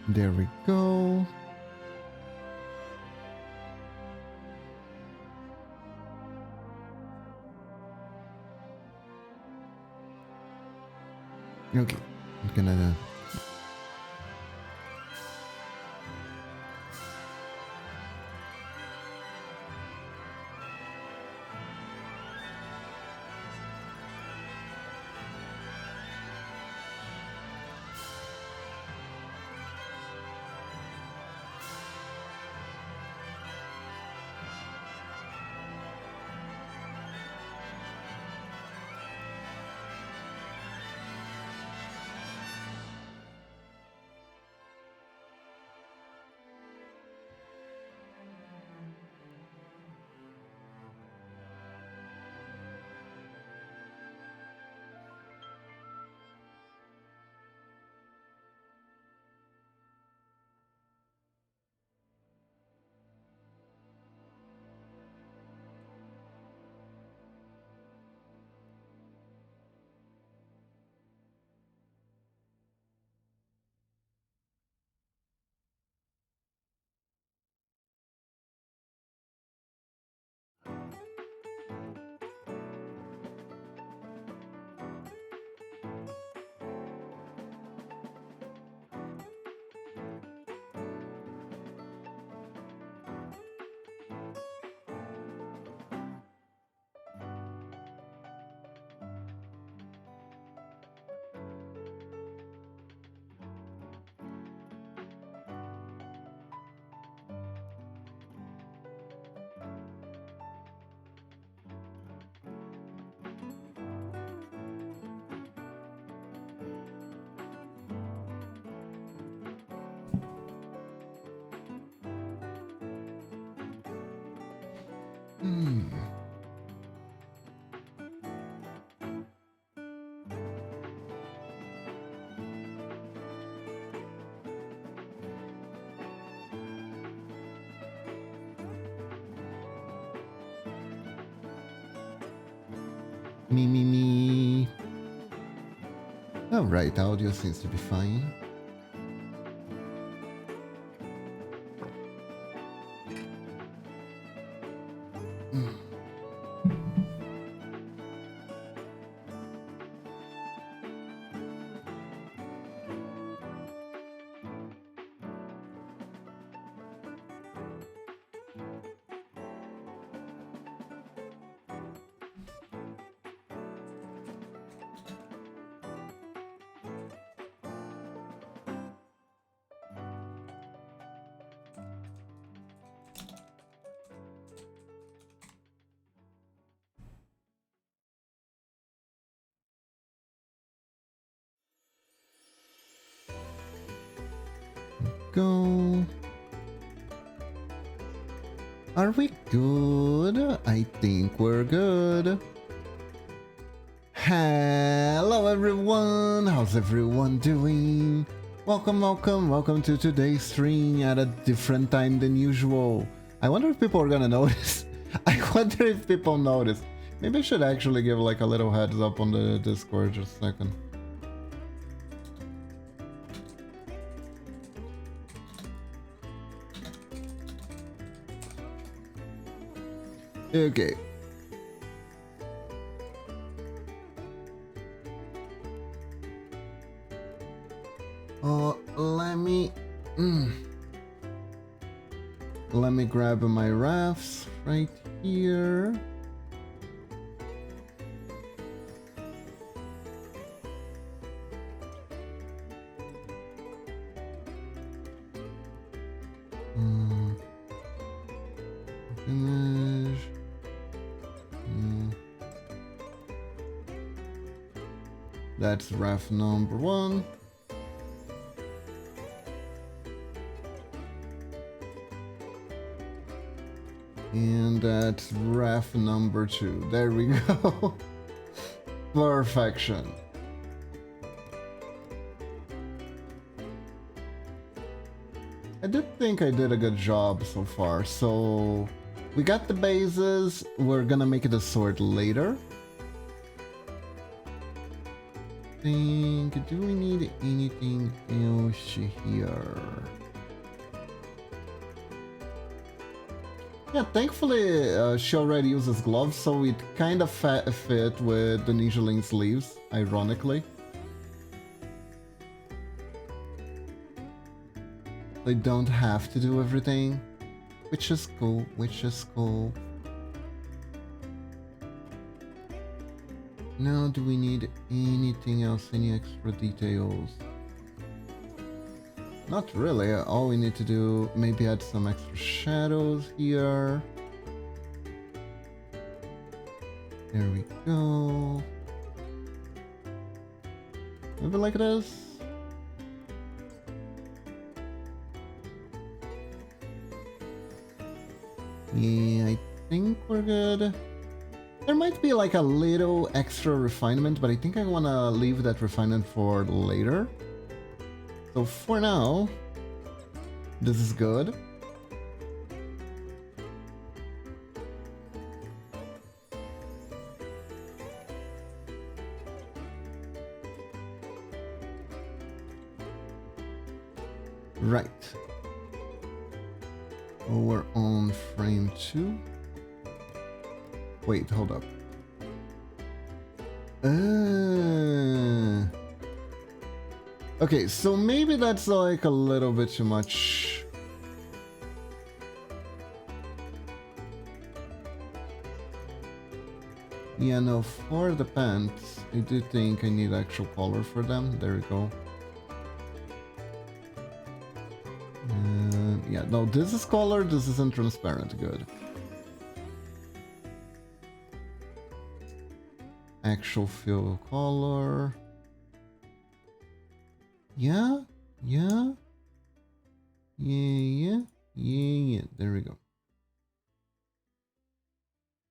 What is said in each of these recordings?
There we go. Okay, I'm gonna... Me. Alright, audio seems to be fine. Go. Are we good? I think we're good. Hello everyone, how's everyone doing? Welcome to today's stream at a different time than usual. I wonder if people are gonna notice. I wonder if people notice. Maybe I should actually give like a little heads up on the Discord just a second. Okay. Let me grab my rafts right here. Finish. That's raft number 1. And that's raft number 2. There we go. Perfection. I did think I did a good job so far. So we got the bases. We're gonna make it a sword later. think, do we need anything else here? Yeah, thankfully she already uses gloves, so it kind of fit with the Ninjaling sleeves, ironically. They don't have to do everything, which is cool, which is cool. Now, do we need anything else, any extra details? Not really, all we need to do, maybe add some extra shadows here. There we go. Maybe like this. Yeah, I think we're good. There might be like a little extra refinement, but I think I want to leave that refinement for later. So for now, this is good. Right. We're on frame 2. Wait, hold up. Okay, so maybe that's like a little bit too much. Yeah, no, for the pants, I do think I need actual color for them. There we go. Yeah, no, this is color, this isn't transparent. Good. Actual fill color. Yeah. There we go.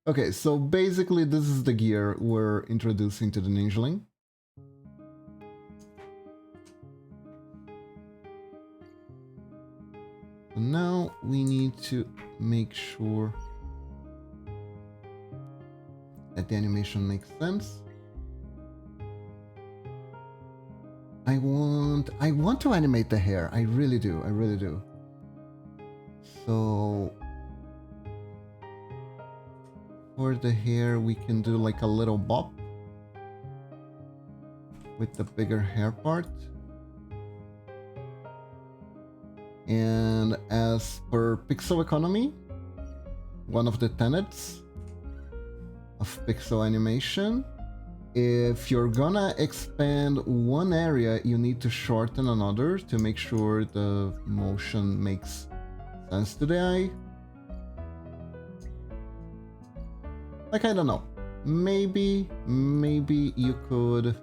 Okay, so basically this is the gear we're introducing to the Ninjaling. So now we need to make sure that the animation makes sense. I want to animate the hair. I really do. So for the hair, we can do like a little bop with the bigger hair part. And as per pixel economy, one of the tenets of pixel animation, if you're gonna expand one area, you need to shorten another to make sure the motion makes sense to the eye. Like, I don't know. Maybe you could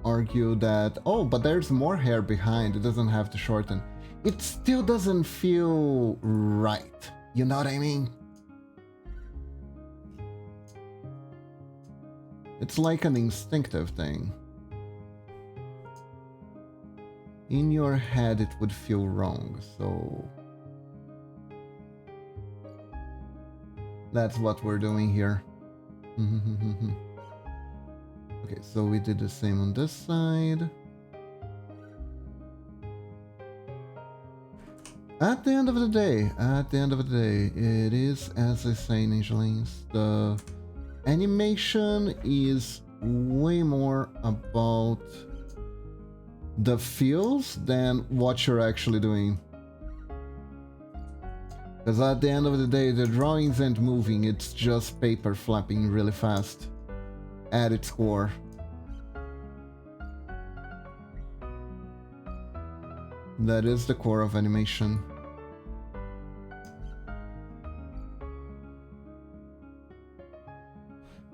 argue that, oh, but there's more hair behind, it doesn't have to shorten. It still doesn't feel right. You know what I mean? It's like an instinctive thing. In your head, it would feel wrong, so that's what we're doing here. Okay, so we did the same on this side. At the end of the day, it is, as I say, Ninjalings, the animation is way more about the feels than what you're actually doing. Because at the end of the day, the drawings aren't moving, it's just paper flapping really fast at its core. That is the core of animation.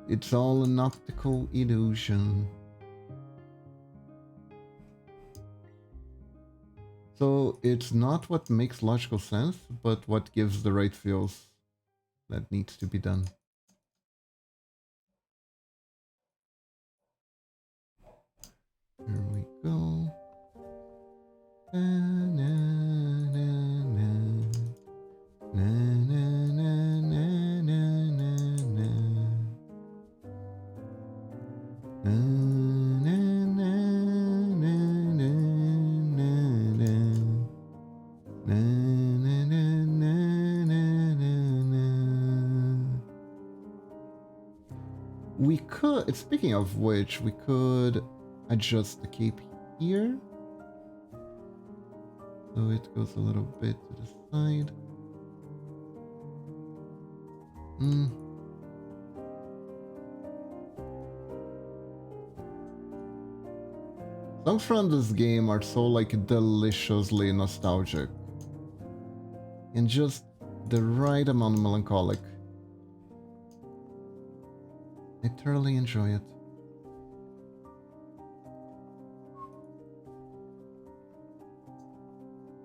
It's all an optical illusion. So it's not what makes logical sense, but what gives the right feels that needs to be done. Here we go. Na, na, na, na. Na, na, na, na, na, na, na. Na, na, na, na, na, na, na. Na, na, na, na, na, na, na. We could, speaking of which, we could adjust the cape here. So it goes a little bit to the side. Songs from this game are so like deliciously nostalgic. And just the right amount of melancholic. I thoroughly enjoy it.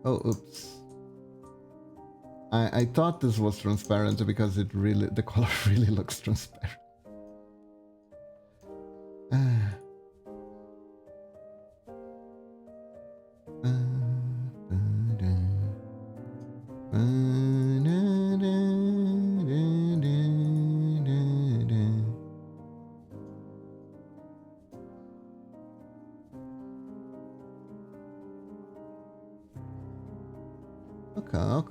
Oh, oops. I thought this was transparent because it really, the color really looks transparent.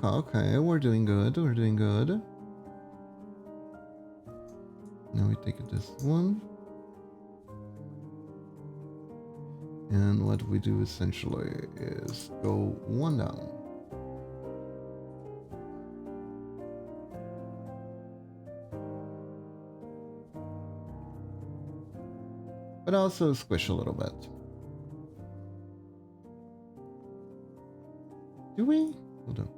Okay, we're doing good, we're doing good. Now we take this one. And what we do essentially is go one down. But also squish a little bit. Do we? Hold on.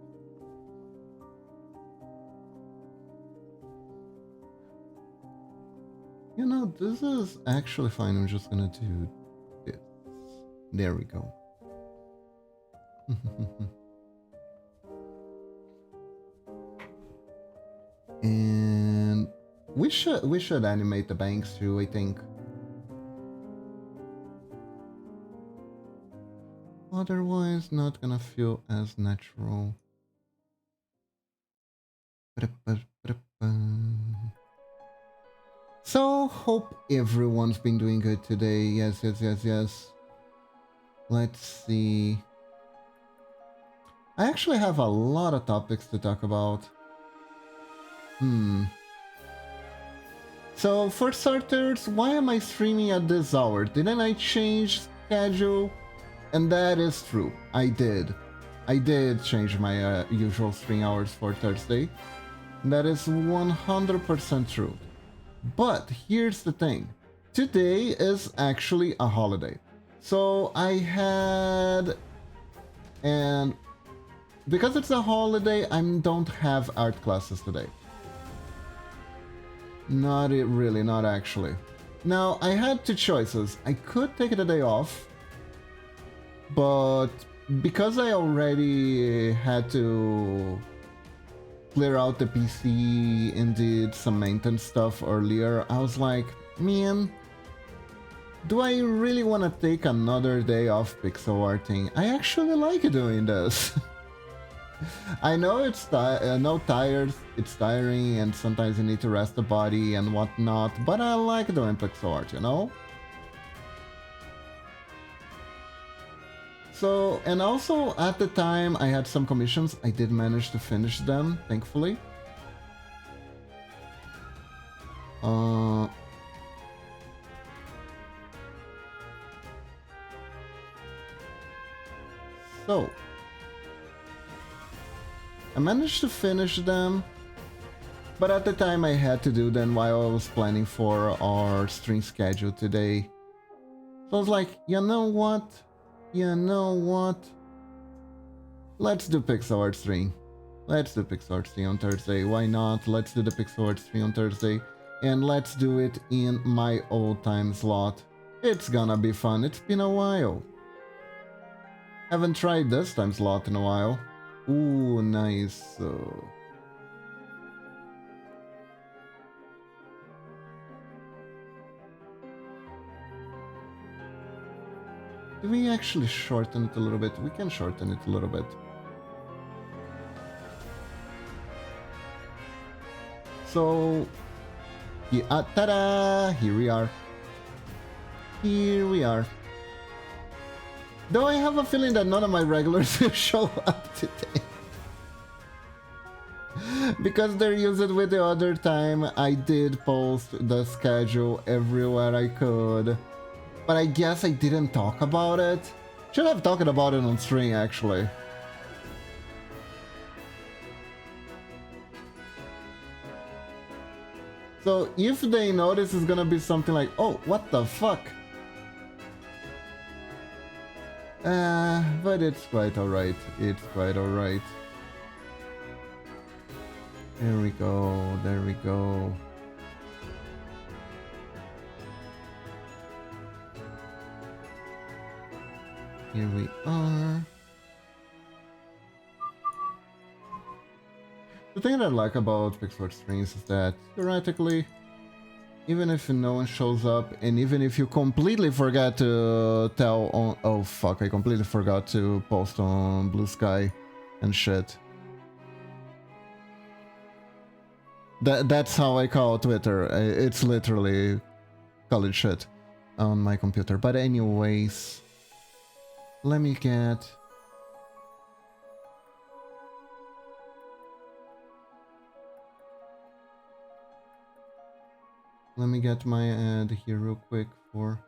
You know, this is actually fine. I'm just gonna do this. There we go. And we should animate the banks too, I think. Otherwise, not gonna feel as natural. So, hope everyone's been doing good today. Yes. Let's see. I actually have a lot of topics to talk about. So, for starters, why am I streaming at this hour? Didn't I change schedule? And that is true. I did. I did change my usual stream hours for Thursday. That is 100% true. But here's the thing. Today is actually a holiday. So I had... And because it's a holiday, I don't have art classes today. Not really, not actually. Now, I had two choices. I could take the day off, but because I already had to clear out the PC and did some maintenance stuff earlier, I was like, man, do I really want to take another day off pixel arting? I actually like doing this. I know it's tired, it's tiring, and sometimes you need to rest the body and whatnot, but I like doing pixel art, you know? So, and also at the time I had some commissions. I did manage to finish them, thankfully. So, I managed to finish them, but at the time I had to do them while I was planning for our stream schedule today. So I was like, you know what? Let's do pixel art stream. Let's do pixel art stream on Thursday. Why not? Let's do the pixel art stream on Thursday. And let's do it in my old time slot. It's gonna be fun. It's been a while. Haven't tried this time slot in a while. Ooh, nice. Do we actually shorten it a little bit? We can shorten it a little bit. So, yeah, ta-da! Here we are. here we are. Though I have a feeling that none of my regulars will show up today. Because they're used with the other time, I did post the schedule everywhere I could. But I guess I didn't talk about it. Should have talked about it on stream, actually. So if they notice, it's gonna be something like, oh, what the fuck? But it's quite alright. It's quite alright. There we go. There we go. Here we are. The thing that I like about pixelart streams is that, theoretically, even if no one shows up, and even if you completely forgot to tell on... Oh fuck, I completely forgot to post on Blue Sky and shit. That's how I call Twitter. It's literally college shit on my computer. But anyways, let me get... Let me get my ad here real quick for...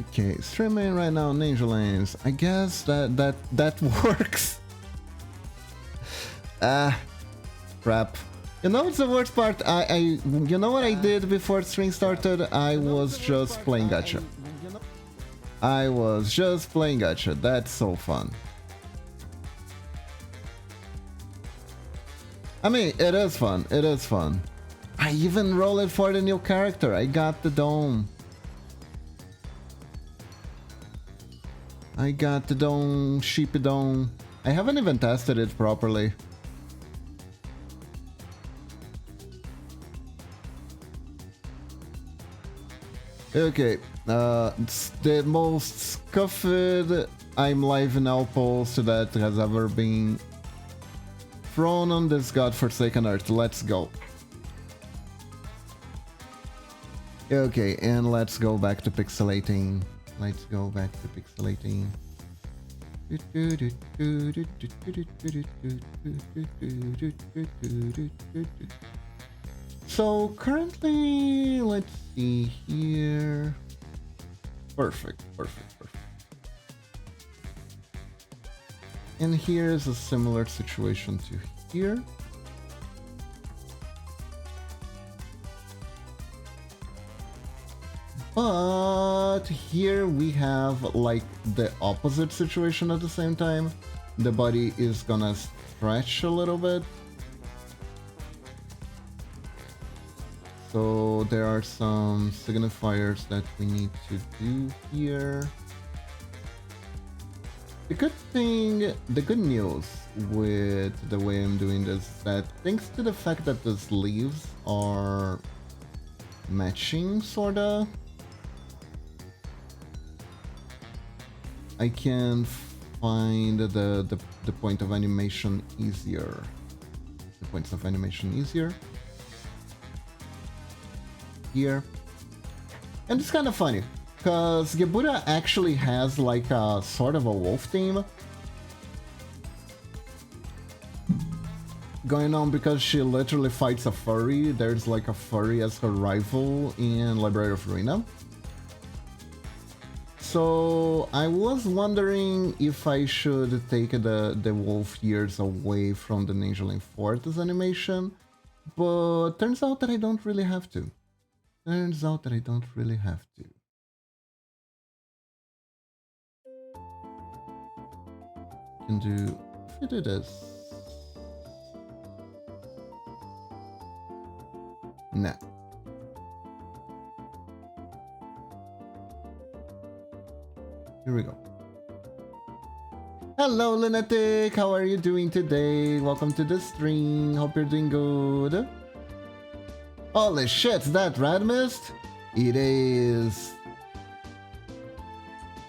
Okay, streaming right now, Ninja Lanes. I guess that works. Crap. You know what's the worst part? You know what I did before stream started? I was just playing gacha. I was just playing gacha. That's so fun. I mean, it is fun. It is fun. I even rolled it for the new character. I got the dome. I got the dome, sheepy dome. I haven't even tested it properly. Okay, it's the most scuffed I'm live now post that has ever been thrown on this godforsaken earth. Let's go. Okay, and let's go back to pixelating. Let's go back to pixelating. So currently, let's see here. Perfect, perfect, perfect. And here's a similar situation to here. But here we have like the opposite situation at the same time. The body is gonna stretch a little bit. So there are some signifiers that we need to do here. The good thing, the good news with the way I'm doing this is that thanks to the fact that the sleeves are matching sorta, I can find the point of animation easier. The points of animation easier. Here. And it's kind of funny, because Gebura actually has like a sort of a wolf theme going on, because she literally fights a furry. There's like a furry as her rival in Library of Ruina. So I was wondering if I should take the wolf ears away from the Ninja Lane Fortress animation, but turns out that I don't really have to. Turns out that I don't really have to. Can do, if I do this. Nah. Here we go. Hello, Lunatic. How are you doing today? Welcome to the stream. Hope you're doing good. Holy shit, that red mist? It is.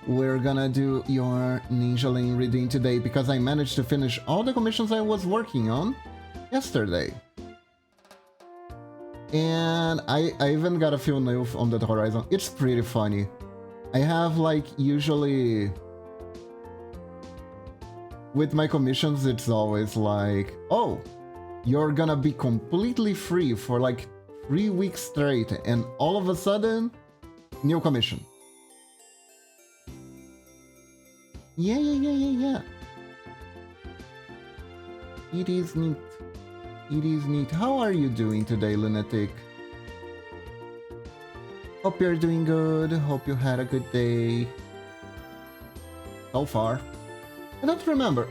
We're gonna do your Ninja Lane reading today because I managed to finish all the commissions I was working on yesterday. And I even got a few new on the horizon. It's pretty funny. I have like usually with my commissions, it's always like, oh, you're gonna be completely free for like 3 weeks straight, and all of a sudden, new commission. Yeah. It is neat. It is neat. How are you doing today, Lunatic? Hope you're doing good. Hope you had a good day. So far. I don't remember.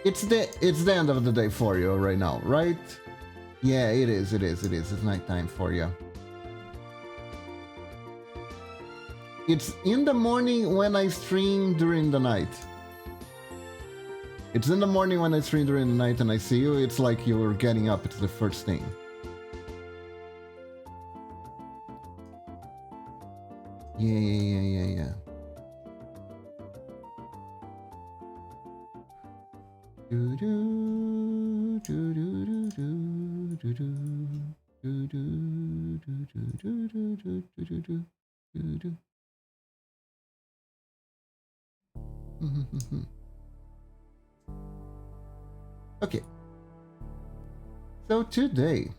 It's the end of the day for you right now, right? Yeah, it is. It's nighttime for you. It's in the morning when I stream during the night. It's in the morning when I stream during the night and I see you, it's like you're getting up, it's the first thing. Yeah. Okay. So today,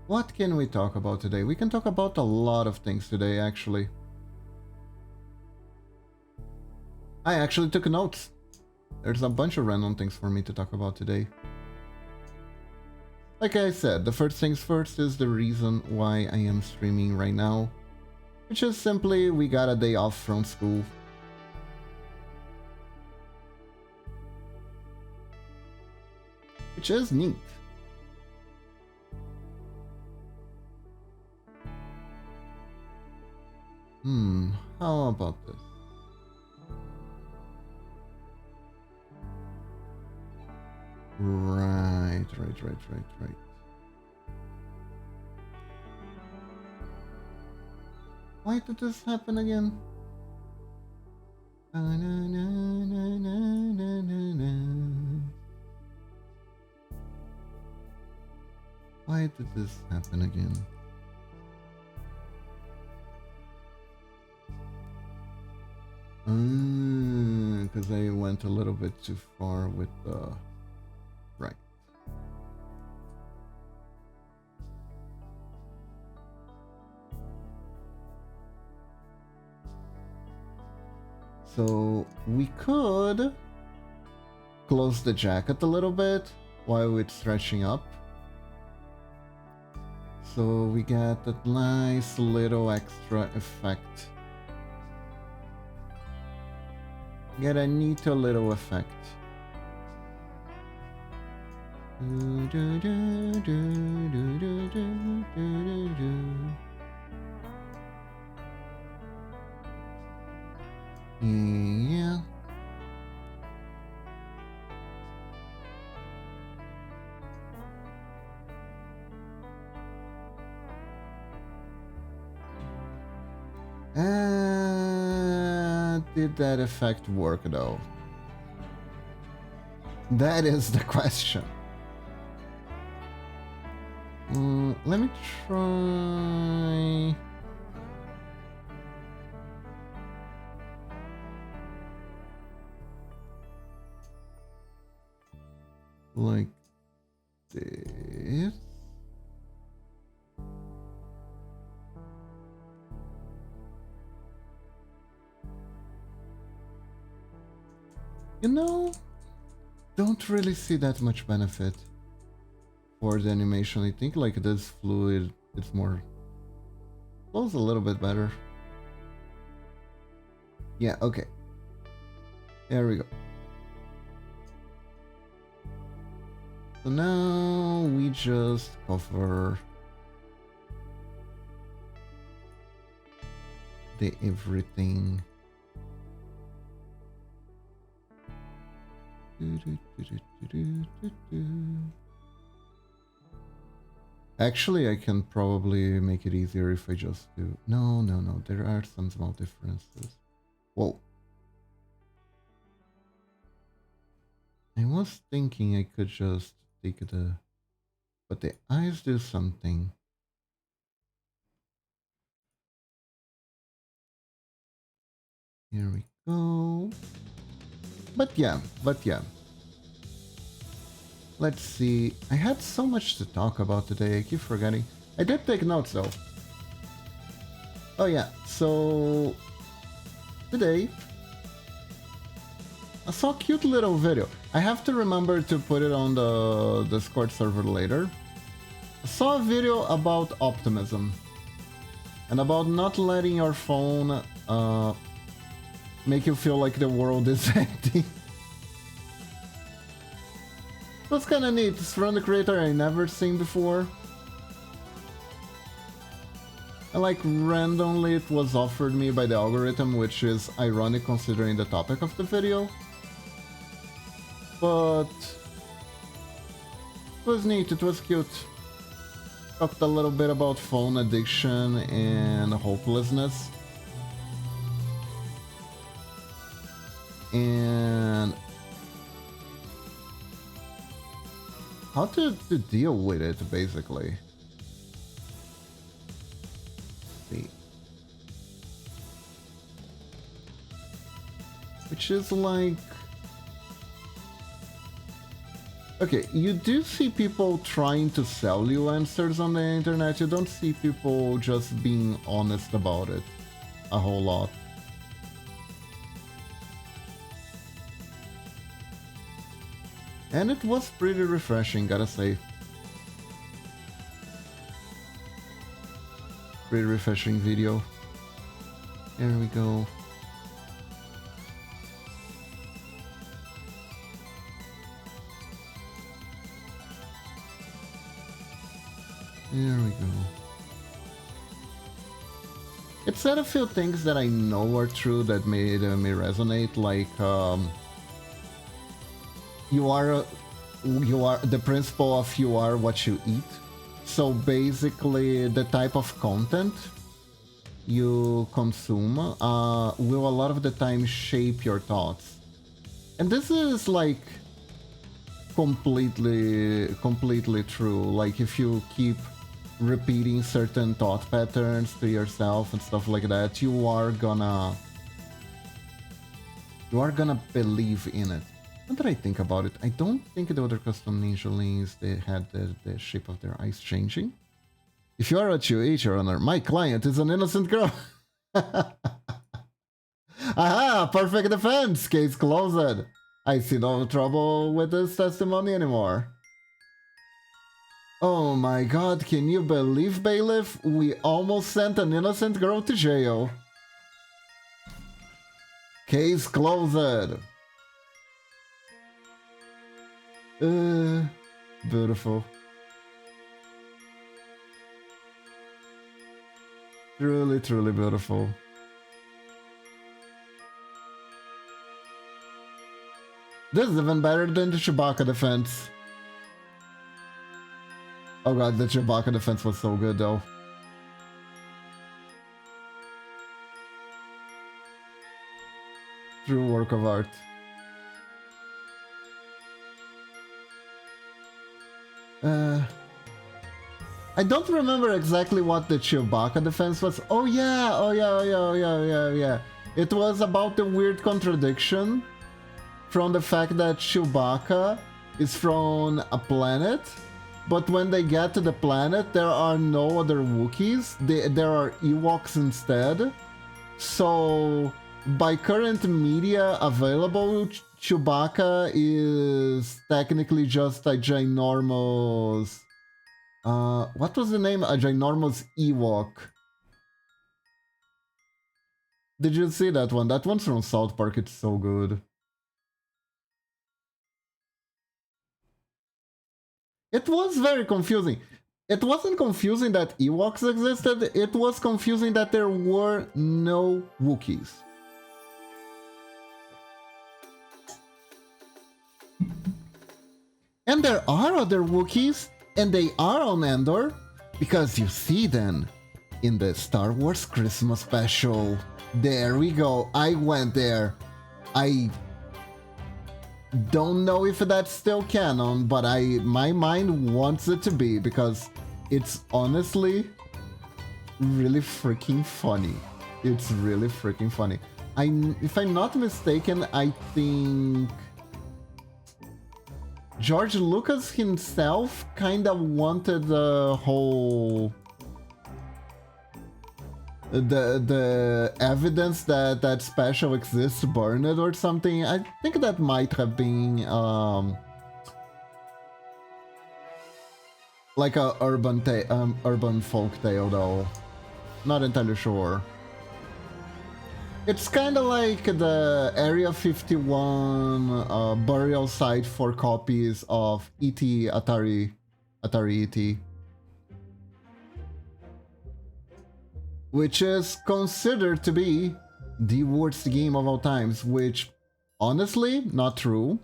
what can we talk about today? We can talk about a lot of things today, actually. I actually took notes. There's a bunch of random things for me to talk about today. Like I said, the first things first is the reason why I am streaming right now, which is simply we got a day off from school. Which is neat. How about this? Right. Why did this happen again? Why did this happen again? Because I went a little bit too far with the... Right. So we could close the jacket a little bit while it's stretching up. So we get that nice little extra effect. Get a neat little effect. Yeah. Did that effect work though? That is the question. Let me try. Like this. You know, don't really see that much benefit for the animation. I think like this fluid, it's more, flows a little bit better. Yeah, okay. There we go. So now we just cover the everything. Actually, I can probably make it easier if I just do... No, no, no. There are some small differences. Whoa. I was thinking I could just take the... But the eyes do something. Here we go. But yeah. Let's see. I had so much to talk about today. I keep forgetting. I did take notes though. Oh yeah. So today I saw a cute little video. I have to remember to put it on the Discord server later. I saw a video about optimism and about not letting your phone make you feel like the world is empty. It was kinda neat. It's from the creator I never seen before. And like randomly it was offered me by the algorithm, which is ironic considering the topic of the video. But it was neat, it was cute. Talked a little bit about phone addiction and hopelessness. And how to deal with it, basically. Let's see. Which is like... Okay, you do see people trying to sell you answers on the internet. You don't see people just being honest about it a whole lot. And it was pretty refreshing, gotta say. Pretty refreshing video. There we go. There we go. It said a few things that I know are true that made me resonate, like you are the principle of you are what you eat. So basically the type of content you consume will a lot of the time shape your thoughts. And this is like completely true. Like if you keep repeating certain thought patterns to yourself and stuff like that, you are gonna believe in it. Now that I think about it, I don't think the other custom ninja links they had the shape of their eyes changing. If you are what you eat, your honor, my client is an innocent girl. Aha! Perfect defense! Case closed. I see no trouble with this testimony anymore. Oh my god, can you believe, bailiff? We almost sent an innocent girl to jail. Case closed. Beautiful. Truly, truly beautiful. This is even better than the Chewbacca defense. Oh god, the Chewbacca defense was so good though. True work of art. I don't remember exactly what the Chewbacca defense was. Oh yeah. It was about the weird contradiction from the fact that Chewbacca is from a planet, but when they get to the planet, there are no other Wookiees. There are Ewoks instead. So, by current media available, Chewbacca is technically just a ginormous... what was the name? A ginormous Ewok. Did you see that one? That one's from South Park, it's so good. It was very confusing. It wasn't confusing that Ewoks existed, it was confusing that there were no Wookiees. And there are other Wookiees, and they are on Endor, because you see them in the Star Wars Christmas special. There we go, I went there. I don't know if that's still canon, but my mind wants it to be, because it's honestly really freaking funny. It's really freaking funny. If I'm not mistaken, I think George Lucas himself kind of wanted the whole the evidence that that special exists burned or something. I think that might have been like a urban folk tale though. Not entirely sure. It's kind of like the Area 51 burial site for copies of E.T. Atari E.T. Which is considered to be the worst game of all times, which honestly, not true.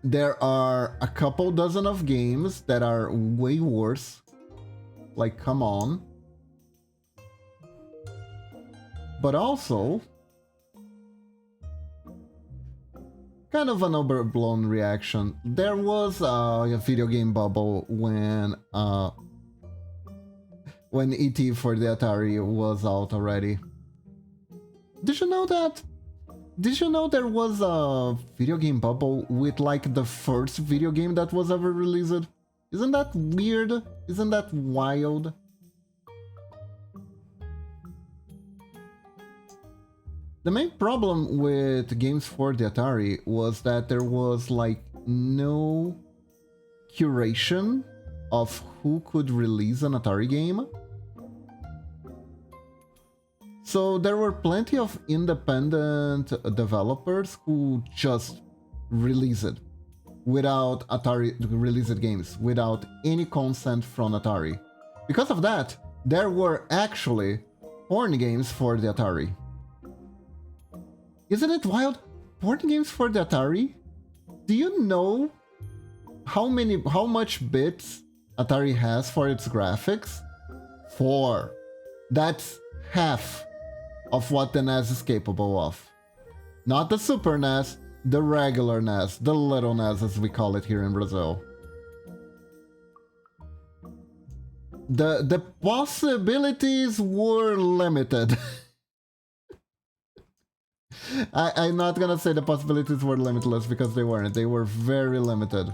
There are a couple dozen of games that are way worse. Like, come on. But also, kind of an overblown reaction. There was a video game bubble when E.T. for the Atari was out already. Did you know that? Did you know there was a video game bubble with like the first video game that was ever released? Isn't that weird? Isn't that wild? The main problem with games for the Atari was that there was like no curation of who could release an Atari game. So there were plenty of independent developers who just released it without Atari released games, without any consent from Atari. Because of that, there were actually porn games for the Atari. Isn't it wild? Porn games for the Atari? Do you know how much bits Atari has for its graphics? 4. That's half of what the NES is capable of. Not the Super NES, the regular NES, the little NES as we call it here in Brazil. The possibilities were limited. I'm not gonna say the possibilities were limitless because they weren't. They were very limited.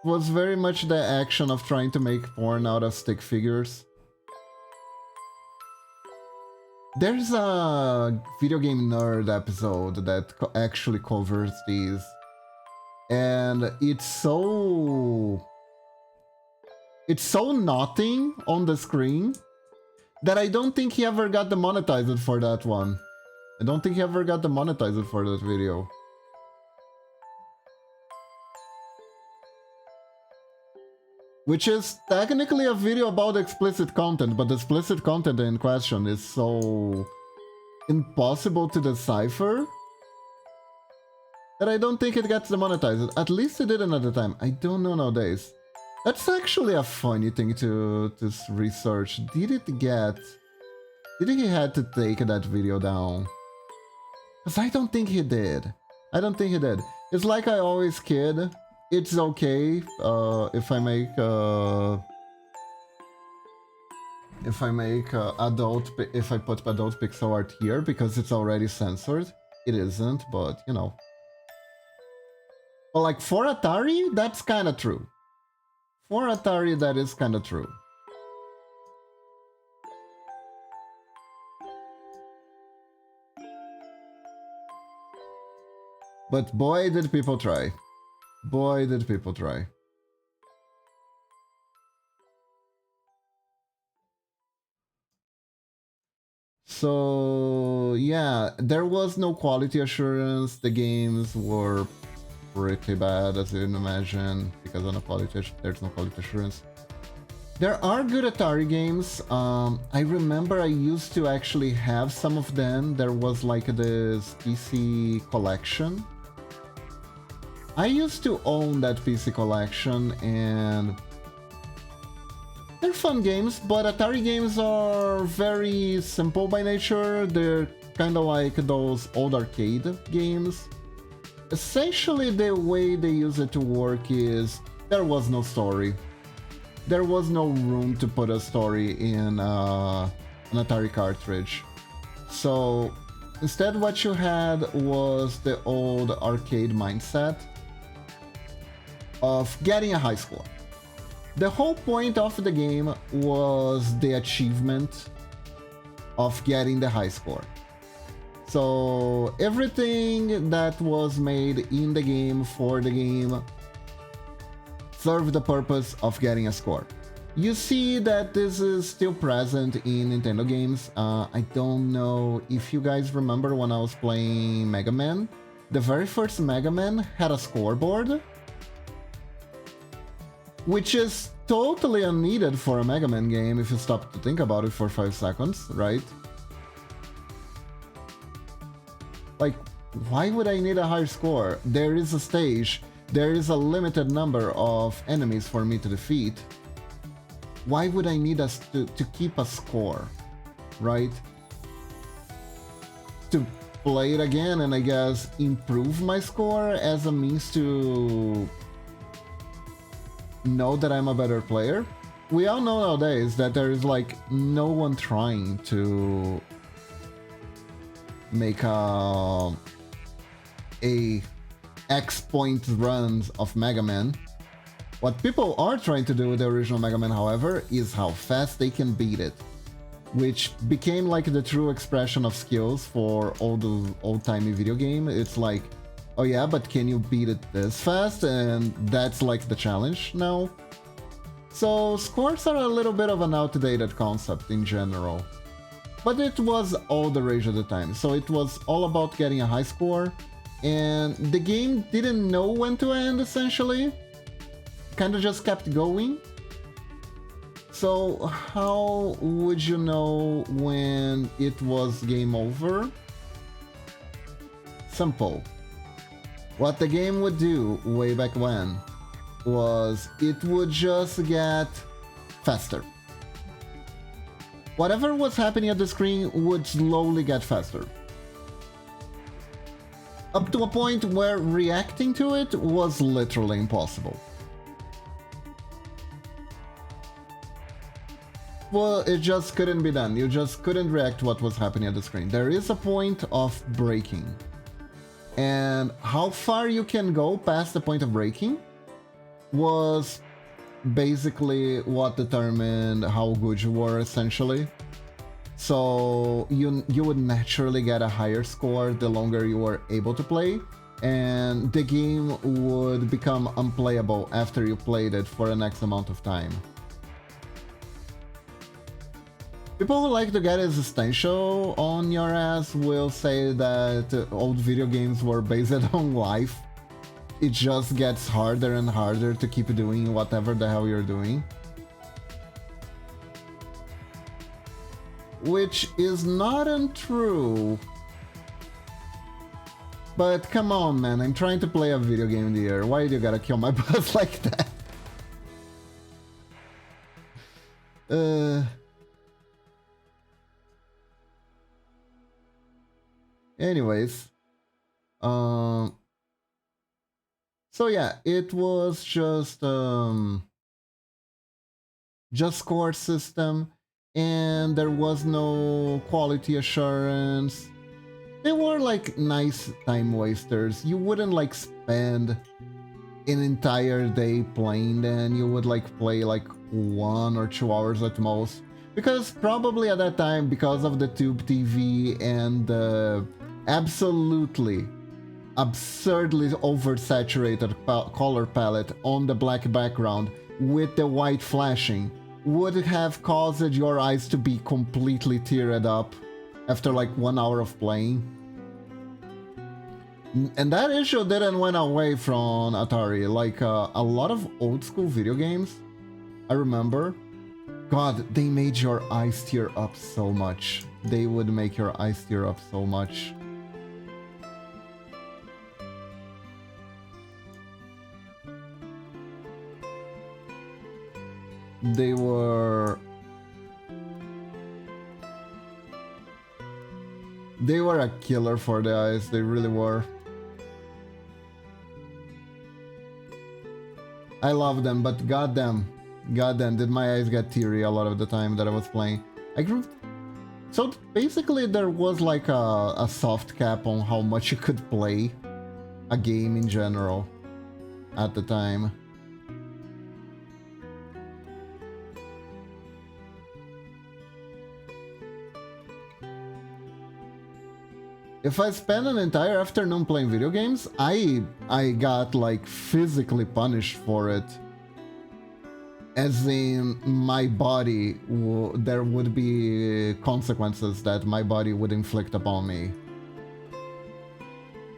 It was very much the action of trying to make porn out of stick figures. There's a video game nerd episode that actually covers these. And it's so nothing on the screen that I don't think he ever got demonetized for that one. I don't think he ever got demonetized for that video. Which is technically a video about explicit content, but the explicit content in question is so impossible to decipher that I don't think it gets demonetized. At least it didn't at the time. I don't know nowadays. That's actually a funny thing to research. Did he had to take that video down? Because I don't think he did. I don't think he did. It's like I always kid. It's okay if I make if I put adult pixel art here because it's already censored. It isn't, but you know. But like for Atari, that's kind of true. For Atari, that is kind of true. But boy, did people try. Boy, did people try. So, yeah, there was no quality assurance. The games were pretty bad, as you can imagine, because of there's no quality assurance. There are good Atari games. I remember I used to actually have some of them. There was like this PC collection. I used to own that PC collection, and they're fun games, but Atari games are very simple by nature. They're kind of like those old arcade games. Essentially, the way they use it to work is there was no story. There was no room to put a story in an Atari cartridge. So instead what you had was the old arcade mindset of getting a high score. The whole point of the game was the achievement of getting the high score. So everything that was made in the game for the game serve the purpose of getting a score. You see that this is still present in Nintendo games. I don't know if you guys remember when I was playing Mega Man. The very first Mega Man had a scoreboard, which is totally unneeded for a Mega Man game if you stop to think about it for 5 seconds, right? Like, why would I need a higher score? There is a stage. There is a limited number of enemies for me to defeat. Why would I need us to keep a score, right? To play it again and I guess improve my score as a means to know that I'm a better player? We all know nowadays that there is like no one trying to make a X point runs of Mega Man. What people are trying to do with the original Mega Man, however, is how fast they can beat it, which became like the true expression of skills for old-timey video game. It's like, oh yeah, but can you beat it this fast? And that's like the challenge now. So scores are a little bit of an outdated concept in general, but it was all the rage at the time. So it was all about getting a high score, and the game didn't know when to end, essentially. Kind of just kept going. So how would you know when it was game over? Simple. What the game would do way back when was it would just get faster. Whatever was happening at the screen would slowly get faster, up to a point where reacting to it was literally impossible. Well, it just couldn't be done. You just couldn't react to what was happening at the screen. There is a point of breaking. And how far you can go past the point of breaking was basically what determined how good you were, essentially. So you would naturally get a higher score the longer you were able to play, and the game would become unplayable after you played it for an X amount of time. People who like to get existential on your ass will say that old video games were based on life. It just gets harder and harder to keep doing whatever the hell you're doing. Which is not untrue. But come on, man, I'm trying to play a video game here. Why do you gotta kill my butt like that? Anyways. So yeah, it was just score system, and there was no quality assurance. They were like nice time wasters. You wouldn't like spend an entire day playing them. You would like play like 1 or 2 hours at most, because probably at that time, because of the tube TV and the absolutely absurdly oversaturated color palette on the black background with the white flashing would have caused your eyes to be completely teared up after like 1 hour of playing. And that issue didn't went away from Atari. Like a lot of old school video games, I remember, God, they made your eyes tear up so much. They would make your eyes tear up so much. They were a killer for the eyes, they really were. I love them, but goddamn, did my eyes get teary a lot of the time that I was playing. So basically there was like a soft cap on how much you could play a game in general at the time. If I spend an entire afternoon playing video games, I got like physically punished for it. As in my body, there would be consequences that my body would inflict upon me.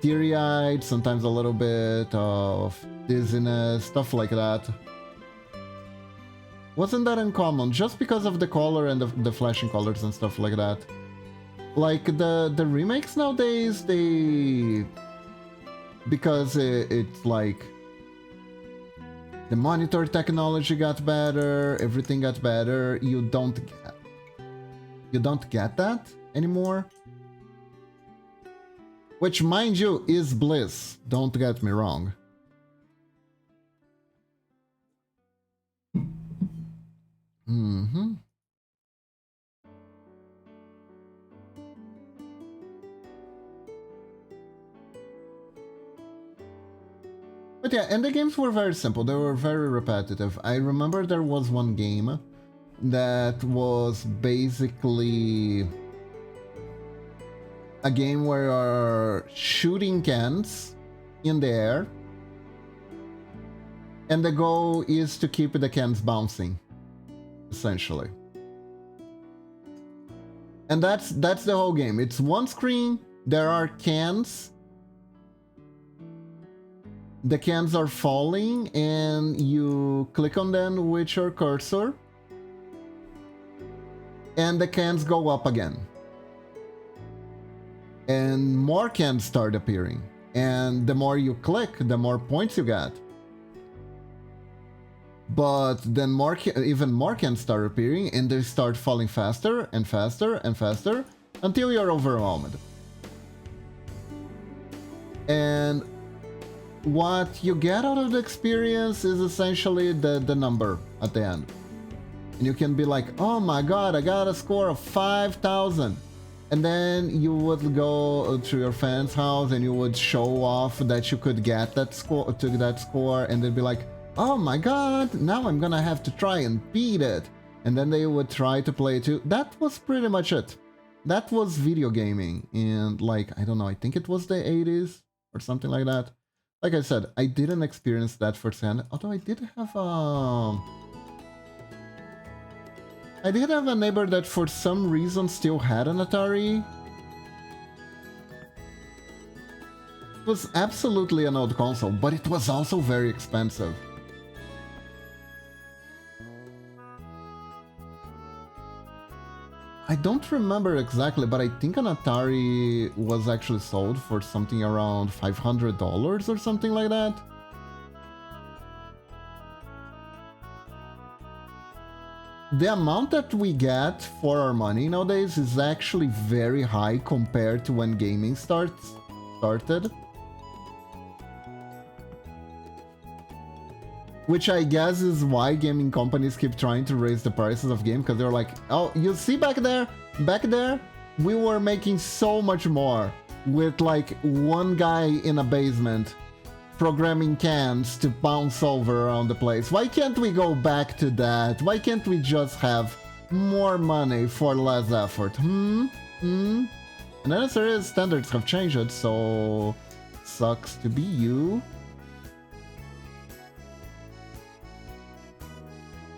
Teary-eyed, sometimes a little bit of dizziness, stuff like that. Wasn't that uncommon, just because of the color and the flashing colors and stuff like that. Like the remakes nowadays, because it's like the monitor technology got better, everything got better. You don't get that anymore. Which, mind you, is bliss. Don't get me wrong. But yeah, and the games were very simple, they were very repetitive. I remember there was one game that was basically a game where you're shooting cans in the air, and the goal is to keep the cans bouncing, essentially. And that's the whole game. It's one screen, there are cans. The cans are falling and you click on them with your cursor and the cans go up again. And more cans start appearing. And the more you click, the more points you get. But then even more cans start appearing and they start falling faster and faster and faster until you're overwhelmed. And what you get out of the experience is essentially the number at the end. And you can be like, oh my god, I got a score of 5,000. And then you would go to your friend's house and you would show off that you could get that score, and they'd be like, oh my god, now I'm gonna have to try and beat it. And then they would try to play it too. That was pretty much it. That was video gaming. And like, I don't know, I think it was the 80s or something like that. Like I said, I didn't experience that firsthand, although I did have a neighbor that for some reason still had an Atari. It was absolutely an old console, but it was also very expensive. I don't remember exactly, but I think an Atari was actually sold for something around $500 or something like that. The amount that we get for our money nowadays is actually very high compared to when gaming started. Which I guess is why gaming companies keep trying to raise the prices of games, because they're like, oh, you see back there, we were making so much more with like one guy in a basement programming cans to bounce over around the place. Why can't we go back to that? Why can't we just have more money for less effort? And then necessarily standards have changed, so sucks to be you,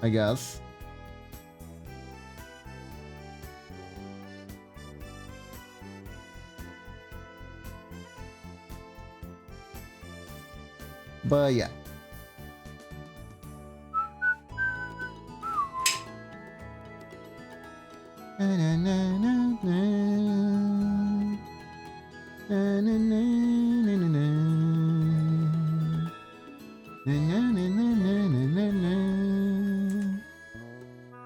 I guess. But yeah. Na, na, na, na, na. Na, na, na, na, na, na. Na, na, na, na, na, na, na.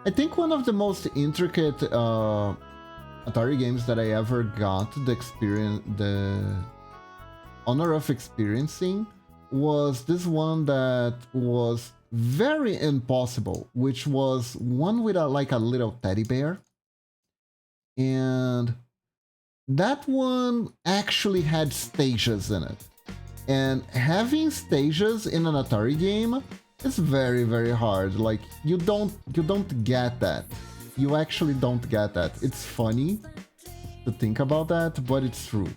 I think one of the most intricate Atari games that I ever got the honor of experiencing was this one that was very impossible, which was one with like a little teddy bear. And that one actually had stages in it. And having stages in an Atari game is very, very hard. Like you don't get that. You actually don't get that. It's funny to think about that, but it's true.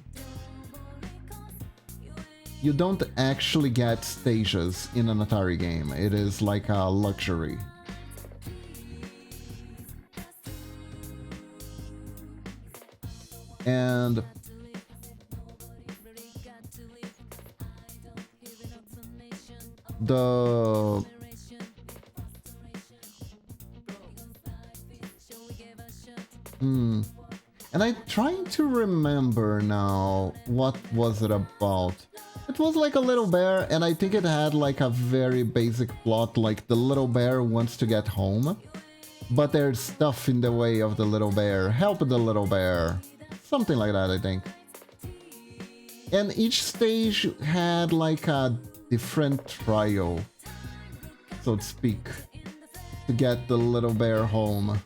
You don't actually get stages in an Atari game. It is like a luxury. And the and I'm trying to remember now what was it about. It was like a little bear, and I think it had like a very basic plot, like the little bear wants to get home, but there's stuff in the way of the little bear. Help the little bear. Something like that, I think. And each stage had like a different trial, so to speak, to get the little bear home.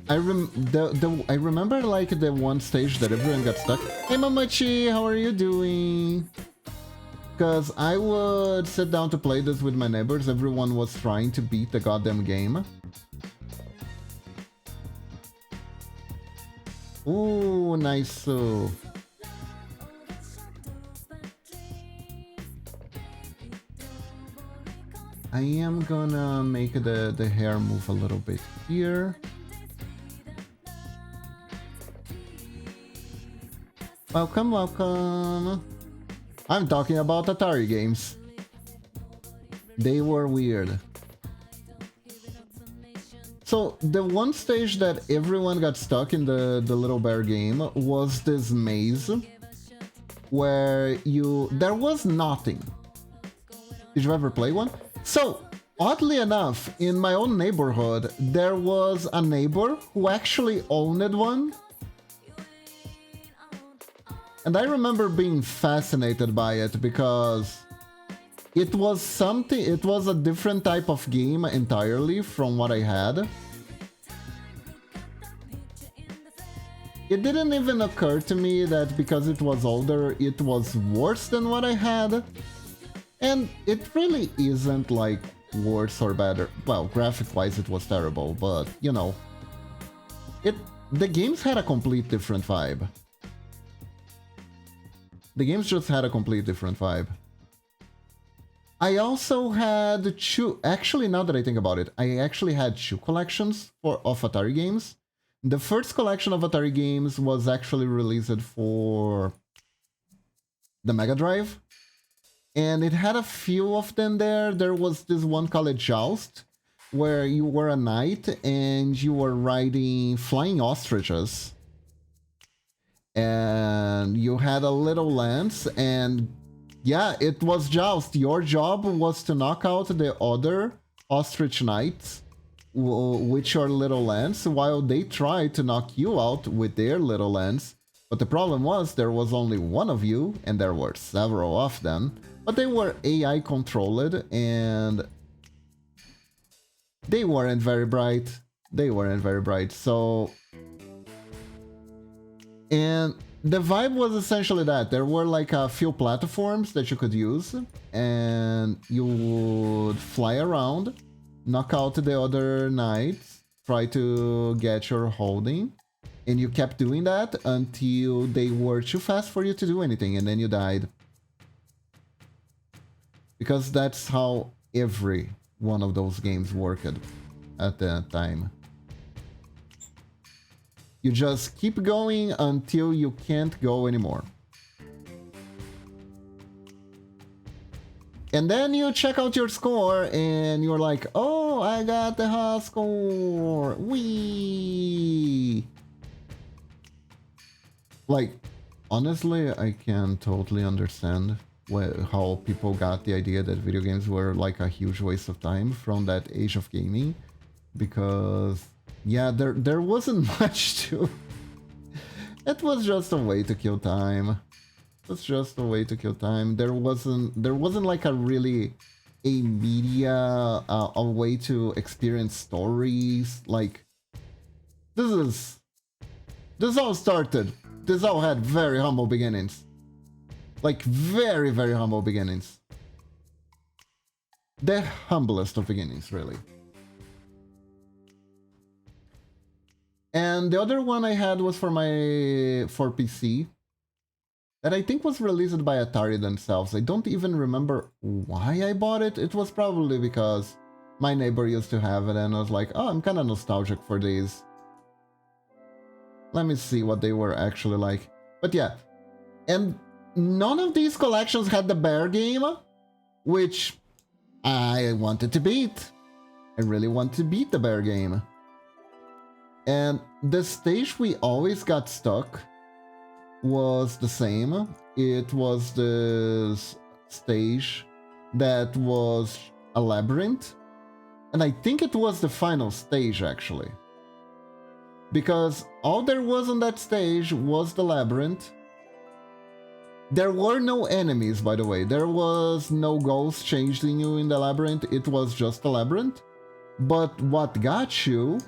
I remember like the one stage that everyone got stuck. Hey Mamachi, how are you doing? Because I would sit down to play this with my neighbors. Everyone was trying to beat the goddamn game. Ooh, nice. I am gonna make the hair move a little bit here. Welcome, welcome. I'm talking about Atari games. They were weird. So the one stage that everyone got stuck in the little bear game was this maze where there was nothing. Did you ever play one? So oddly enough, in my own neighborhood, there was a neighbor who actually owned one. And I remember being fascinated by it because it was a different type of game entirely from what I had. It didn't even occur to me that because it was older, it was worse than what I had. And it really isn't like worse or better. Well, graphic-wise it was terrible, but you know. The games had a complete different vibe. The games just had a complete different vibe. I also had two... Actually, now that I think about it, I actually had two collections of Atari games. The first collection of Atari games was actually released for the Mega Drive. And it had a few of them there. There was this one called Joust, where you were a knight and you were riding flying ostriches. And you had a little lance, and yeah, it was Joust. Your job was to knock out the other ostrich knights with your little lance, while they tried to knock you out with their little lance. But the problem was there was only one of you, and there were several of them, but they were AI controlled, and they weren't very bright. They weren't very bright, so... And the vibe was essentially that. There were like a few platforms that you could use, and you would fly around, knock out the other knights, try to get your holding, and you kept doing that until they were too fast for you to do anything, and then you died. Because that's how every one of those games worked at that time. You just keep going until you can't go anymore. And then you check out your score and you're like, oh, I got the high score. Whee! Like, honestly, I can totally understand how people got the idea that video games were like a huge waste of time from that age of gaming. Because, yeah, there wasn't much to... It was just a way to kill time. It's just a way to kill time. There wasn't like a really a media a way to experience stories. Like this all started. This all had very humble beginnings. Like very, very humble beginnings. The humblest of beginnings, really. And the other one I had was for PC. That I think was released by Atari themselves. I don't even remember why I bought it. It was probably because my neighbor used to have it and I was like, oh, I'm kind of nostalgic for these. Let me see what they were actually like. But yeah, and none of these collections had the bear game, which I wanted to beat. I really want to beat the bear game. And the stage we always got stuck was the same. It was the stage that was a labyrinth, and I think it was the final stage actually, because all there was on that stage was the labyrinth. There were no enemies, by the way. There was no ghosts chasing you in the labyrinth. It was just a labyrinth. But what got you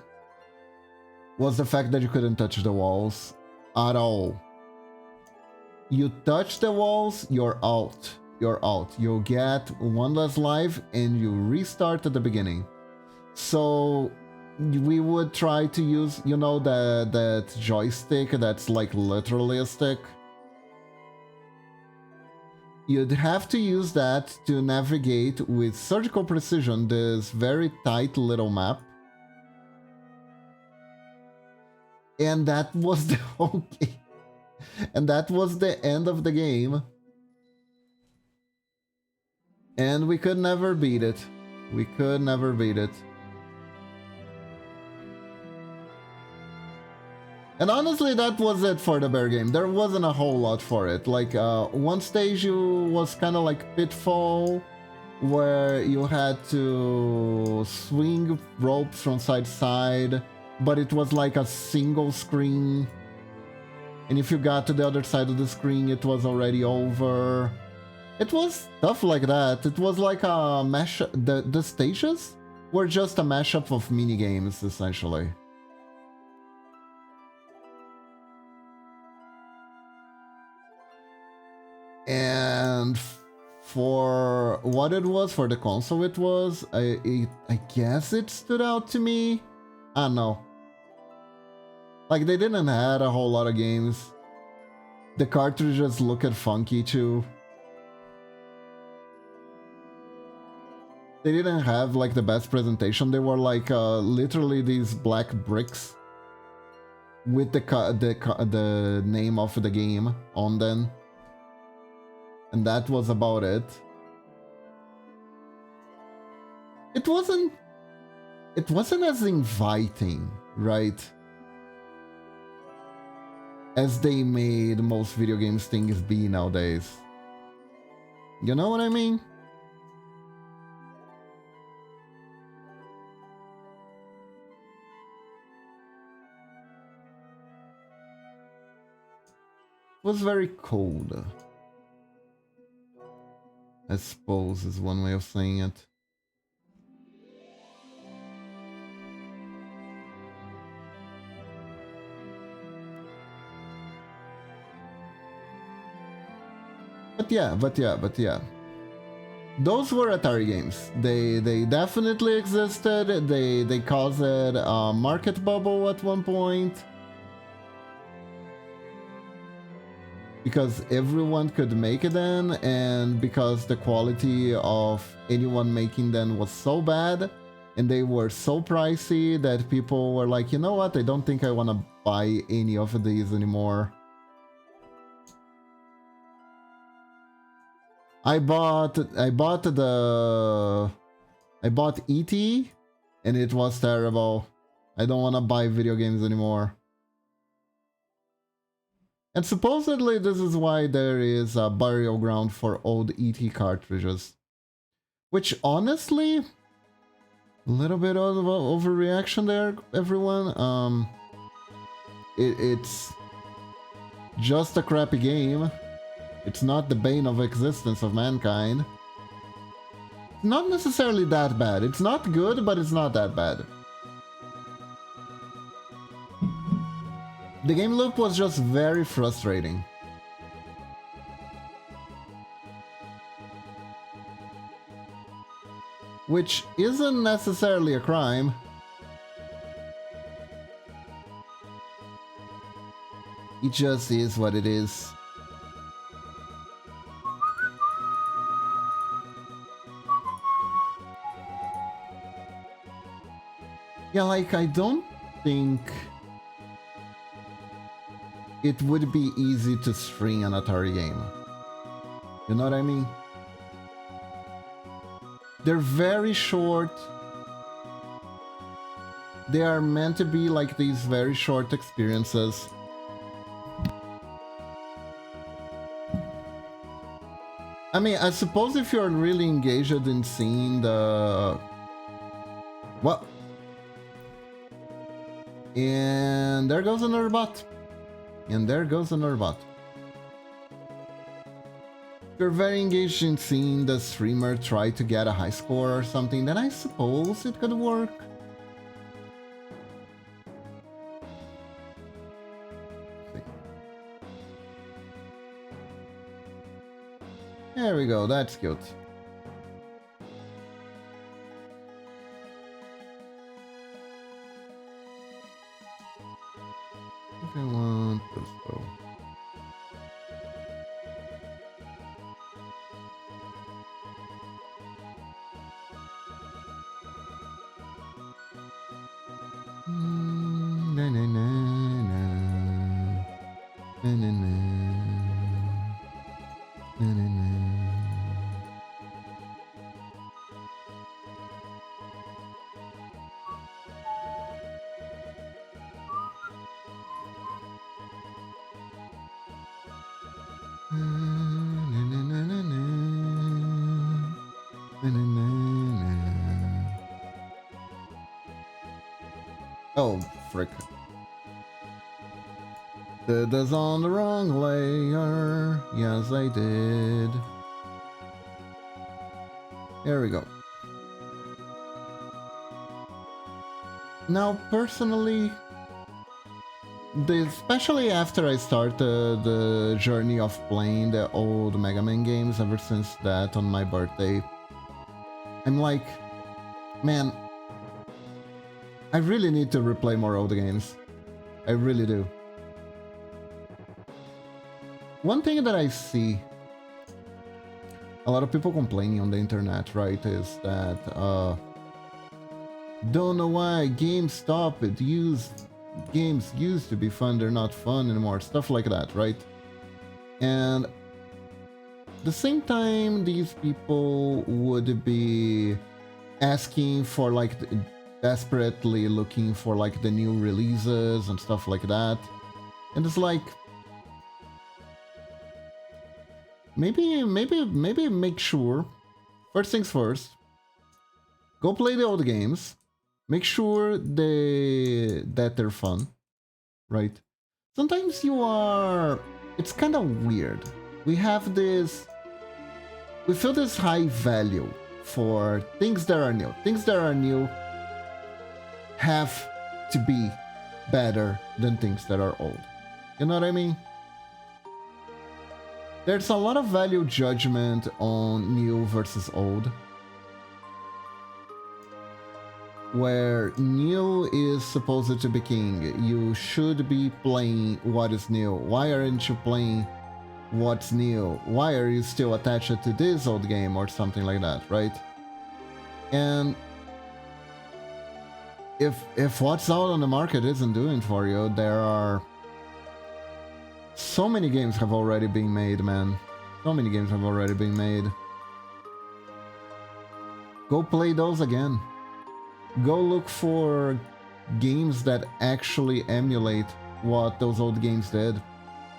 was the fact that you couldn't touch the walls at all. You touch the walls, you're out. You're out. You get one less life and you restart at the beginning. So we would try to use, you know, that joystick that's like literally a stick. You'd have to use that to navigate with surgical precision this very tight little map. And that was the whole game. And that was the end of the game. And we could never beat it. We could never beat it. And honestly, that was it for the bear game. There wasn't a whole lot for it. Like, one stage was kind of like Pitfall, where you had to swing ropes from side to side, but it was like a single screen. And if you got to the other side of the screen, it was already over. It was stuff like that. It was like a mash. The stages were just a mashup of mini games, essentially. And for what it was, for the console it was, I guess it stood out to me. I don't know. Like, they didn't have a whole lot of games. The cartridges looked funky too. They didn't have like the best presentation. They were like literally these black bricks with the name of the game on them. And that was about it. It wasn't as inviting, right? As they made most video games things be nowadays. You know what I mean? It was very cold, I suppose, is one way of saying it. But yeah. Those were Atari games. They definitely existed. They caused a market bubble at one point. Because everyone could make it then, and because the quality of anyone making them was so bad, and they were so pricey that people were like, you know what, I don't think I want to buy any of these anymore. I bought ET and it was terrible. I don't want to buy video games anymore. And supposedly this is why there is a burial ground for old ET cartridges. Which honestly, a little bit of an overreaction there, everyone. It's just a crappy game. It's not the bane of existence of mankind. Not necessarily that bad. It's not good, but it's not that bad. The game loop was just very frustrating. Which isn't necessarily a crime. It just is what it is. Yeah, like, I don't think it would be easy to string an Atari game. You know what I mean? They're very short. They are meant to be like these very short experiences. I mean, I suppose if you're really engaged in seeing the... What? And there goes another bot. And there goes another bot. If you're very engaged in seeing the streamer try to get a high score or something, then I suppose it could work. There we go, that's cute. I want this though. Na na na na na na na na na na. Oh, frick. Did this on the wrong layer. Yes, I did. There we go. Now, personally, especially after I started the journey of playing the old Mega Man games ever since that on my birthday, I'm like, man, I really need to replay more old games. I really do. One thing that I see a lot of people complaining on the internet, right, is that don't know why games stop it. Games used to be fun, they're not fun anymore, stuff like that, right? And at the same time, these people would be asking for, like, desperately looking for, like, the new releases and stuff like that. And it's like, maybe make sure, first things first, go play the old games. Make sure that they're fun, right? Sometimes it's kind of weird. We feel this high value for things that are new. Things that are new have to be better than things that are old. You know what I mean? There's a lot of value judgment on new versus old, where new is supposed to be king. You should be playing what is new. Why aren't you playing what's new? Why are you still attached to this old game or something like that, right? And if what's out on the market isn't doing for you, there are so many games have already been made, man. So many games have already been made. Go play those again. Go look for games that actually emulate what those old games did.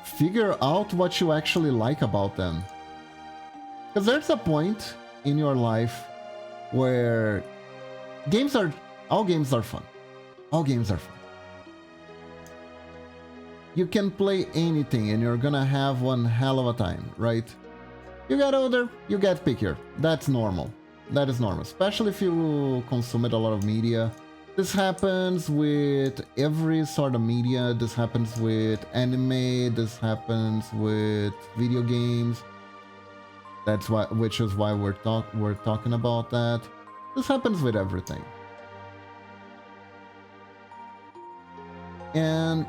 Figure out what you actually like about them. Because there's a point in your life where all games are fun. All games are fun. You can play anything and you're gonna have one hell of a time, right? You get older, you get pickier. That's normal. That is normal, especially if you consume a lot of media. This happens with every sort of media. This happens with anime. This happens with video games. Which is why we're talking about that. This happens with everything. And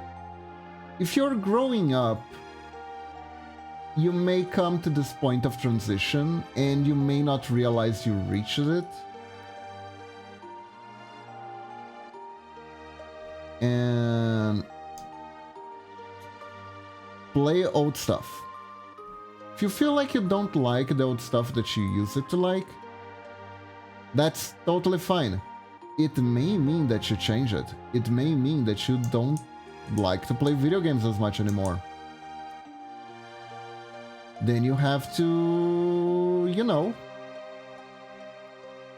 if you're growing up, you may come to this point of transition and you may not realize you reached it. And play old stuff. If you feel like you don't like the old stuff that you used to like, that's totally fine. It may mean that you change it. It may mean that you don't like to play video games as much anymore. Then you have to, you know,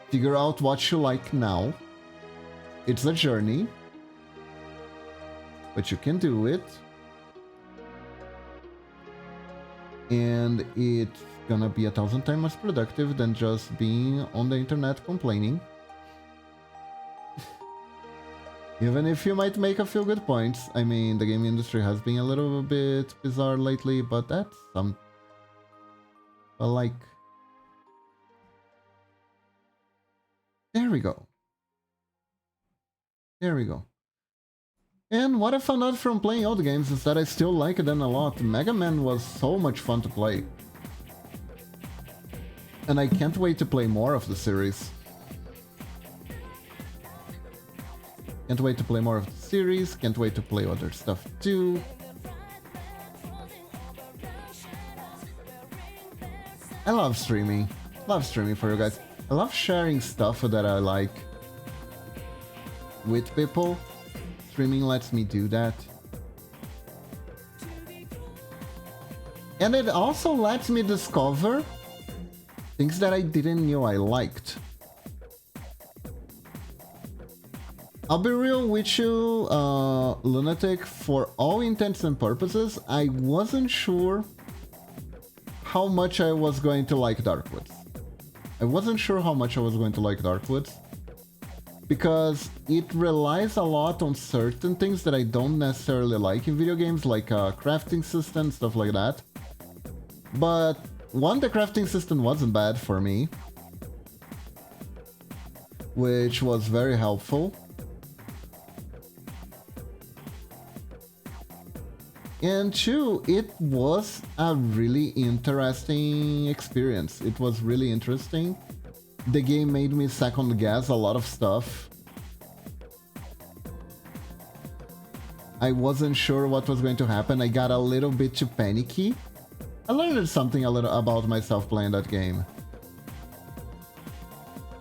figure out what you like now. It's a journey, but you can do it. And it's gonna be 1,000 times more productive than just being on the internet complaining. Even if you might make a few good points. I mean, the game industry has been a little bit bizarre lately, but that's some... But like... There we go. There we go. And what I found out from playing old games is that I still like them a lot. Mega Man was so much fun to play. And I can't wait to play more of the series. Can't wait to play more of the series, can't wait to play other stuff too. I love streaming. Love streaming for you guys. I love sharing stuff that I like with people. Streaming lets me do that. And it also lets me discover things that I didn't know I liked. I'll be real with you, Lunatic, for all intents and purposes, I wasn't sure how much I was going to like Darkwoods. I wasn't sure how much I was going to like Darkwoods, because it relies a lot on certain things that I don't necessarily like in video games, like a crafting system, stuff like that. But one, the crafting system wasn't bad for me, which was very helpful. And two, it was a really interesting experience. It was really interesting. The game made me second guess a lot of stuff. I wasn't sure what was going to happen. I got a little bit too panicky. I learned something a little about myself playing that game.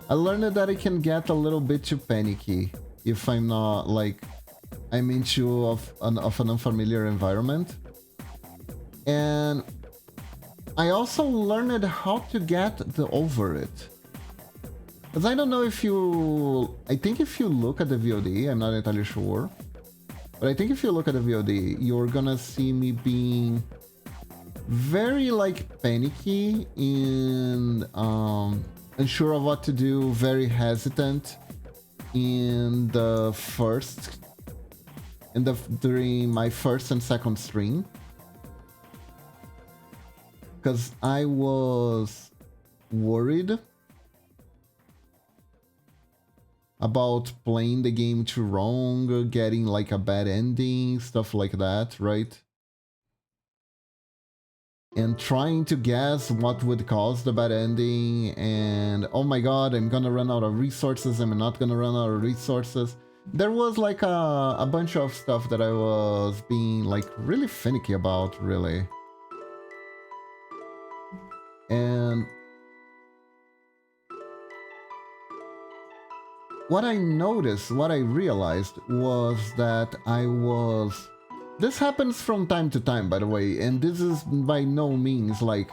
I learned that I can get a little bit too panicky if I'm not like... I'm into an unfamiliar environment. And I also learned how to get over it. Because I don't know if you... I think if you look at the VOD, I'm not entirely sure. But I think if you look at the VOD, you're gonna see me being very like panicky and unsure of what to do, very hesitant in the first... during my first and second stream, because I was worried about playing the game too wrong, getting like a bad ending, stuff like that, right? And trying to guess what would cause the bad ending, and oh my god, I'm gonna run out of resources, I'm not gonna run out of resources. There was like a bunch of stuff that I was being like really finicky about, really. And what I noticed, what I realized was that this happens from time to time, by the way, and this is by no means like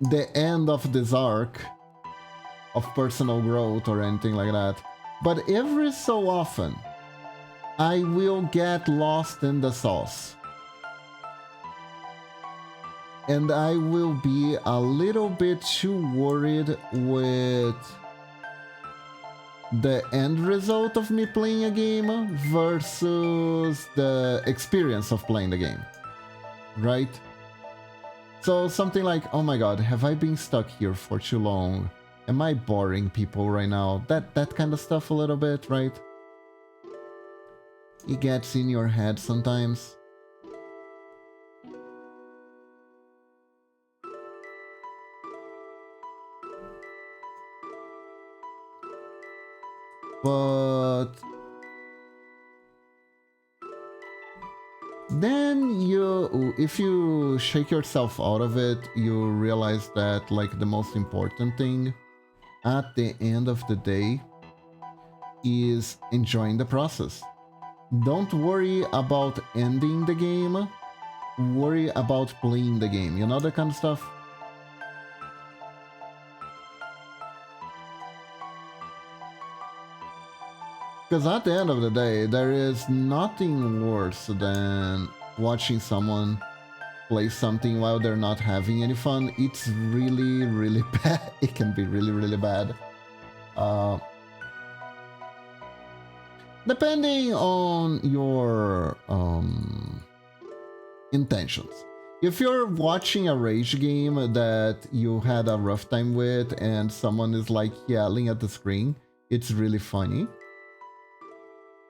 the end of this arc of personal growth or anything like that. But every so often, I will get lost in the sauce. And I will be a little bit too worried with the end result of me playing a game versus the experience of playing the game, right? So something like, oh my god, have I been stuck here for too long? Am I boring people right now? That kind of stuff a little bit, right? It gets in your head sometimes. But then if you shake yourself out of it, you realize that like the most important thing at the end of the day is enjoying the process. Don't worry about ending the game, worry about playing the game, you know, that kind of stuff. Because at the end of the day, there is nothing worse than watching someone play something while they're not having any fun. It's really, really bad. It can be really, really bad. Depending on your intentions. If you're watching a rage game that you had a rough time with and someone is like yelling at the screen, it's really funny.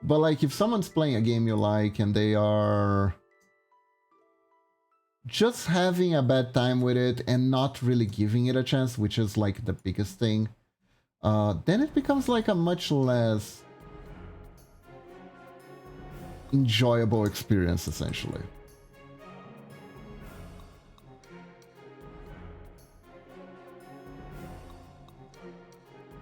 But like if someone's playing a game you like and they are just having a bad time with it and not really giving it a chance, which is like the biggest thing, then it becomes like a much less enjoyable experience, essentially.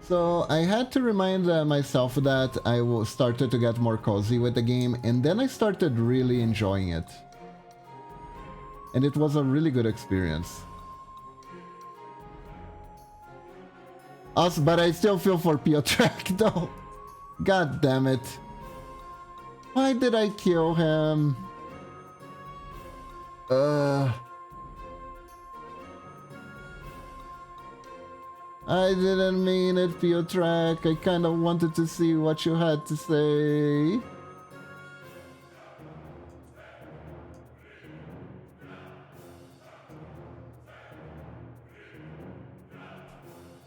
So I had to remind myself that I started to get more cozy with the game, and then I started really enjoying it. And it was a really good experience. But I still feel for Piotrek though. God damn it. Why did I kill him? I didn't mean it, Piotrek. I kind of wanted to see what you had to say.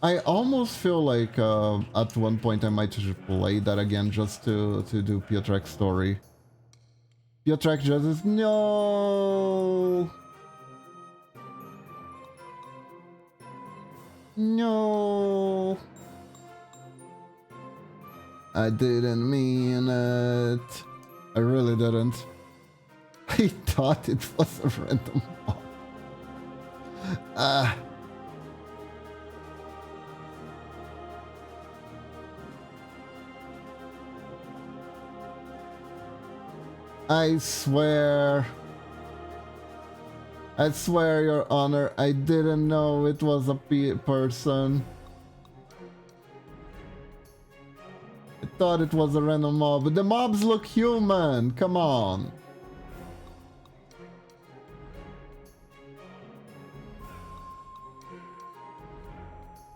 I almost feel like at one point I might just play that again just to do Piotrek's story. Piotrek just is no. No. I didn't mean it. I really didn't. I thought it was a random mob. I swear, Your Honor, I didn't know it was a person. I thought it was a random mob, but the mobs look human, come on.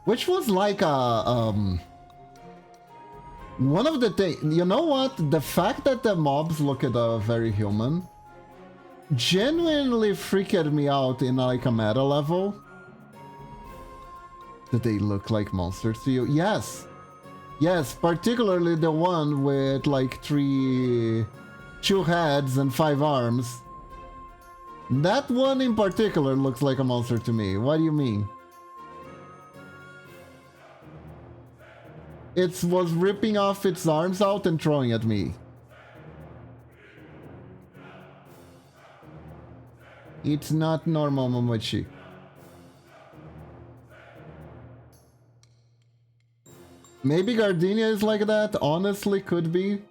Which was like a, one of the things, you know what? The fact that the mobs look very human genuinely freaked me out in like a meta level. Did they look like monsters to you? Yes. Yes, particularly the one with like 2 heads and 5 arms. That one in particular looks like a monster to me. What do you mean? It was ripping off its arms out and throwing at me. It's not normal, Momochi. Maybe Gardenia is like that, honestly, could be.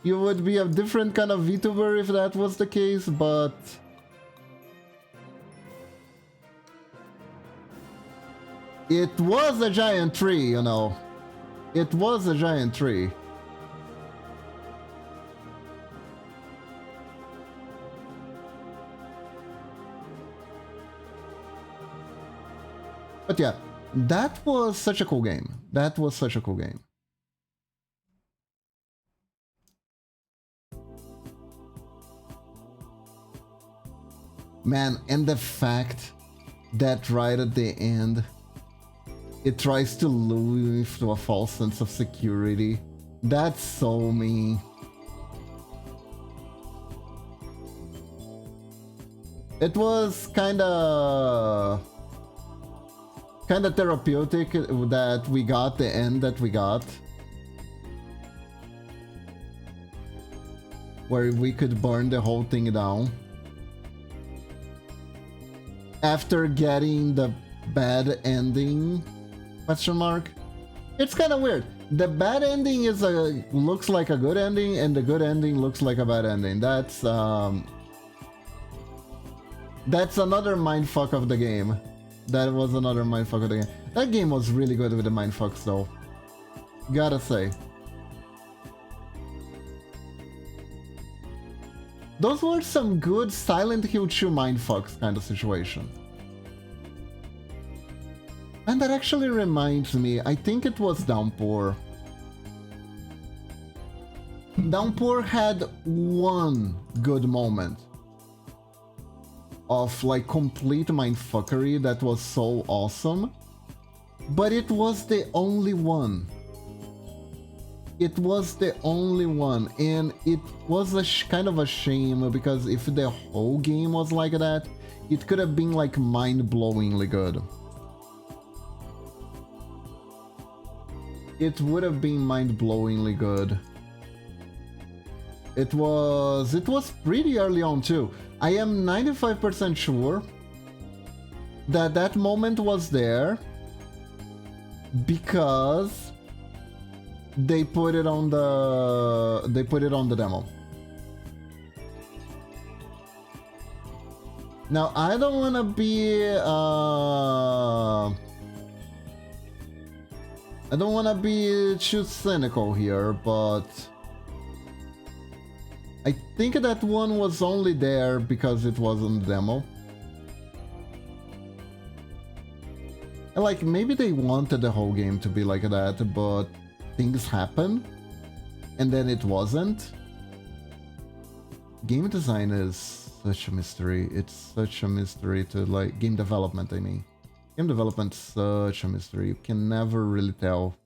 You would be a different kind of VTuber if that was the case, but... It was a giant tree, you know. It was a giant tree. But yeah, that was such a cool game. That was such a cool game. Man, and the fact that right at the end, it tries to lure you into a false sense of security. That's so me. It was kinda therapeutic that we got the end that we got. Where we could burn the whole thing down. After getting the bad ending, question mark. It's kind of weird. The bad ending is looks like a good ending, and the good ending looks like a bad ending. That's another mindfuck of the game. That was another mindfuck of the game. That game was really good with the mindfucks though. Gotta say. Those were some good Silent Hill 2 mindfucks kind of situation. And that actually reminds me, I think it was Downpour. Downpour had one good moment of like complete mindfuckery that was so awesome, but it was the only one. It was the only one, and it was kind of a shame, because if the whole game was like that, it could have been like mind-blowingly good. It would have been mind-blowingly good. It was pretty early on too. I am 95% sure that that moment was there because they put it on the demo. Now I don't want to be too cynical here, but I think that one was only there because it was on the demo. And like, maybe they wanted the whole game to be like that, but things happen, and then it wasn't. Game design is such a mystery. It's such a mystery to like game development, I mean. Game development is such a mystery. You can never really tell.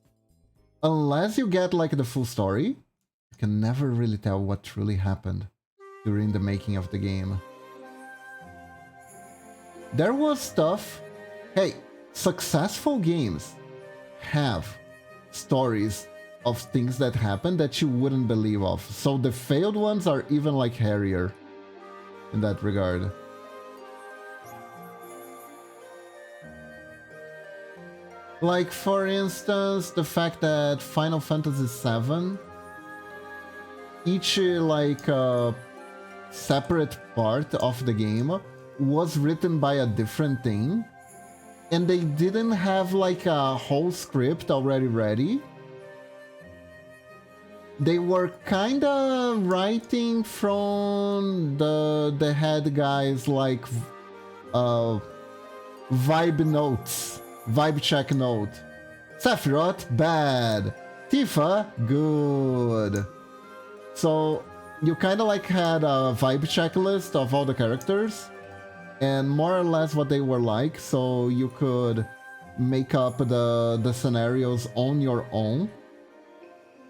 Unless you get like the full story, you can never really tell what truly happened during the making of the game. There was stuff... Hey, successful games have stories of things that happen that you wouldn't believe of. So the failed ones are even like hairier in that regard. Like, for instance, the fact that Final Fantasy VII, each like separate part of the game was written by a different thing, and they didn't have like a whole script already ready. They were kinda writing from the head guys like vibe notes. Vibe check note. Sephiroth, bad. Tifa, good. So you kind of like had a vibe checklist of all the characters and more or less what they were like, so you could make up the scenarios on your own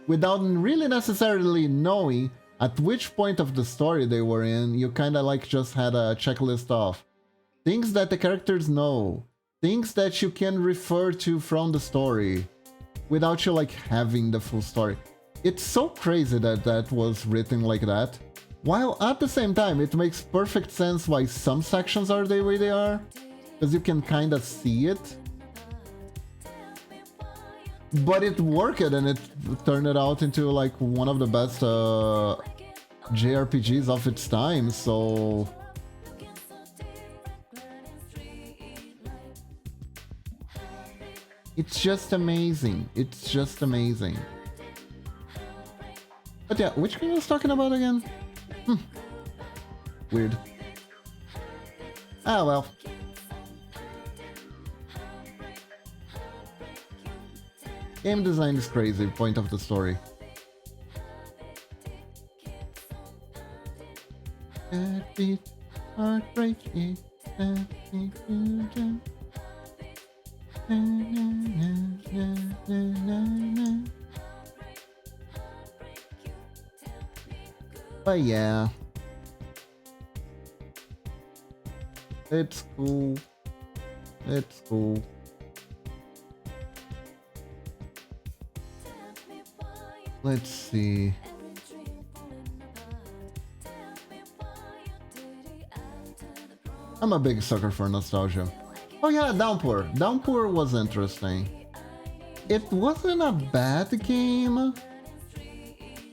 without really necessarily knowing at which point of the story they were in. You kind of like just had a checklist of things that the characters know, things that you can refer to from the story without you like having the full story. It's so crazy that that was written like that, while at the same time it makes perfect sense why some sections are the way they are. because you can kind of see it. But it worked, and it turned it out into like one of the best JRPGs of its time, so... It's just amazing. It's just amazing. But yeah, which game I was talking about again? Weird. Ah, well. Game design is crazy, point of the story. But yeah, it's cool. It's cool. Let's see. I'm a big sucker for nostalgia. Oh yeah, Downpour. Downpour was interesting. It wasn't a bad game,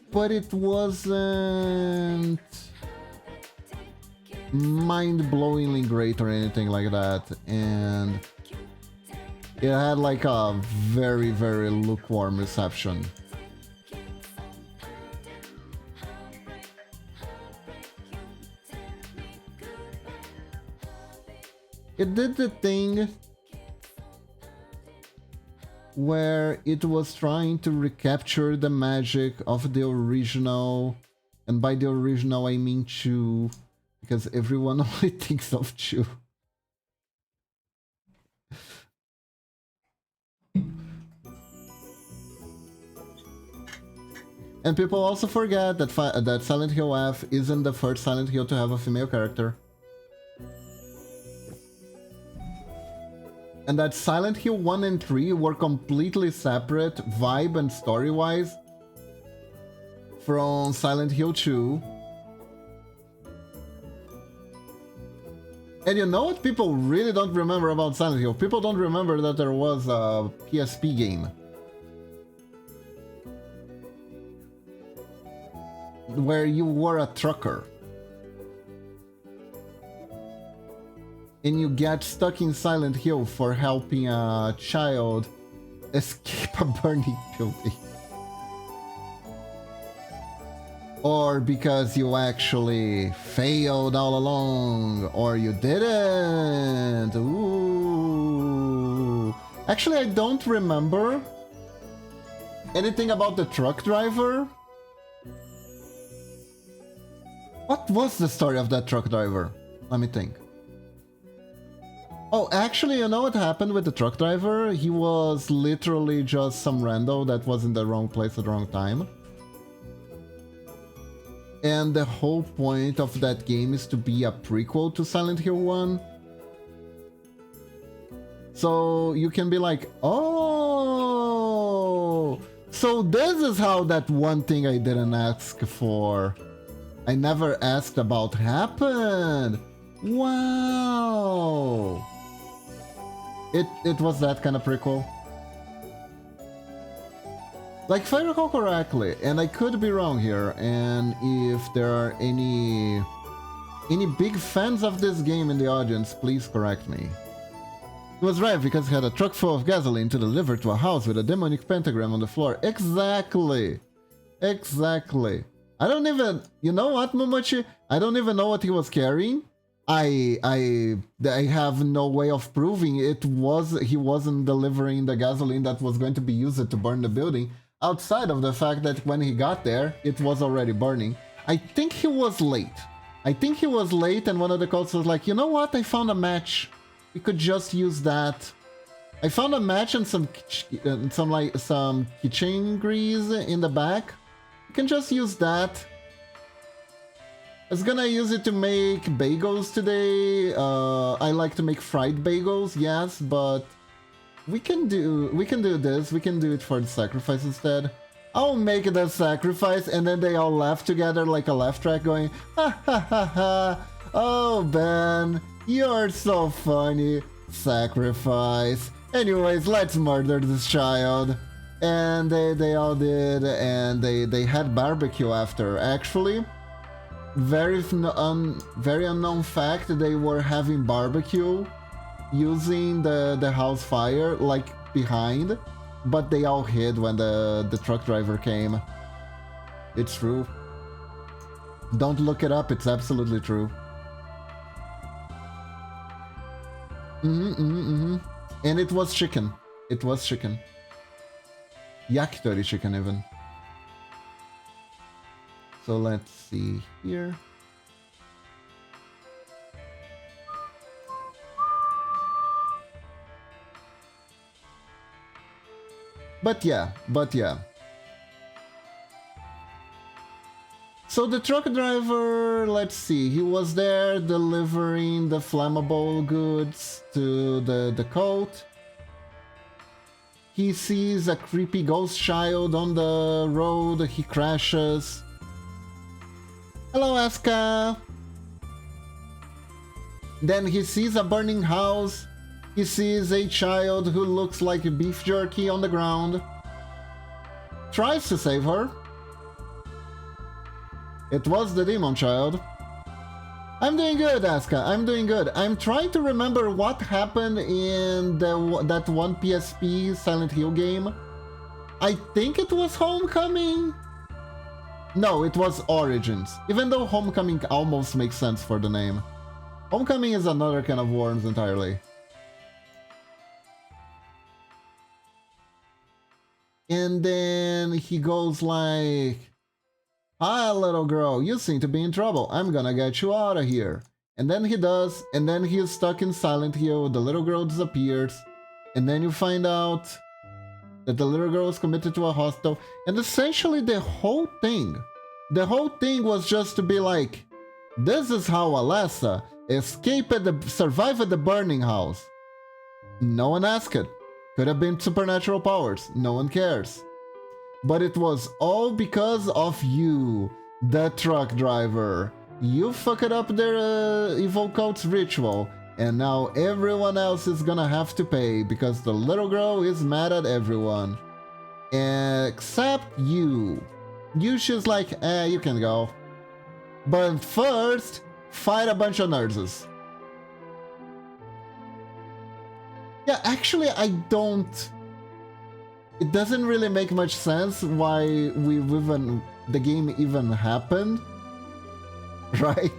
but it wasn't mind-blowingly great or anything like that, and it had like a very, very lukewarm reception. It did the thing where it was trying to recapture the magic of the original, and by the original I mean Chu, because everyone only thinks of Chu. And people also forget that that Silent Hill F isn't the first Silent Hill to have a female character. And that Silent Hill 1 and 3 were completely separate, vibe and story-wise, from Silent Hill 2. And you know what people really don't remember about Silent Hill? People don't remember that there was a PSP game. Where you were a trucker. And you get stuck in Silent Hill for helping a child escape a burning building. Or because you actually failed all along, or you didn't. Ooh. Actually, I don't remember anything about the truck driver. What was the story of that truck driver? Let me think. Oh, actually, you know what happened with the truck driver? He was literally just some rando that was in the wrong place at the wrong time. And the whole point of that game is to be a prequel to Silent Hill 1. So you can be like, oh, so this is how that one thing I didn't ask for, I never asked about, happened. Wow. It was that kind of prequel. Like, if I recall correctly, and I could be wrong here, and if there are any big fans of this game in the audience, please correct me. He was right because he had a truck full of gasoline to deliver to a house with a demonic pentagram on the floor. Exactly! Exactly. I don't even... You know what, Momochi? I don't even know what he was carrying. I have no way of proving he wasn't delivering the gasoline that was going to be used to burn the building, outside of the fact that when he got there, it was already burning. I think he was late. And one of the cults was like, you know what? I found a match. We could just use that. I found a match and some kitchen grease in the back. You can just use that. I was gonna use it to make bagels today. I like to make fried bagels, yes, but we can do this. We can do it for the sacrifice instead. I'll make the sacrifice, and then they all laugh together like a laugh track going, ha ha ha ha. Oh, Ben, you're so funny. Sacrifice. Anyways, let's murder this child. And they all did, and they had barbecue after. Actually, very unknown fact, they were having barbecue using the house fire, like, behind, but they all hid when the truck driver came. It's true. Don't look it up, it's absolutely true. And it was chicken. It was chicken. Yakitori chicken, even. So let's see here. But yeah. So the truck driver, let's see, he was there delivering the flammable goods to the cult. He sees a creepy ghost child on the road, he crashes. Hello, Asuka! Then he sees a burning house. He sees a child who looks like beef jerky on the ground. Tries to save her. It was the demon child. I'm doing good, Asuka. I'm doing good. I'm trying to remember what happened in that one PSP Silent Hill game. I think it was Homecoming. No, it was Origins. Even though Homecoming almost makes sense for the name. Homecoming is another can of worms entirely. And then he goes like, "Hi, little girl, you seem to be in trouble. I'm gonna get you out of here." And then he does, and then he is stuck in Silent Hill, the little girl disappears, and then you find out that the little girl is committed to a hostel, and essentially the whole thing was just to be like, this is how Alessa survived the burning house. No one asked it. Could have been supernatural powers, no one cares. But it was all because of you, the truck driver. You fucked up their evil cult's ritual, and now everyone else is gonna have to pay because the little girl is mad at everyone. Except you. She's like, you can go. But first, fight a bunch of nurses. Yeah, actually, it doesn't really make much sense why the game even happened, right?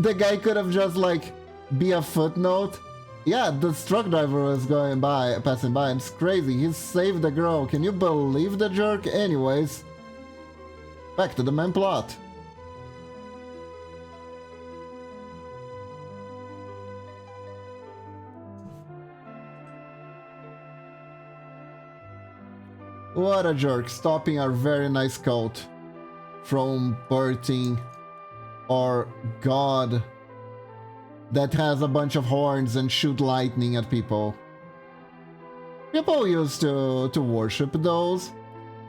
The guy could have just like be a footnote. Yeah, the truck driver was passing by. It's crazy. He saved the girl. Can you believe the jerk? Anyways, back to the main plot. What a jerk, stopping our very nice cult from birthing our god that has a bunch of horns and shoot lightning at people. People used to worship those.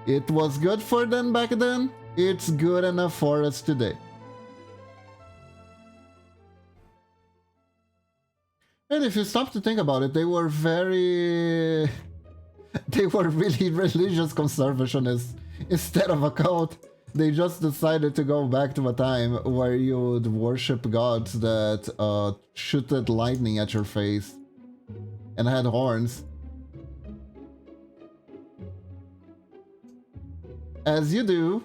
It was good for them back then. It's good enough for us today. And if you stop to think about it, they were really religious conservationists. Instead of a cult, they just decided to go back to a time where you would worship gods that shooted lightning at your face and had horns. As you do.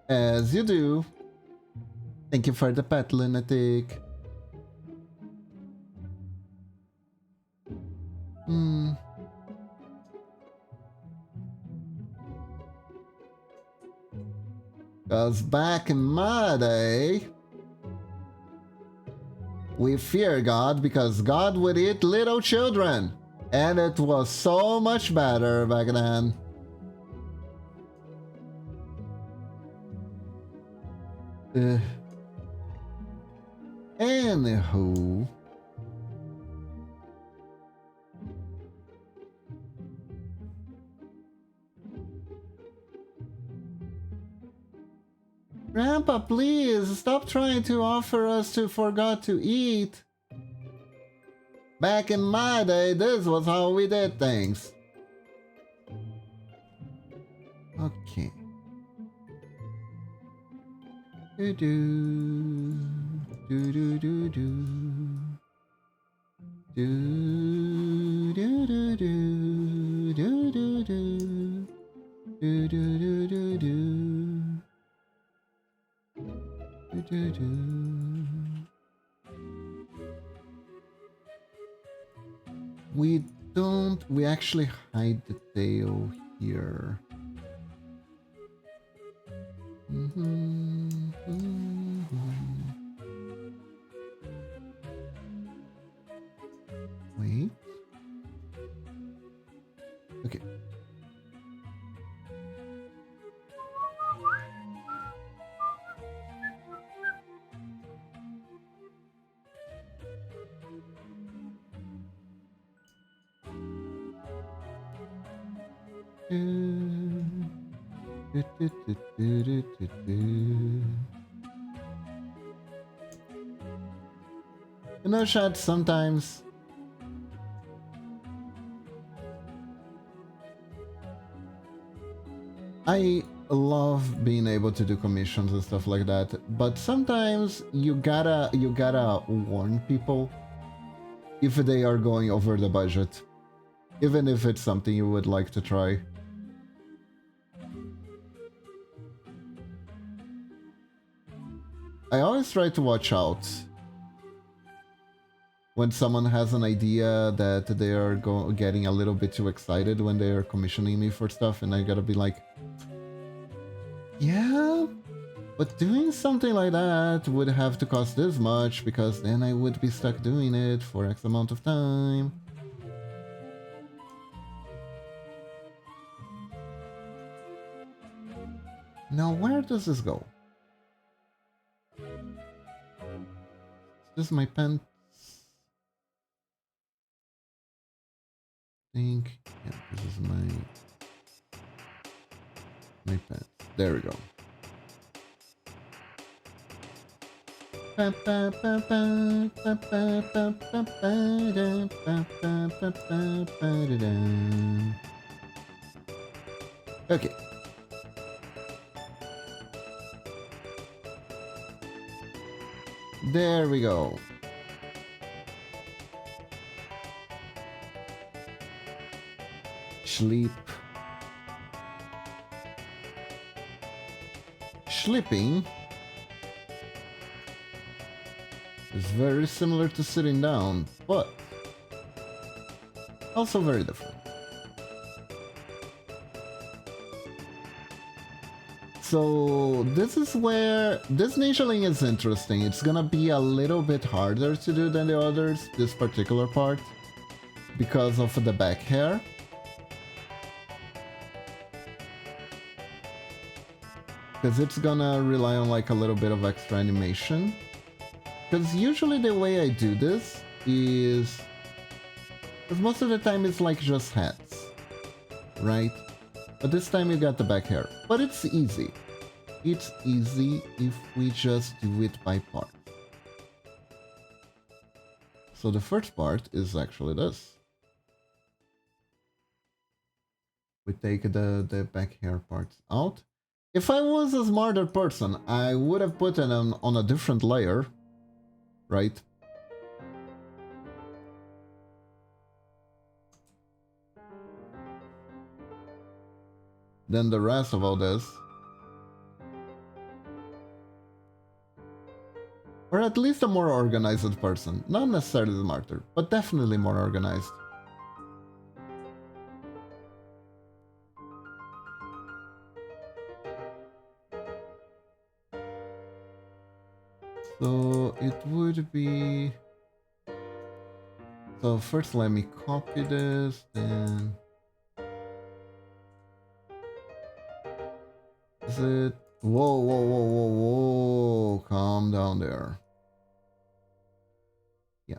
As you do. Thank you for the pet, lunatic. Cause back in my day, we fear God because God would eat little children. And it was so much better back then. Anywho. Grandpa, please stop trying to offer us to forgot to eat. Back in my day, this was how we did things. Okay. Do do do do do do do do do do do do do do do do do do. We don't. We actually hide the tail here. Wait. Okay. You know, chat, sometimes I love being able to do commissions and stuff like that, but sometimes you gotta warn people if they are going over the budget, even if it's something you would like to try. I always try to watch out when someone has an idea that they are getting a little bit too excited when they are commissioning me for stuff, and I gotta be like, yeah, but doing something like that would have to cost this much, because then I would be stuck doing it for X amount of time. Now, where does this go? Is this my pen? I think, yeah, this is my pen. There we go. Okay. There we go. Sleep. Sleeping is very similar to sitting down, but also very different. So this is where this ninjaling is interesting. It's gonna be a little bit harder to do than the others, this particular part, because of the back hair. Because it's gonna rely on like a little bit of extra animation. Because usually the way I do this is... because most of the time it's like just hats, right? But this time you got the back hair. But it's easy. It's easy if we just do it by part. So the first part is actually this. We take the back hair parts out. If I was a smarter person, I would have put it on a different layer, right? Than the rest of all this. Or at least a more organized person. Not necessarily smarter, but definitely more organized. So it would be... so first let me copy this, then... is it... whoa, whoa, whoa, whoa, whoa, calm down there. Yeah.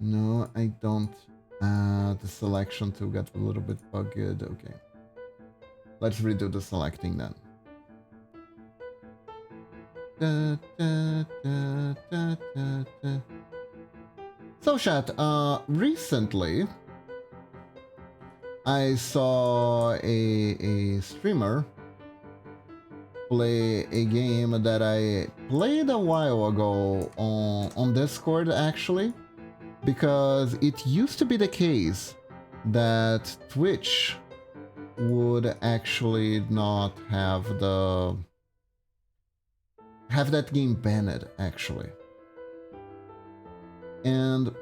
No, I don't The selection tool got a little bit bugged. Okay. Let's redo the selecting then. So chat, recently I saw a streamer play a game that I played a while ago on Discord actually, because it used to be the case that Twitch would actually not have that game banned actually. And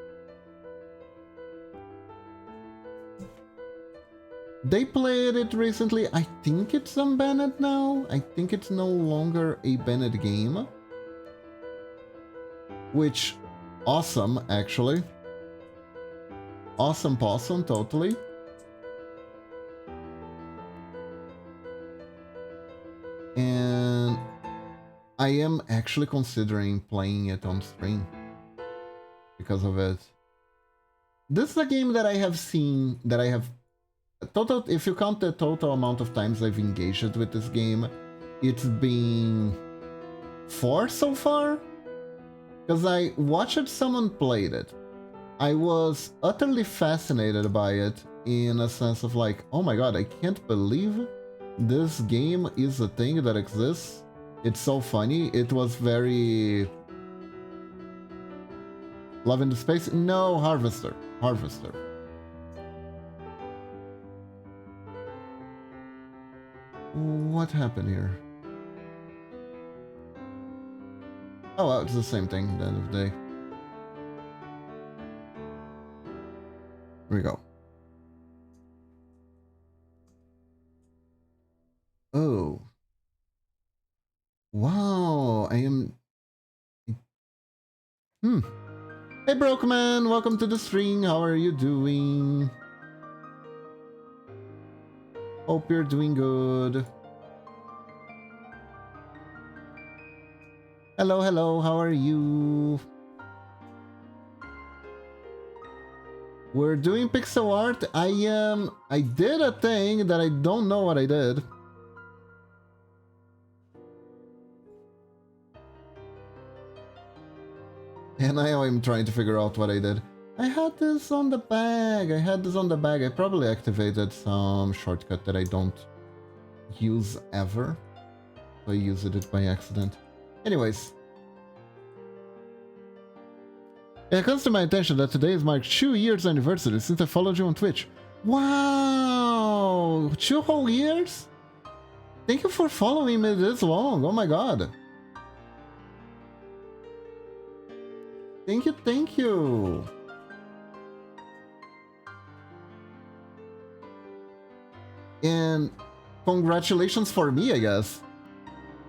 they played it recently. I think it's unbanned now. I think it's no longer a banned game. Which, awesome, actually. Awesome possum, totally. And I am actually considering playing it on stream because of it. This is a game that I have seen, that I have total, if you count the total amount of times I've engaged with this game, it's been 4 so far? Because I watched someone played it. I was utterly fascinated by it in a sense of like, oh my god, I can't believe this game is a thing that exists. It's so funny. It was very... Love in the Space? No, Harvester. Harvester. What happened here? Oh, well, it's the same thing at the end of the day. Here we go. Oh. Wow, I am... Hey Brokeman, welcome to the stream. How are you doing? Hope you're doing good. Hello, hello, how are you? We're doing pixel art. I did a thing that I don't know what I did. And now I'm trying to figure out what I did. I had this on the bag. I probably activated some shortcut that I don't use ever. So I used it by accident. Anyways. It comes to my attention that today is my 2 years anniversary since I followed you on Twitch. Wow! 2 whole years? Thank you for following me this long. Oh my god. Thank you, thank you. And congratulations for me, I guess.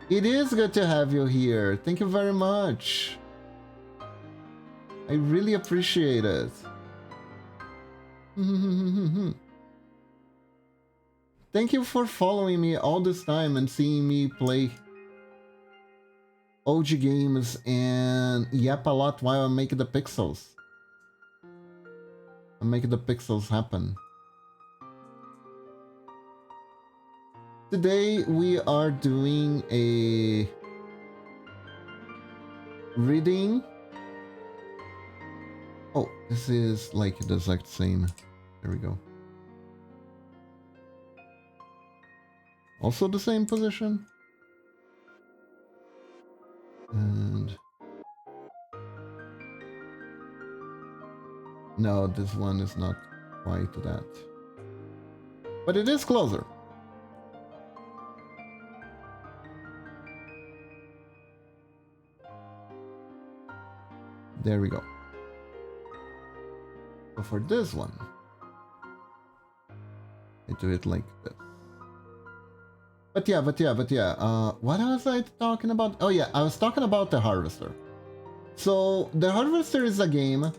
It is good to have you here. Thank you very much. I really appreciate it. Thank you for following me all this time and seeing me play OG games and yap a lot while I'm making the pixels. I'm making the pixels happen. Today we are doing a reading. Oh, this is like the exact same. There we go. Also the same position. And no, this one is not quite that. But it is closer. There we go. So for this one, I do it like this. But yeah, what was I talking about? Oh yeah, I was talking about the Harvester. So the Harvester is a game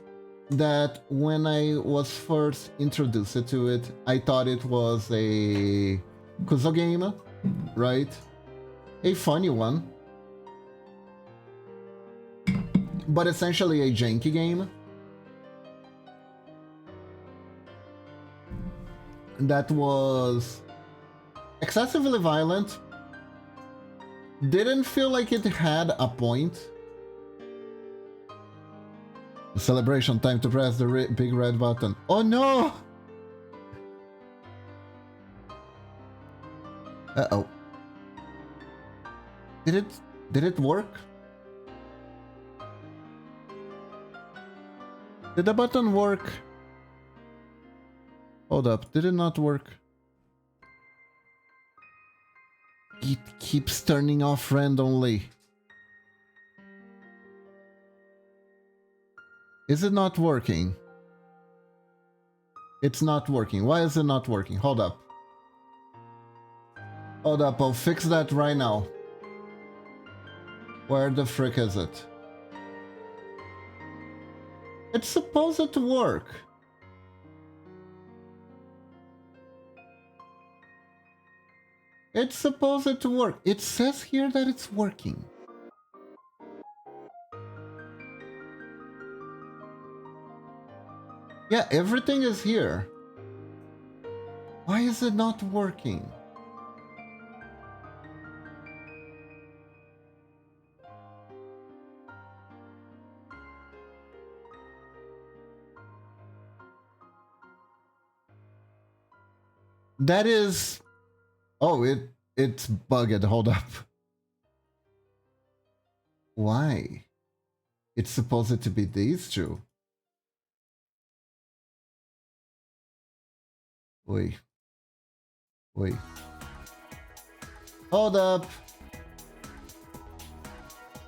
that when I was first introduced to it, I thought it was a Kuzo game, right? A funny one. But essentially a janky game. that was excessively violent. Didn't feel like it had a point. Celebration time to press the big red button. Oh no! Uh-oh. Did it work? Did the button work? Hold up, did it not work? It keeps turning off randomly. Is it not working? It's not working. Why is it not working? Hold up. Hold up, I'll fix that right now. Where the frick is it? It's supposed to work. It's supposed to work. It says here that it's working. Yeah, everything is here. Why is it not working? That is... Oh, it's bugged. Hold up. Why? It's supposed to be these two. Wait. Wait. Hold up.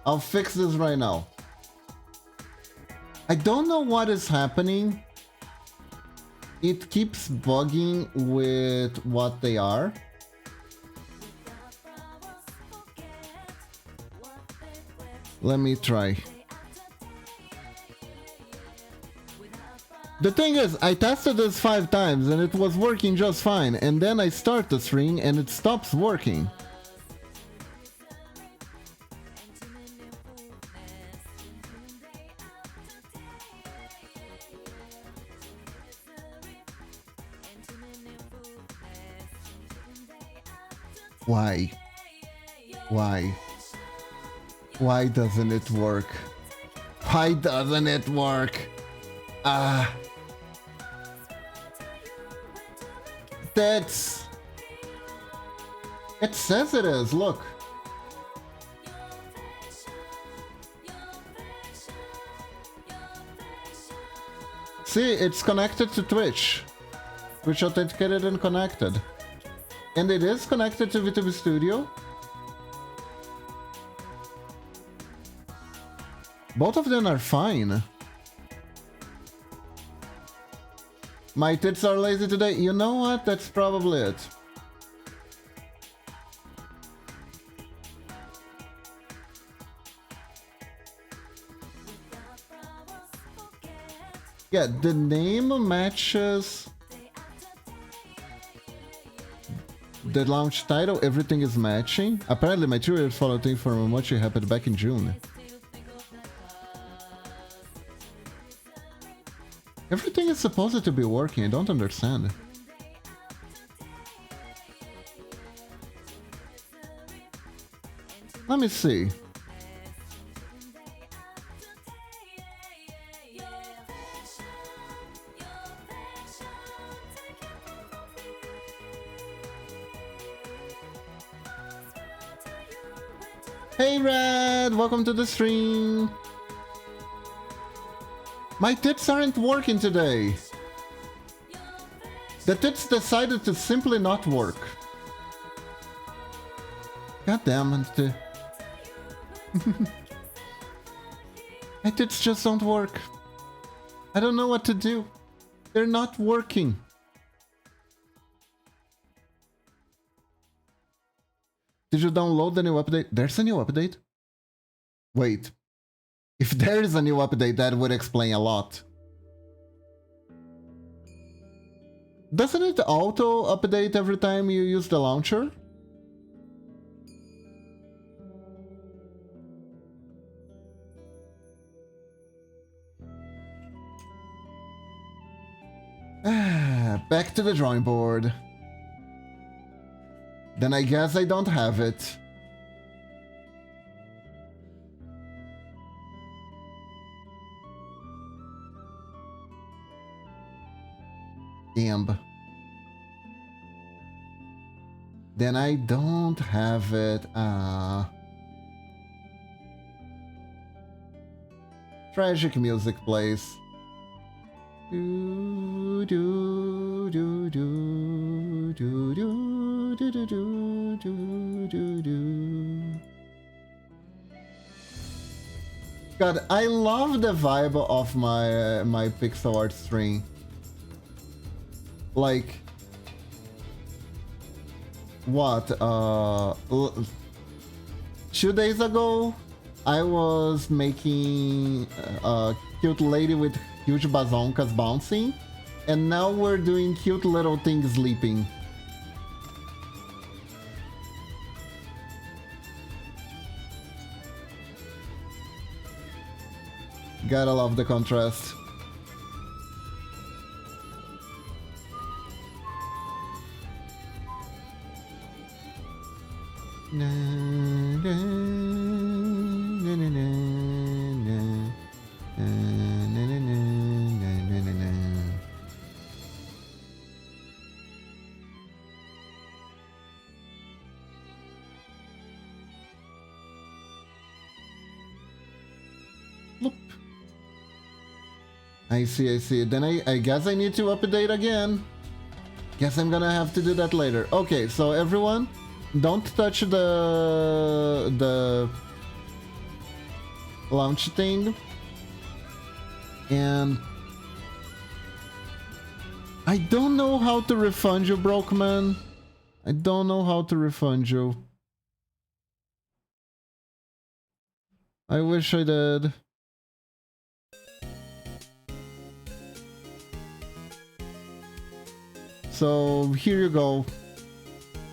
I'll fix this right now. I don't know what is happening. It keeps bugging with what they are. Let me try. The thing is, I tested this 5 times and it was working just fine, and then I start the string and it stops working. Why? Why? Why doesn't it work? Why doesn't it work? That's... It says it is, look. See, it's connected to Twitch. Twitch authenticated and connected. And it is connected to VTube Studio. Both of them are fine. My tits are lazy today. You know what? That's probably it. Yeah, the name matches the launch title. Everything is matching. Apparently, my 2-year follow thing for Momochi happened back in June. Everything is supposed to be working, I don't understand. Let me see. Hey Red, welcome to the stream. My tits aren't working today. The tits decided to simply not work. God damn it. My tits just don't work. I don't know what to do. They're not working. Did you download the new update? There's a new update? Wait. If there is a new update, that would explain a lot. Doesn't it auto-update every time you use the launcher? Back to the drawing board. Then I guess I don't have it. Damn. Then I don't have it. Tragic music plays. Do do do do do do do do do do do. God, I love the vibe of my pixel art string. Like, what? 2 days ago, I was making a cute lady with huge bazonkas bouncing, and now we're doing cute little things sleeping. Gotta love the contrast. Na, na, na, na, na, na, na, na, na, na, na. Loop. I see, I see. Then I guess I need to update again. Guess I'm gonna have to do that later. Okay, so everyone, don't touch the launch thing. And I don't know how to refund you, Brokeman. I don't know how to refund you. I wish I did. So here you go.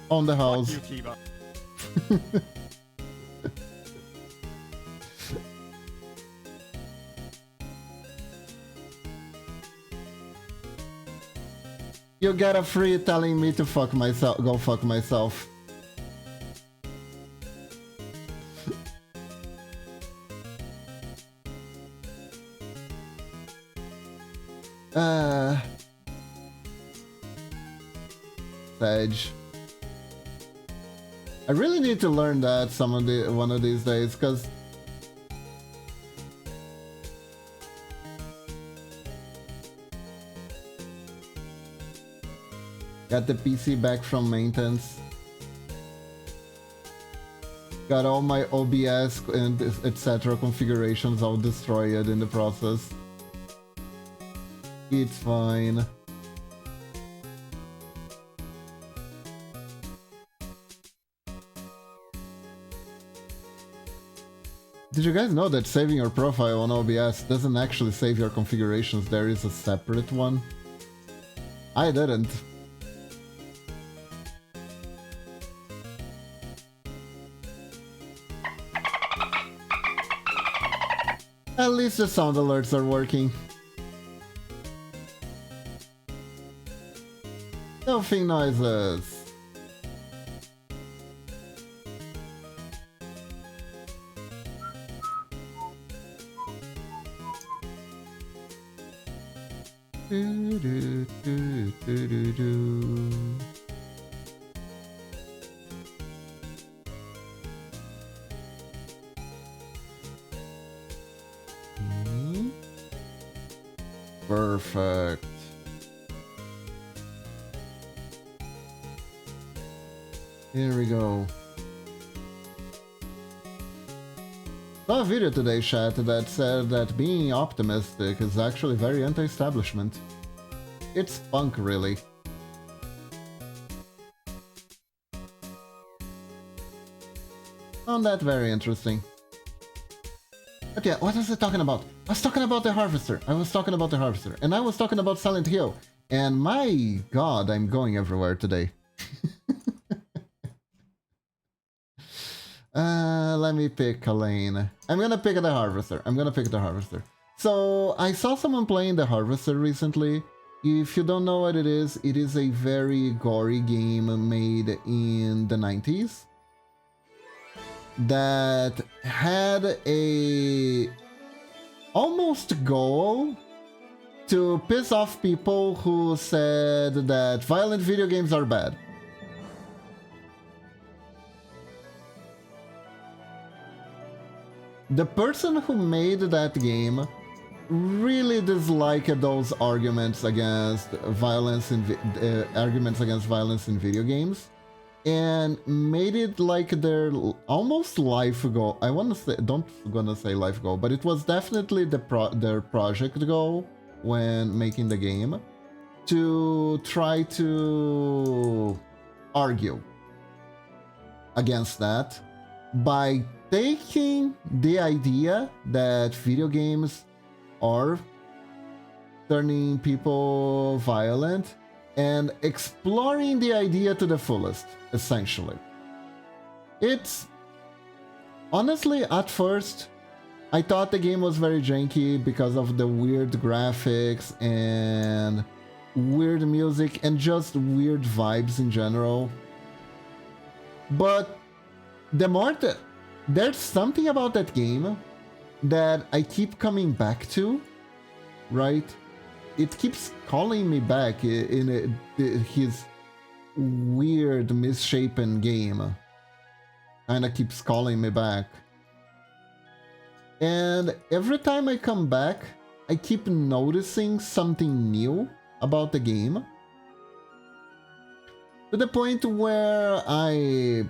On the house. Fuck you, Kiva. You get a free telling me to fuck myself. Go fuck myself. Edge. I really need to learn that one of these days, because got the PC back from maintenance. Got all my OBS and etc. configurations all destroyed in the process. It's fine. Did you guys know that saving your profile on OBS doesn't actually save your configurations? There is a separate one. I didn't. At least the sound alerts are working. Nothing noises. Do, do, do, do, do, do. Perfect. Here we go. Saw a video today, chat, that said that being optimistic is actually very anti-establishment. It's punk, really. Found that very interesting. But yeah, what was I talking about? I was talking about the Harvester. And I was talking about Silent Hill. And my god, I'm going everywhere today. Let me pick a lane. I'm gonna pick the Harvester. So I saw someone playing the Harvester recently, If you don't know what it is a very gory game made in the 90s that had a almost goal to piss off people who said that violent video games are bad. The person who made that game really disliked those arguments against violence in video games, and made it like their almost life goal. I want to say, don't gonna say life goal, but it was definitely their project goal when making the game, to try to argue against that by taking the idea that video games are turning people violent and exploring the idea to the fullest, essentially. It's honestly, at first, I thought the game was very janky because of the weird graphics and weird music and just weird vibes in general. But the more that there's something about that game that I keep coming back to, right? It keeps calling me back in his weird, misshapen game. Kinda keeps calling me back. And every time I come back, I keep noticing something new about the game. To the point where I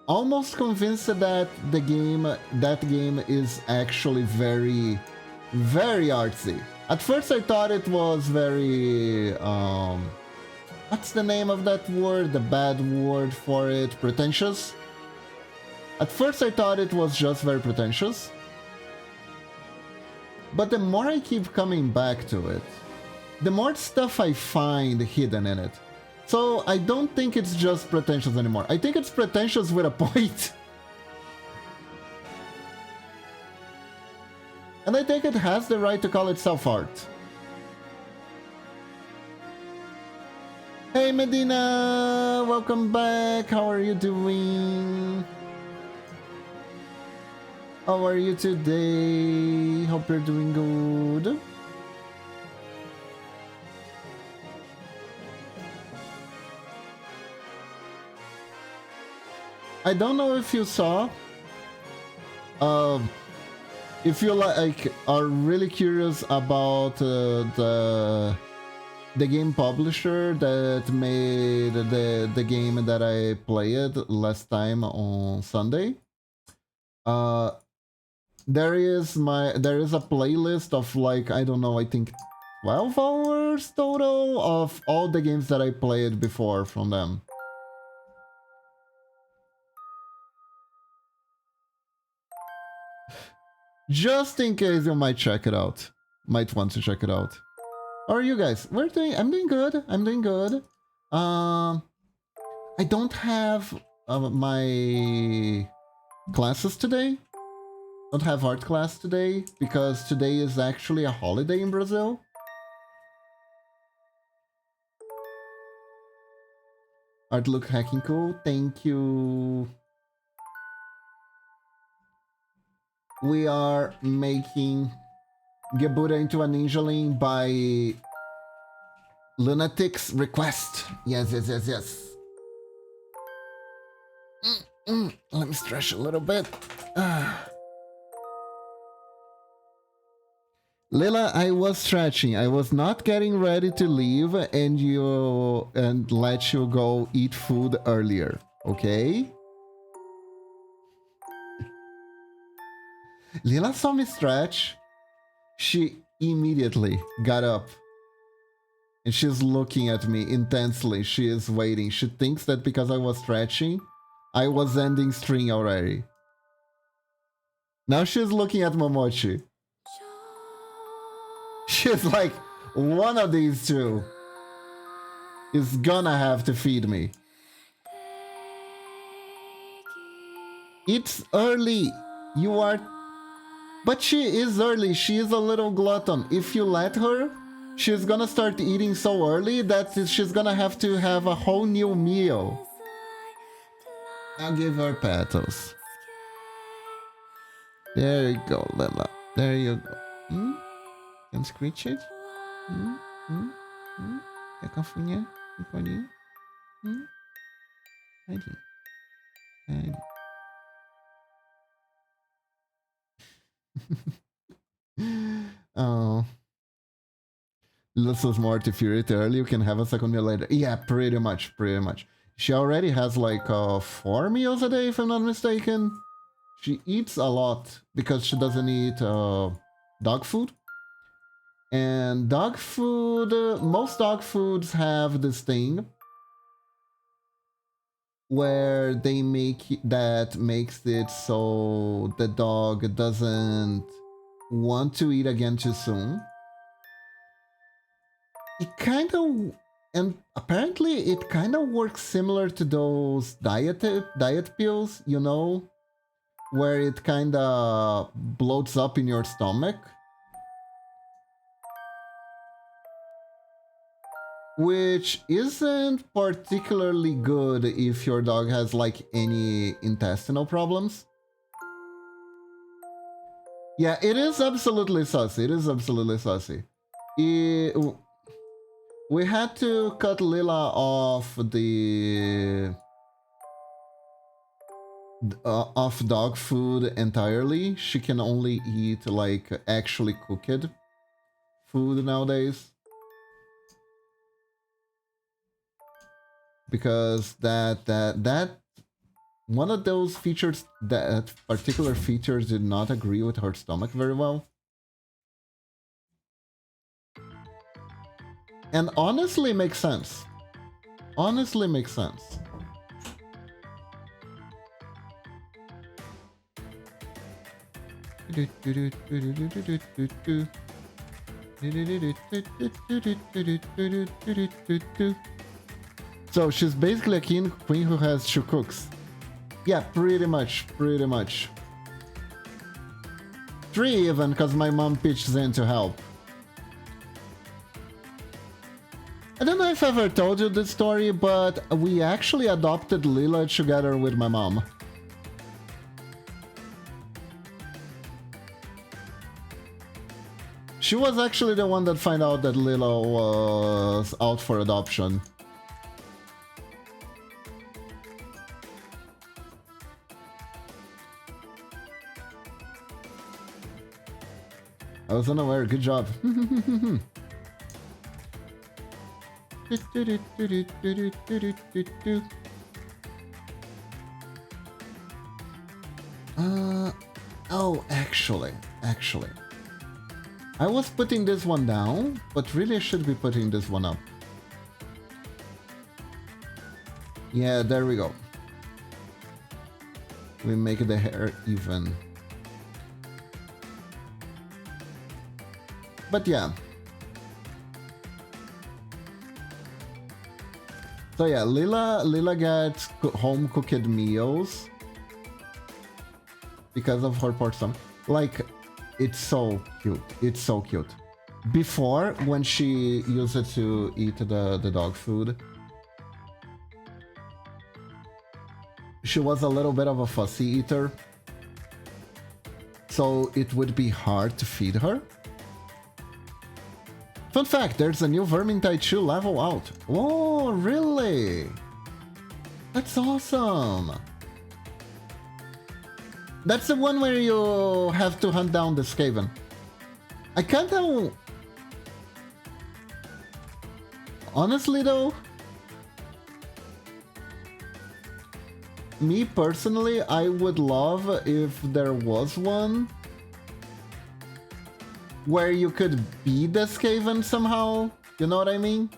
almost convinced that that game is actually very, very artsy. At first I thought it was very what's the name of that word? The bad word for it? Pretentious? At first I thought it was just very pretentious. But the more I keep coming back to it, the more stuff I find hidden in it. So I don't think it's just pretentious anymore. I think it's pretentious with a point. And I think it has the right to call itself art. Hey Medina, welcome back. How are you doing? How are you today? Hope you're doing good. I don't know if you saw, if you like are really curious about the game publisher that made the game that I played last time on Sunday. There is a playlist of like, I don't know, I think 12 hours total of all the games that I played before from them. Just in case you might check it out. Might want to check it out. How are you guys? I'm doing good. I'm doing good. I don't have my classes today. Don't have art class today because today is actually a holiday in Brazil. Art look hacking cool. Thank you. We are making Gebuda into a ninjaling by Lunatic's request. Yes. Let me stretch a little bit. Lila, I was stretching. I was not getting ready to leave and let you go eat food earlier. Okay? Lila saw me stretch. She immediately got up. And she's looking at me intensely. She is waiting. She thinks that because I was stretching, I was ending string already. Now she's looking at Momochi. She's like, one of these two is gonna have to feed me. It's early. You are... But she is early. She is a little glutton. If you let her, she's gonna start eating so early that she's gonna have to have a whole new meal. I'll give her petals. There you go, Lila. There you go. Can screech it? Quer cafunha? Picolinha? Ready. Oh. This was more artificial early, you can have a second meal later. Yeah, pretty much. She already has like 4 meals a day, if I'm not mistaken. She eats a lot because she doesn't eat dog food. And dog food, most dog foods have this thing where they makes it so the dog doesn't want to eat again too soon. It kind of, and apparently it kind of works similar to those diet pills, you know, where it kind of bloats up in your stomach. Which isn't particularly good if your dog has like any intestinal problems. Yeah, it is absolutely sussy. We had to cut Lila off off dog food entirely. She can only eat like actually cooked food nowadays. Because that one of those features, that particular features, did not agree with her stomach very well. And honestly makes sense. So she's basically a queen who has 2 cooks. Yeah, pretty much. 3 even, because my mom pitches in to help. I don't know if I ever told you this story, but we actually adopted Lila together with my mom. She was actually the one that found out that Lila was out for adoption. I was unaware, good job. Oh, actually. I was putting this one down, but really I should be putting this one up. Yeah, there we go. We make the hair even. But yeah. So yeah, Lila gets home cooked meals because of her poor stomach. Like, it's so cute. Before, when she used it to eat the dog food, she was a little bit of a fussy eater, so it would be hard to feed her. Fun fact, there's a new Vermintide 2 level out. Oh, really? That's awesome. That's the one where you have to hunt down the Skaven. I kinda... Honestly though, me personally, I would love if there was one where you could be the Skaven somehow. You know what I mean?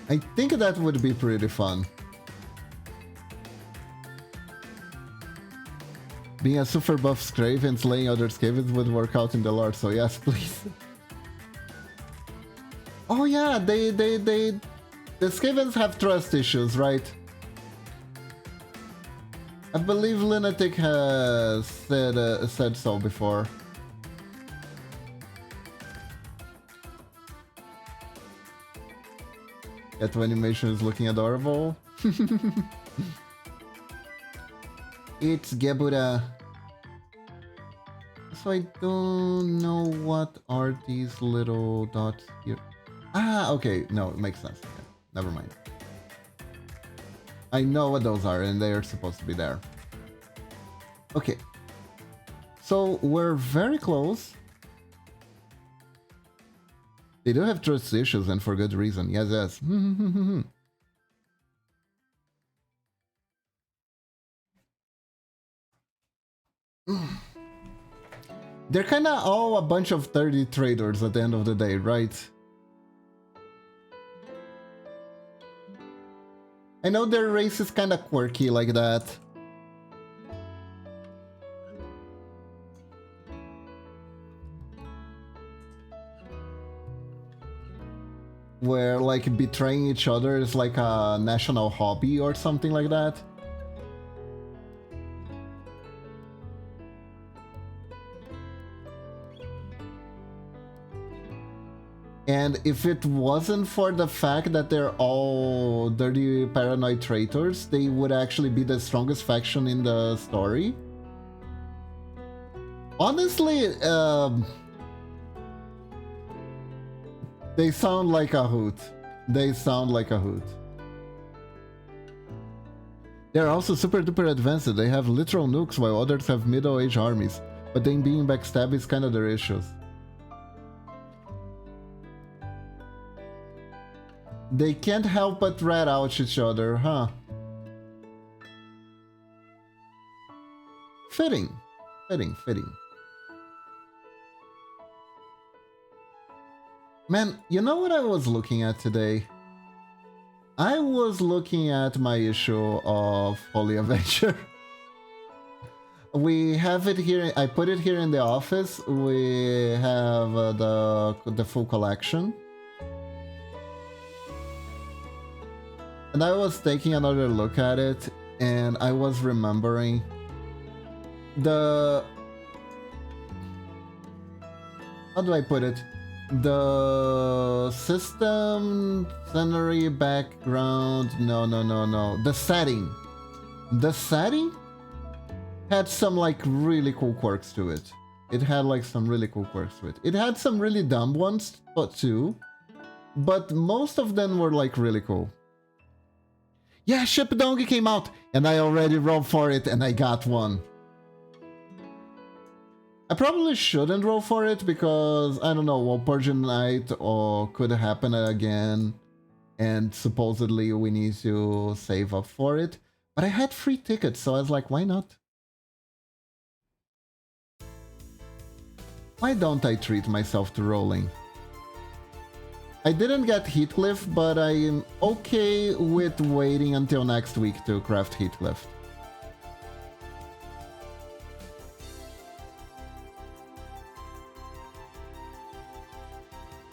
I think that would be pretty fun. Being a super buff Skaven, slaying other Skavens would work out in the lore, so yes, please. Oh yeah, the Skavens have trust issues, right? I believe Lunatic has said so before. That animation is looking adorable. It's Gebura. So I don't know what are these little dots here. Ah, okay. No, it makes sense. Okay. Never mind. I know what those are, and they are supposed to be there. Okay. So we're very close. They do have trust issues, and for good reason. Yes, yes. They're kind of all a bunch of 30 traders at the end of the day, right? I know their race is kind of quirky like that. Where like betraying each other is like a national hobby or something like that. And if it wasn't for the fact that they're all dirty paranoid traitors, they would actually be the strongest faction in the story. Honestly, they sound like a hoot. They sound like a hoot. They're also super duper advanced. They have literal nukes while others have middle-aged armies. But then being backstabbed is kind of their issues. They can't help but rat out each other, huh? Fitting. Fitting, fitting. Man, you know what I was looking at today? I was looking at my issue of Holy Avenger. We have it here. I put it here in the office. We have the full collection. And I was taking another look at it, and I was remembering the... How do I put it? The system, scenery, background... No. The setting. The setting had some, like, really cool quirks to it. It had, like, some really cool quirks to it. It had some really dumb ones, too. But most of them were, like, really cool. Yeah, Ship Donkey came out, and I already rolled for it, and I got one. I probably shouldn't roll for it, because, I don't know, well, Purging Night or could happen again, and supposedly we need to save up for it. But I had free tickets, so I was like, why not? Why don't I treat myself to rolling? I didn't get Heathcliff, but I am okay with waiting until next week to craft Heathcliff.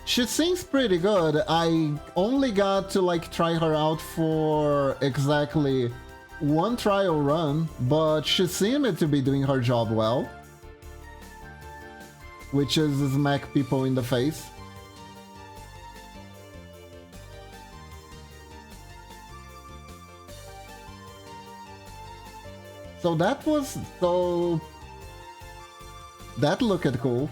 She sings pretty good. I only got to like try her out for exactly one trial run, but she seemed to be doing her job well. Which is smack people in the face. So that was so... That looked cool.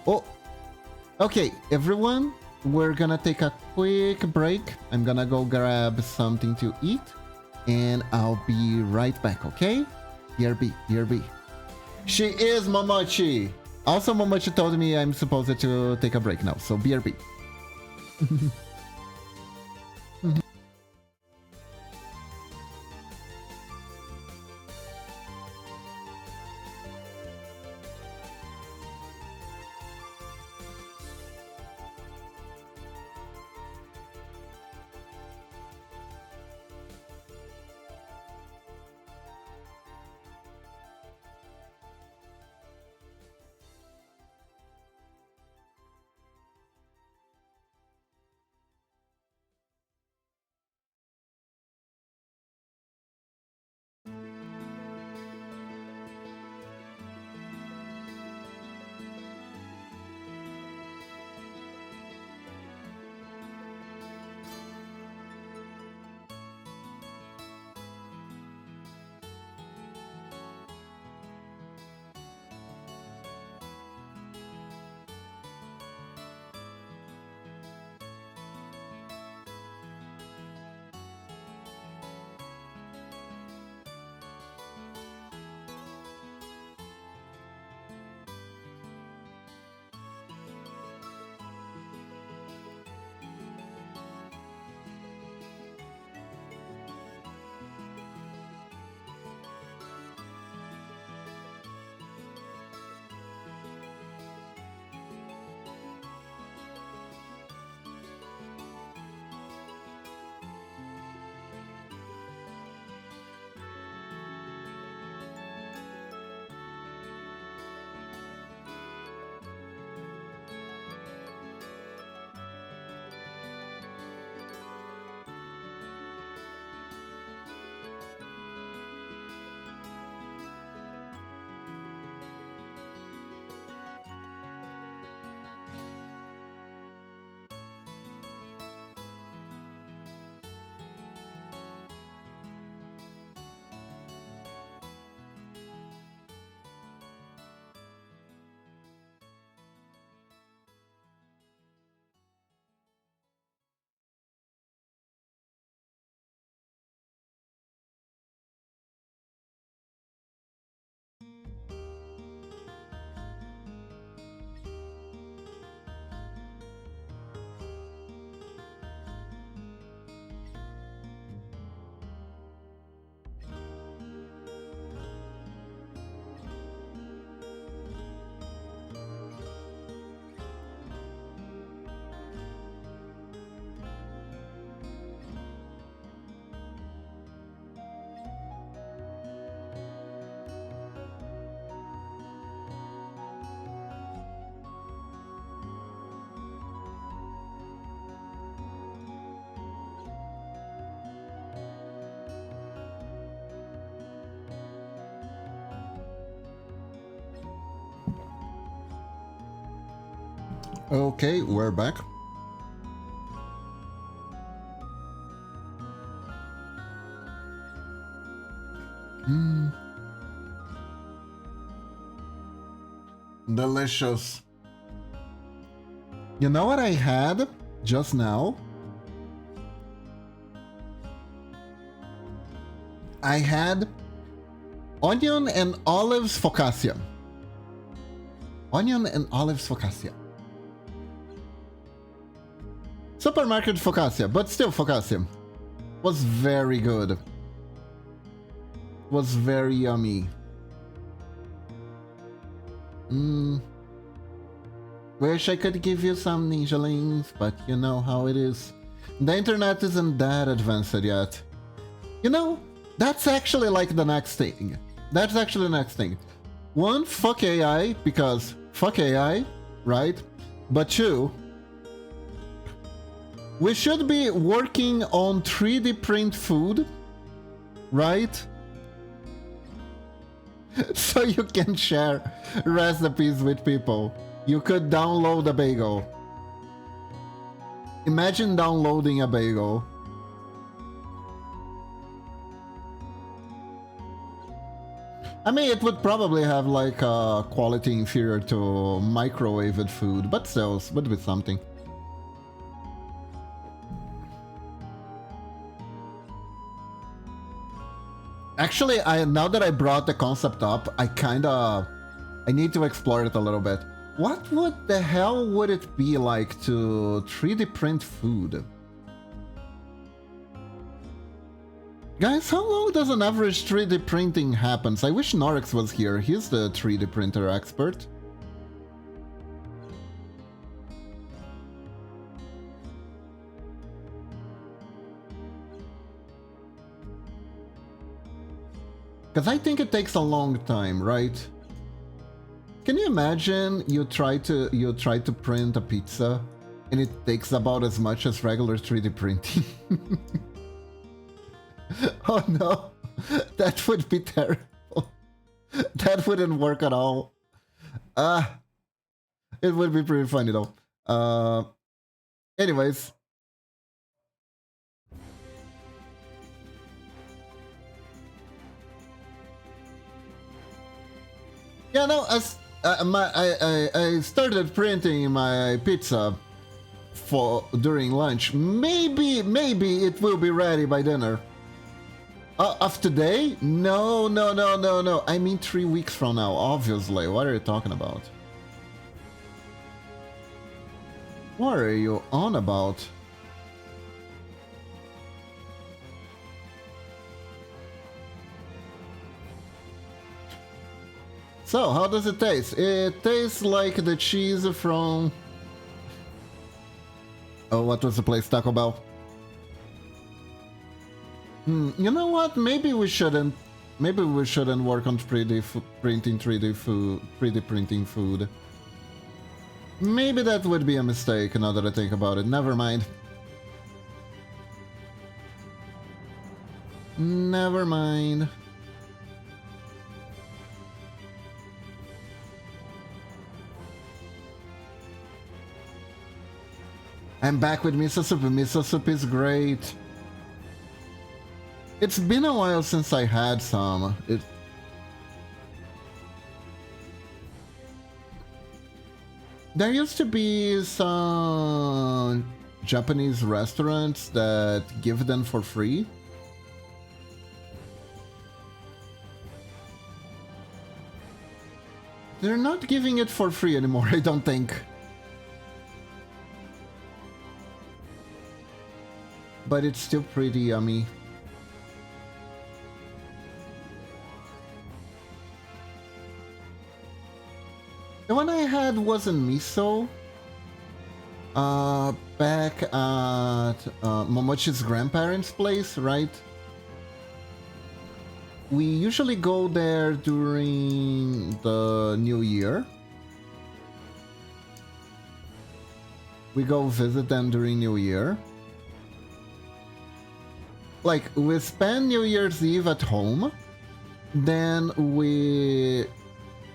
Oh, okay, everyone, we're gonna take a quick break. I'm gonna go grab something to eat, and I'll be right back, okay? BRB, BRB. She is Momochi! Also, Momochi told me I'm supposed to take a break now, so BRB. Okay, we're back. Delicious. You know what I had just now? I had onion and olives focaccia. Onion and olives focaccia. Supermarket focaccia, but still focaccia. Was very good. Was very yummy. Wish I could give you some ninjalings, but you know how it is. The internet isn't that advanced yet. You know, that's actually like the next thing. That's actually the next thing. One, fuck AI, because fuck AI, right? But two, we should be working on 3D print food, right? So you can share recipes with people. You could download a bagel. Imagine downloading a bagel. I mean, it would probably have like a quality inferior to microwaved food, but still, would be something. Actually, now that I brought the concept up, I need to explore it a little bit. What would the hell would it be like to 3D print food? Guys, how long does an average 3D printing happens? I wish Norix was here. He's the 3D printer expert. Because I think it takes a long time, right? Can you imagine you try to print a pizza and it takes about as much as regular 3D printing? Oh no, that would be terrible. That wouldn't work at all. It would be pretty funny though. Anyways. Yeah, no, I started printing my pizza during lunch. Maybe it will be ready by dinner. Of today? No. I mean 3 weeks from now, obviously. What are you talking about? What are you on about? So, how does it taste? It tastes like the cheese from... Oh, what was the place? Taco Bell? You know what? Maybe we shouldn't work on 3D printing food. Maybe that would be a mistake now that I think about it. Never mind. Never mind. I'm back with miso soup. Miso soup is great. It's been a while since I had some. There used to be some Japanese restaurants that give them for free. They're not giving it for free anymore, I don't think. But it's still pretty yummy. The one I had wasn't miso. Back at Momochi's grandparents' place, right? We usually go there during the New Year. We go visit them during New Year. Like, we spend New Year's Eve at home, then we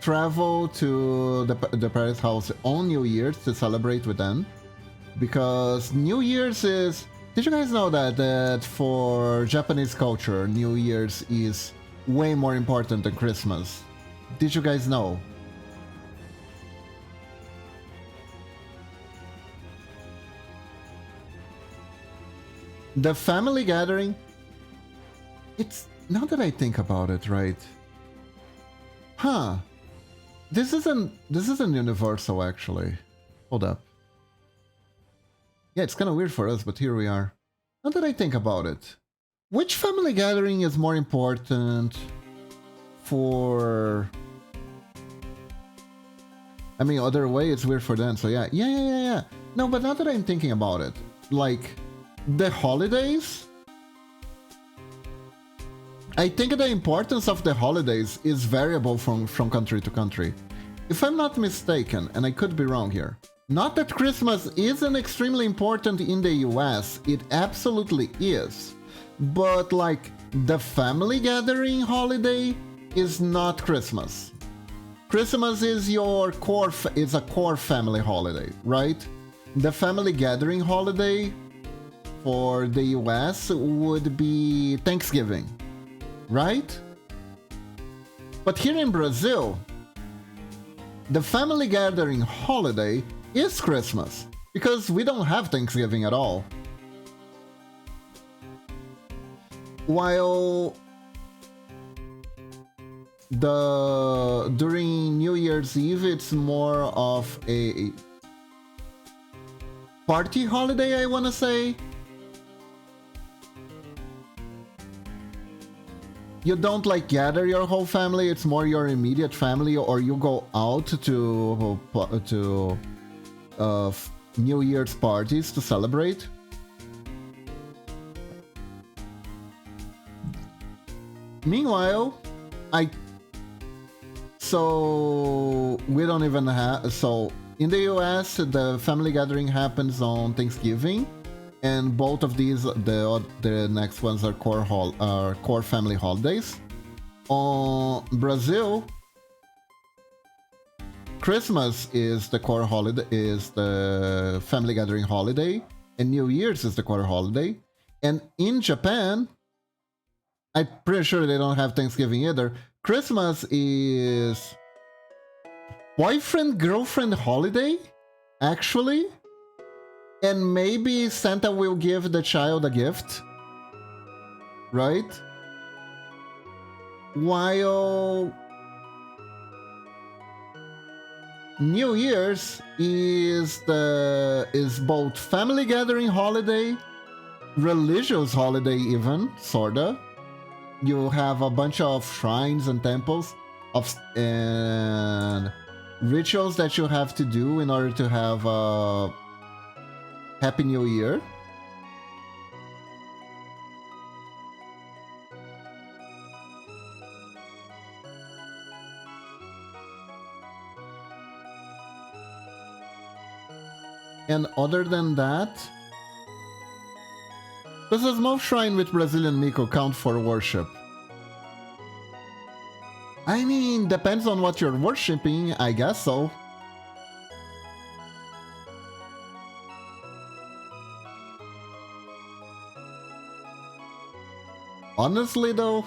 travel to the parents' house on New Year's to celebrate with them. Because New Year's is... Did you guys know that for Japanese culture, New Year's is way more important than Christmas? Did you guys know? The family gathering... It's... Now that I think about it, right? Huh. This isn't universal, actually. Hold up. Yeah, it's kind of weird for us, but here we are. Now that I think about it, which family gathering is more important for... I mean, other way, it's weird for them, so yeah. No, but now that I'm thinking about it, like, the holidays... I think the importance of the holidays is variable from country to country. If I'm not mistaken, and I could be wrong here, not that Christmas isn't extremely important in the US, it absolutely is. But like, the family gathering holiday is not Christmas. Christmas is your core, it's a core family holiday, right? The family gathering holiday for the US would be Thanksgiving, right? But here in Brazil, the family gathering holiday is Christmas, because we don't have Thanksgiving at all. While during New Year's Eve, it's more of a party holiday, I wanna say. You don't like gather your whole family, it's more your immediate family, or you go out to New Year's parties to celebrate. Meanwhile, so we don't even have, so in the US, the family gathering happens on Thanksgiving, and both of these, the next ones are core family holidays. On Brazil, Christmas is the core holiday, is the family gathering holiday, and New Year's is the core holiday. And in Japan, I'm pretty sure they don't have Thanksgiving either. Christmas is boyfriend-girlfriend holiday, actually. And maybe Santa will give the child a gift, right? While New Year's is both family gathering holiday, religious holiday even, sorta. You have a bunch of shrines and temples and rituals that you have to do in order to have a Happy New Year. And other than that, does a small shrine with Brazilian Miko count for worship? I mean, depends on what you're worshipping, I guess so. Honestly though,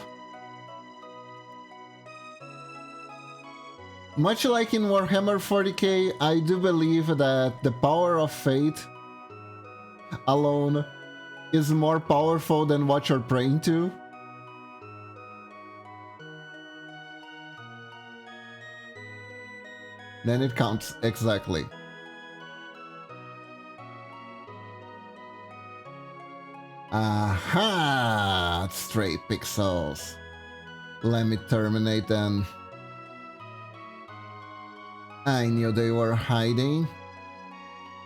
much like in Warhammer 40k, I do believe that the power of fate alone is more powerful than what you're praying to. Then it counts, exactly. Aha! Straight pixels. Let me terminate them. I knew they were hiding.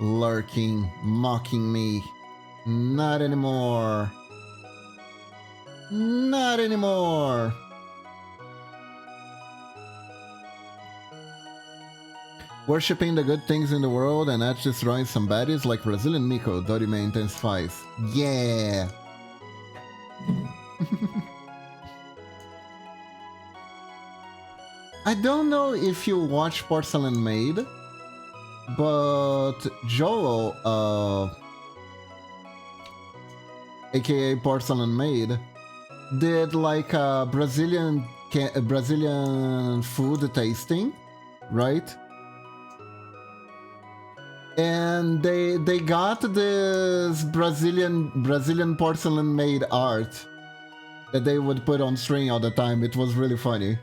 Lurking, mocking me. Not anymore. Not anymore. Worshipping the good things in the world and not destroying some baddies like Brazilian Miko, Dorime intensifies. Yeah! I don't know if you watch Porcelain Maid, but Joel, aka Porcelain Maid, did like a Brazilian food tasting, right? And they got this Brazilian porcelain made art that they would put on string all the time. It was really funny.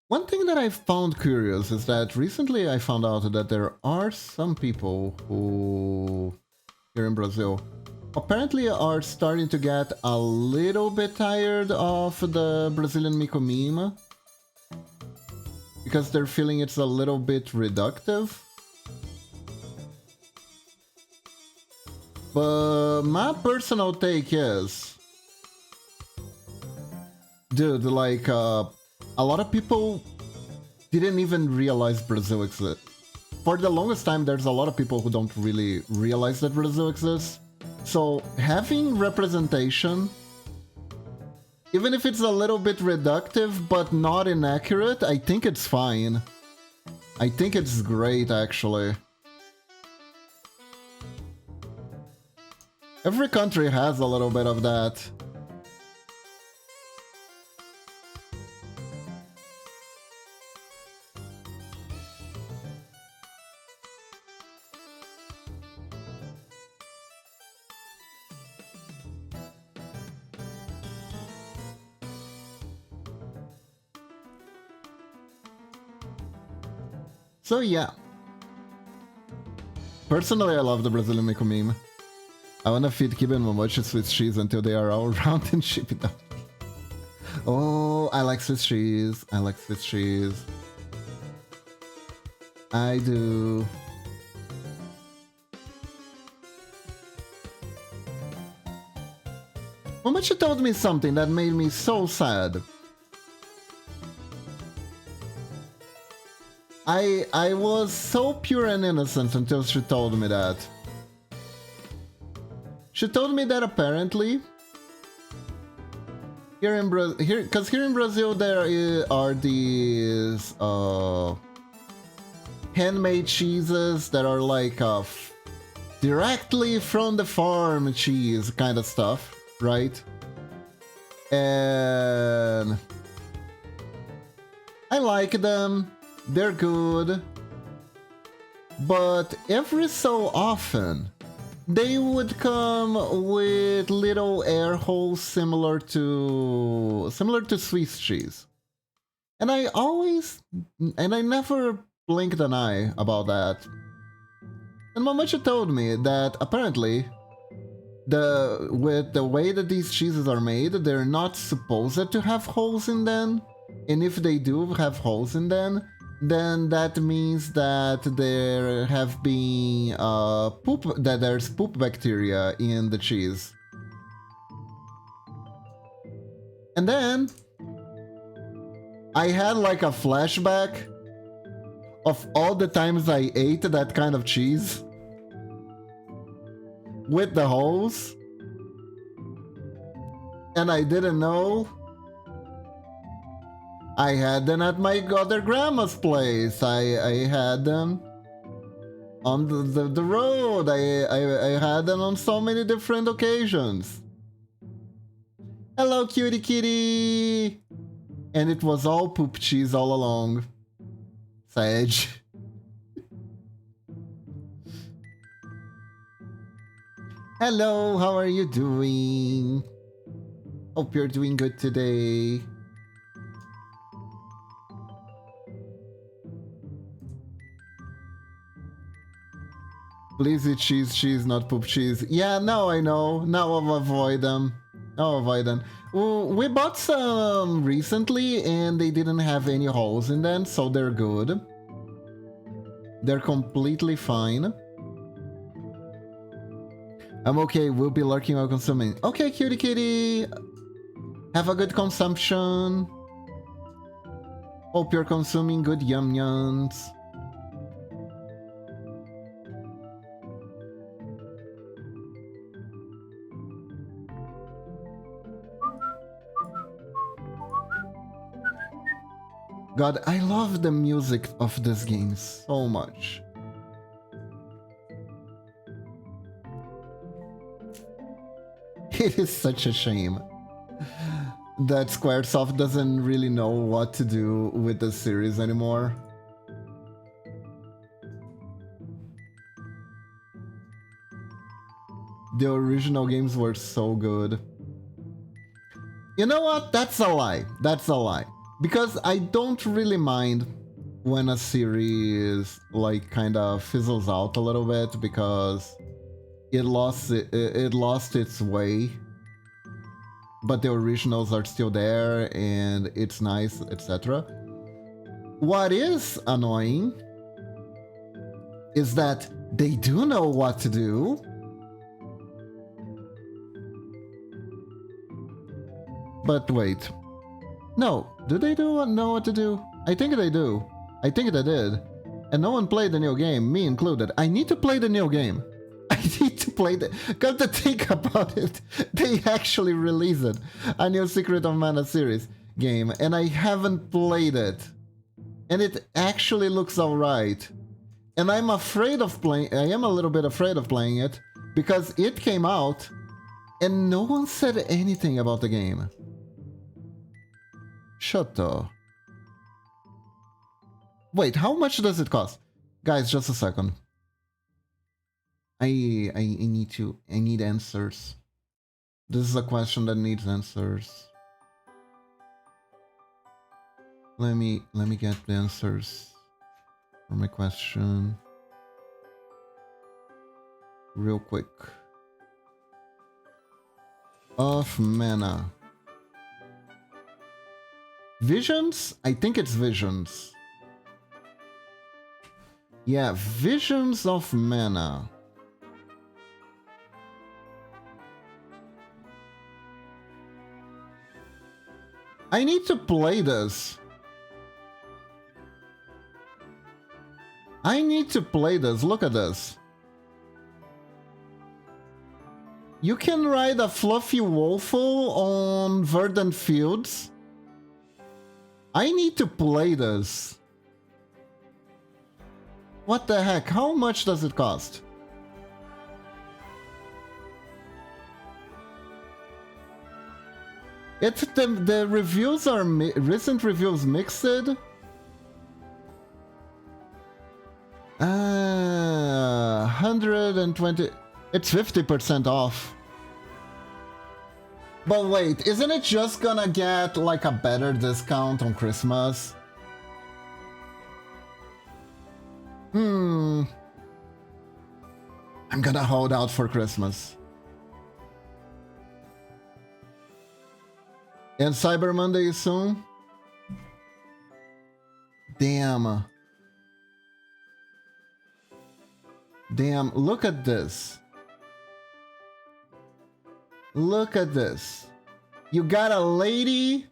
One thing that I found curious is that recently I found out that there are some people who, here in Brazil, apparently are starting to get a little bit tired of the Brazilian Miko meme. Because they're feeling it's a little bit reductive. But my personal take is, dude, like, a lot of people didn't even realize Brazil exists. For the longest time, there's a lot of people who don't really realize that Brazil exists. So having representation, even if it's a little bit reductive but not inaccurate, I think it's fine. I think it's great, actually. Every country has a little bit of that. So yeah. Personally, I love the Brazilian Miko meme. I wanna feed Kiba and Momochi Swiss cheese until they are all round and ship it out. Oh, I like Swiss cheese. I like Swiss cheese. I do. Momochi told me something that made me so sad. I was so pure and innocent until she told me that. She told me that apparently here in Brazil there are these handmade cheeses that are like directly from the farm cheese kind of stuff, right? And I like them. They're good, but every so often they would come with little air holes similar to Swiss cheese, and I never blinked an eye about that. And Momochi told me that apparently with the way that these cheeses are made, they're not supposed to have holes in them, and if they do have holes in them, then that means that there have been there's poop bacteria in the cheese. And then I had like a flashback of all the times I ate that kind of cheese with the holes, and I didn't know. I had them at my other grandma's place. I had them on the road. I had them on so many different occasions. Hello, cutie kitty! And it was all poop cheese all along. Sage. Hello, how are you doing? Hope you're doing good today. Please eat cheese, not poop cheese. Yeah, now I know. Now I'll avoid them. I'll avoid them. We bought some recently and they didn't have any holes in them, so they're good. They're completely fine. I'm okay, we'll be lurking while consuming. Okay, cutie kitty! Have a good consumption. Hope you're consuming good yum yums. god, I love the music of this game so much. It is such a shame that Squaresoft doesn't really know what to do with the series anymore. The original games were so good. You know what? That's a lie. That's a lie. Because I don't really mind when a series like kind of fizzles out a little bit because it lost its way. But the originals are still there and it's nice, etc. What is annoying is that they do know what to do. But wait. No, do they know what to do? I think they do. I think they did. And no one played the new game, me included. I need to play the new game. I need to play the... Come to think about it, they actually released it. A new Secret of Mana series game, and I haven't played it. And it actually looks alright. And I'm afraid of playing... I am a little bit afraid of playing it, because it came out, and no one said anything about the game. Shut up. Wait, how much does it cost? Guys, just a second. I need answers. This is a question that needs answers. Let me get the answers for my question. Real quick. Of Mana. Visions? I think it's Visions. Yeah, Visions of Mana. I need to play this. I need to play this. Look at this. You can ride a fluffy woeful on verdant fields. I need to play this. What the heck? How much does it cost? It's the reviews are recent reviews mixed. 120. It's 50% off. But wait, isn't it just gonna get like a better discount on Christmas? I'm gonna hold out for Christmas. And Cyber Monday is soon? Damn. Damn, look at this. Look at this. You got a lady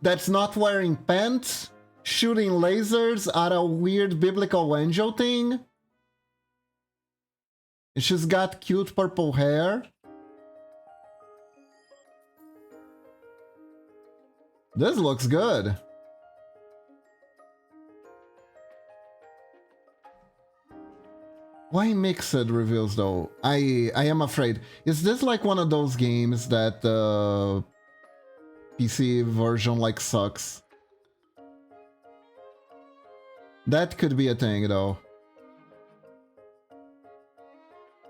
that's not wearing pants, shooting lasers at a weird biblical angel thing. And she's got cute purple hair. This looks good. Why mixed reviews though? I am afraid. Is this like one of those games that the PC version like sucks? That could be a thing though.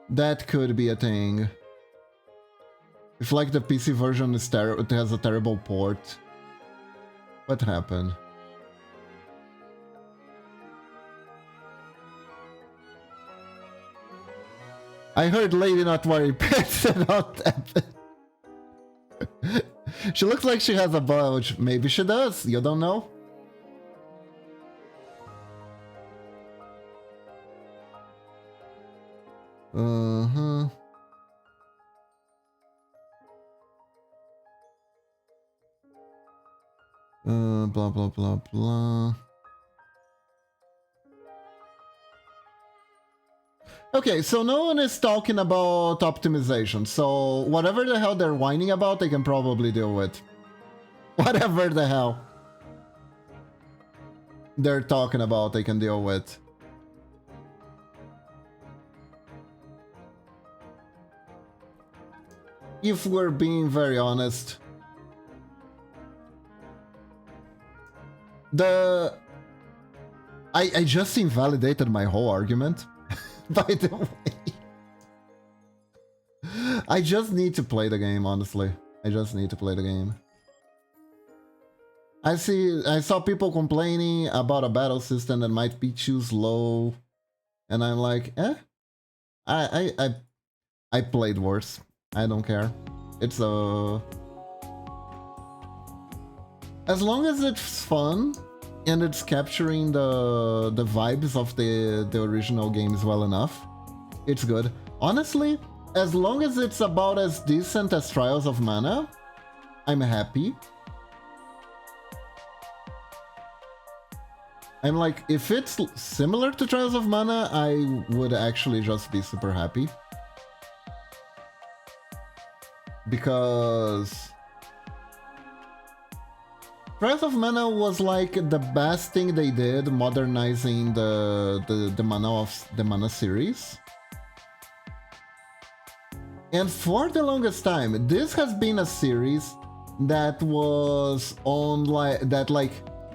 That could be a thing. If like the PC version is it has a terrible port. What happened? I heard lady not wearing pants and not that. She looks like she has a bulge. Maybe she does. You don't know? Uh-huh. Blah, blah, blah, blah. Okay, so no one is talking about optimization, so whatever the hell they're whining about, they can probably deal with. Whatever the hell. they're talking about they can deal with. If we're being very honest, I just invalidated my whole argument, by the way. I just need to play the game, honestly. I just need to play the game. I saw people complaining about a battle system that might be too slow, and I'm like, I played worse. I don't care. It's as long as it's fun and it's capturing the vibes of the original games well enough, it's good. Honestly, as long as it's about as decent as Trials of Mana, I'm happy. I'm like, if it's similar to Trials of Mana, I would actually just be super happy. Because Trials of Mana was like the best thing they did modernizing the Mana series. And for the longest time, this has been a series that was on that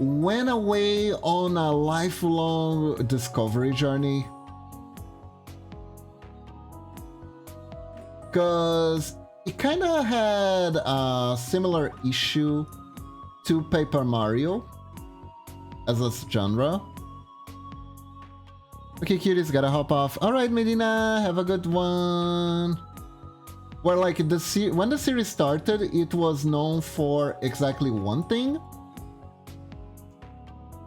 went away on a lifelong discovery journey. Cause it kinda had a similar issue to Paper Mario as a genre. Okay, cuties, gotta hop off. Alright, Medina, have a good one. Where like when the series started, it was known for exactly one thing.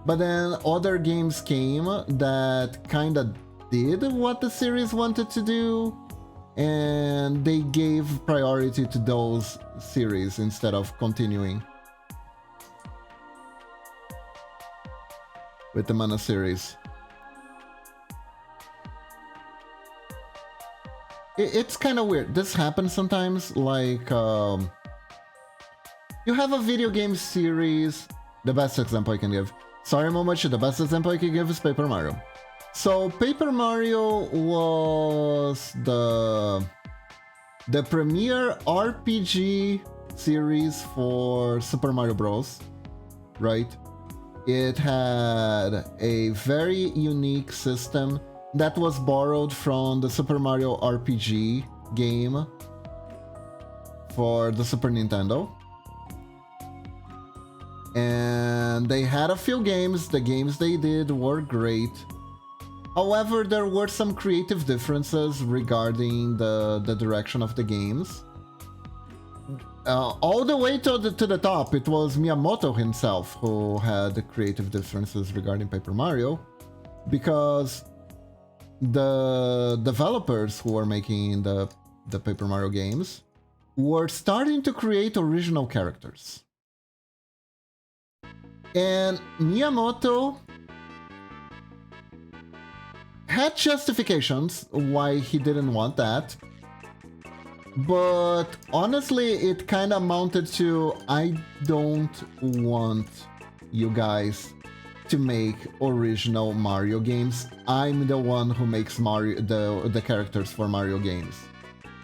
But then other games came that kinda did what the series wanted to do, and they gave priority to those series instead of continuing with the Mana series. It's kind of weird. This happens sometimes, like you have a video game series. The best example I can give. Sorry, Momochi, the best example I can give is Paper Mario. So Paper Mario was the premier RPG series for Super Mario Bros. Right? It had a very unique system that was borrowed from the Super Mario RPG game for the Super Nintendo. And they had a few games. The games they did were great. However, there were some creative differences regarding the direction of the games. All the way to the top, it was Miyamoto himself who had the creative differences regarding Paper Mario, because the developers who were making the Paper Mario games were starting to create original characters. And Miyamoto had justifications why he didn't want that. But honestly, it kind of amounted to, I don't want you guys to make original Mario games. I'm the one who makes Mario the characters for Mario games.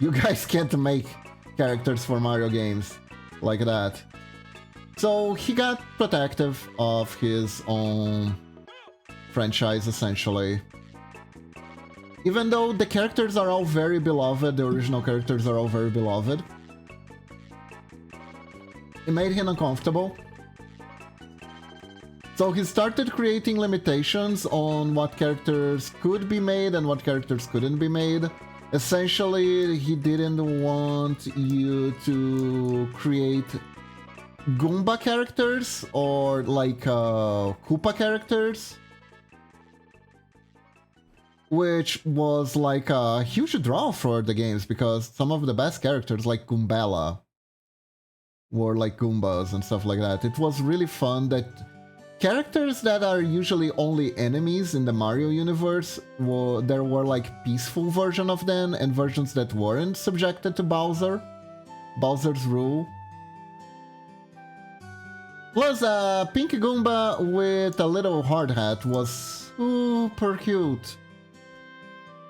You guys can't make characters for Mario games like that. So he got protective of his own franchise, essentially. Even though the characters are all very beloved, the original characters are all very beloved, it made him uncomfortable. So he started creating limitations on what characters could be made and what characters couldn't be made. Essentially, he didn't want you to create Goomba characters or like Koopa characters, which was like a huge draw for the games, because some of the best characters like Goombella were like Goombas and stuff like that. It was really fun that characters that are usually only enemies in the Mario universe, there were like peaceful versions of them and versions that weren't subjected to Bowser's rule. Plus, a pink Goomba with a little hard hat was super cute.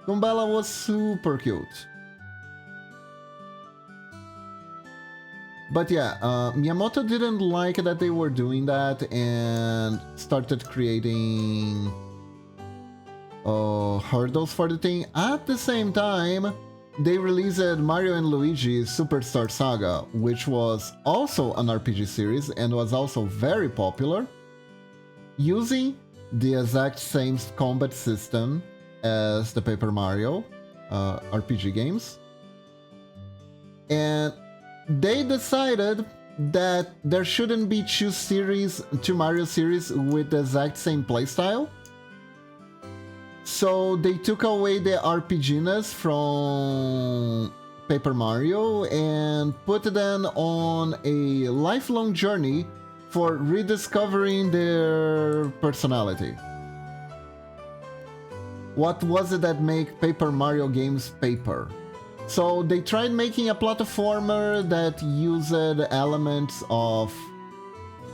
Goombella was super cute. But yeah, Miyamoto didn't like that they were doing that and started creating hurdles for the thing. At the same time, they released Mario and Luigi Superstar Saga, which was also an RPG series and was also very popular, using the exact same combat system as the Paper Mario RPG games. And they decided that there shouldn't be two Mario series with the exact same playstyle. So they took away the RPGness from Paper Mario and put them on a lifelong journey for rediscovering their personality. What was it that made Paper Mario games paper? So they tried making a platformer that used elements of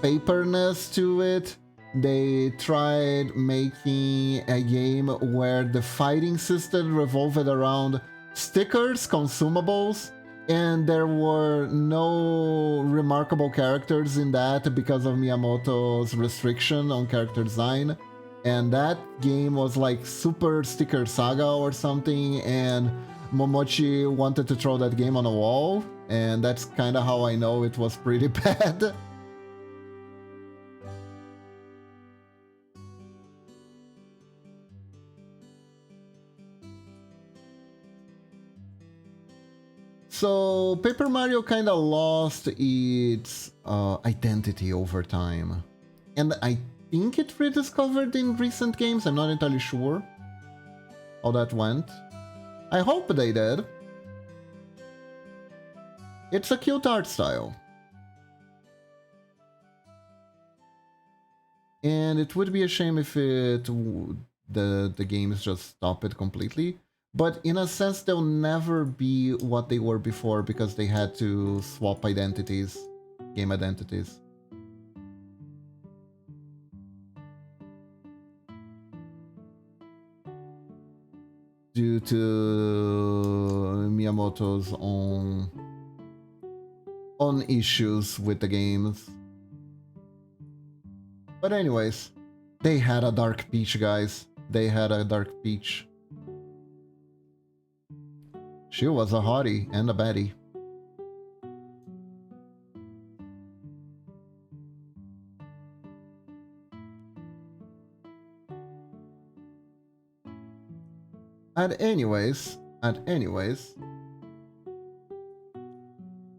paperness to it. They tried making a game where the fighting system revolved around stickers, consumables, and there were no remarkable characters in that because of Miyamoto's restriction on character design. And that game was like Super Sticker Saga or something, and Momochi wanted to throw that game on a wall, and that's kind of how I know it was pretty bad. So Paper Mario kind of lost its identity over time, and I think it rediscovered in recent games. I'm not entirely sure how that went. I hope they did. It's a cute art style. And it would be a shame if the games just stop it completely. But in a sense, they'll never be what they were before because they had to swap identities, game identities. Due to Miyamoto's own issues with the games. But anyways, they had a Dark Peach, guys. They had a Dark Peach. She was a hottie and a baddie. And anyways,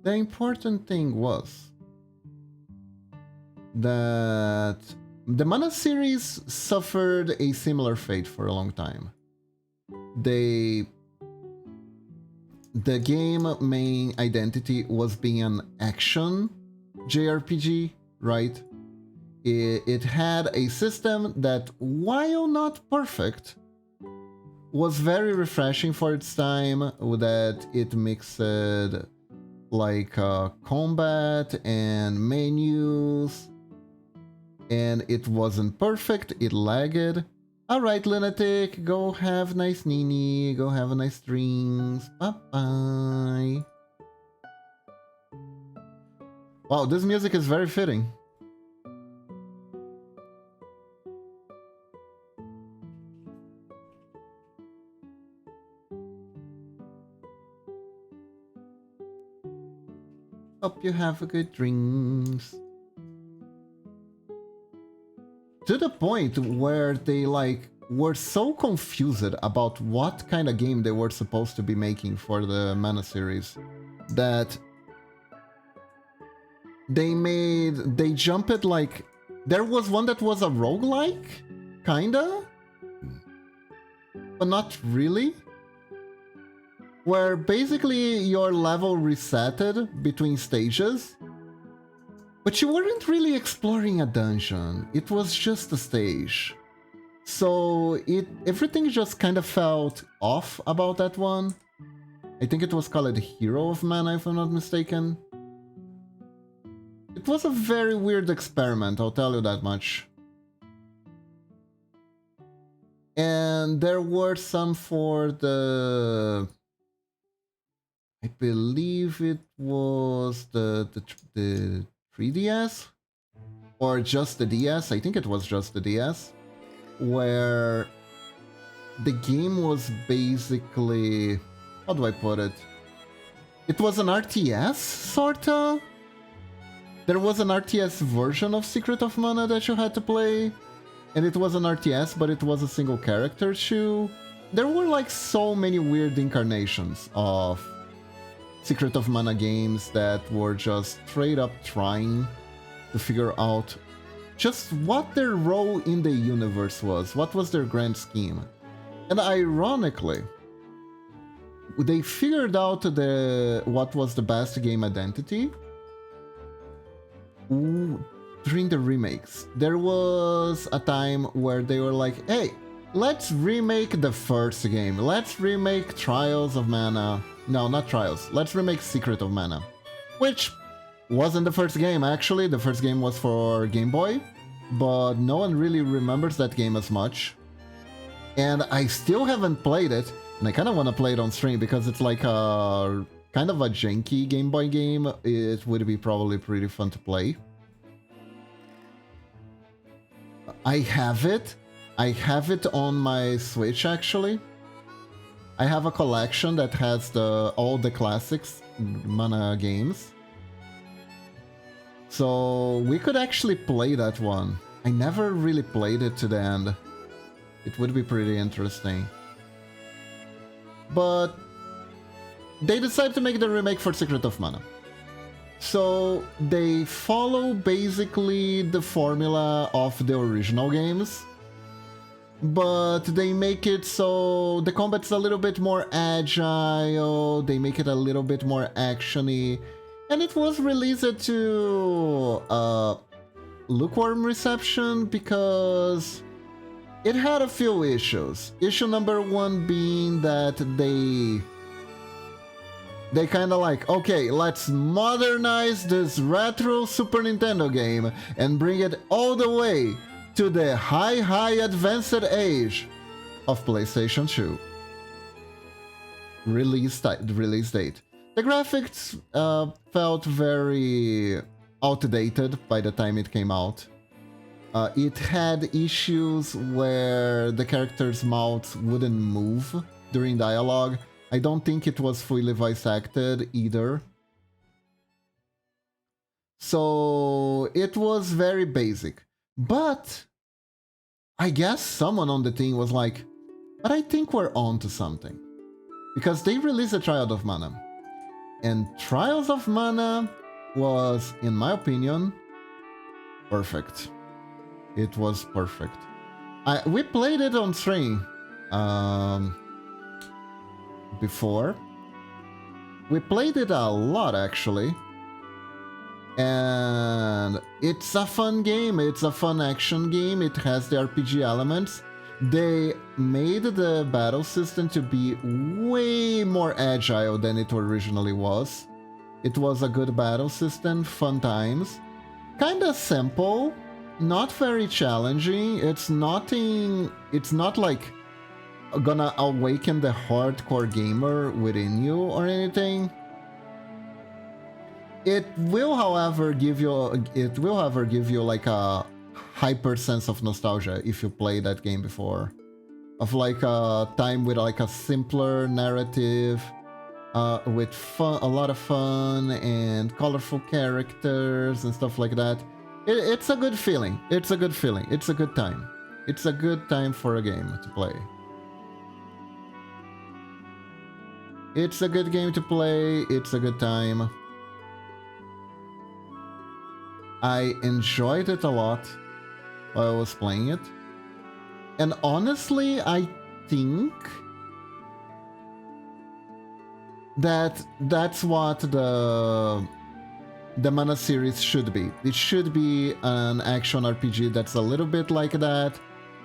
the important thing was that the Mana series suffered a similar fate for a long time. The game main identity was being an action JRPG, right? It had a system that, while not perfect, was very refreshing for its time, that it mixed like combat and menus, and it wasn't perfect, it lagged. Alright, Lunatic, go have nice Nini, go have a nice drinks, bye-bye. Wow, this music is very fitting. Hope you have a good drinks. To the point where they were so confused about what kind of game they were supposed to be making for the Mana series that they jumped there was one that was a roguelike, kinda, but not really, where basically your level resetted between stages. But you weren't really exploring a dungeon, it was just a stage. So everything just kind of felt off about that one. I think it was called Hero of Mana, if I'm not mistaken. It was a very weird experiment, I'll tell you that much. And there were some for the... I believe it was the 3DS? Or just the DS? I think it was just the DS. Where the game was basically... How do I put it? It was an RTS, sorta? There was an RTS version of Secret of Mana that you had to play. And it was an RTS, but it was a single character shoe. There were like so many weird incarnations of Secret of Mana games that were just straight up trying to figure out just what their role in the universe was, what was their grand scheme. And ironically, they figured out what was the best game identity during the remakes. There was a time where they were like, hey, let's remake the first game. Let's remake Trials of Mana. No, not Trials. Let's remake Secret of Mana. Which wasn't the first game, actually. The first game was for Game Boy. But no one really remembers that game as much. And I still haven't played it. And I kind of want to play it on stream because it's like a kind of a janky Game Boy game. It would be probably pretty fun to play. I have it. I have it on my Switch, actually. I have a collection that has all the classics Mana games. So we could actually play that one. I never really played it to the end. It would be pretty interesting. But they decided to make the remake for Secret of Mana. So they follow basically the formula of the original games, but they make it so the combat's a little bit more agile, they make it a little bit more actiony, and it was released to lukewarm reception because it had a few issues. Issue number one being that they kind of like, okay, let's modernize this retro Super Nintendo game and bring it all the way to the high advanced age of PlayStation 2. Release date. The graphics felt very outdated by the time it came out. It had issues where the characters' mouths wouldn't move during dialogue. I don't think it was fully voice acted either. So it was very basic. But I guess someone on the team was like, but I think we're on to something. Because they released a Trials of Mana. And Trials of Mana was, in my opinion, perfect. It was perfect. We played it on stream before. We played it a lot, actually. And it's a fun game. It's a fun action game. It has the RPG elements. They made the battle system to be way more agile than it originally was. It was a good battle system, fun times. Kinda simple, not very challenging. It's not like gonna awaken the hardcore gamer within you or anything. It will, however, give you like a hyper sense of nostalgia if you play that game before, of like a time with like a simpler narrative, with fun, a lot of fun and colorful characters and stuff like that. It's a good feeling. It's a good feeling. It's a good time. It's a good time for a game to play. It's a good game to play. It's a good time. I enjoyed it a lot while I was playing it. And honestly, I think that's what the Mana series should be. It should be an action RPG that's a little bit like that,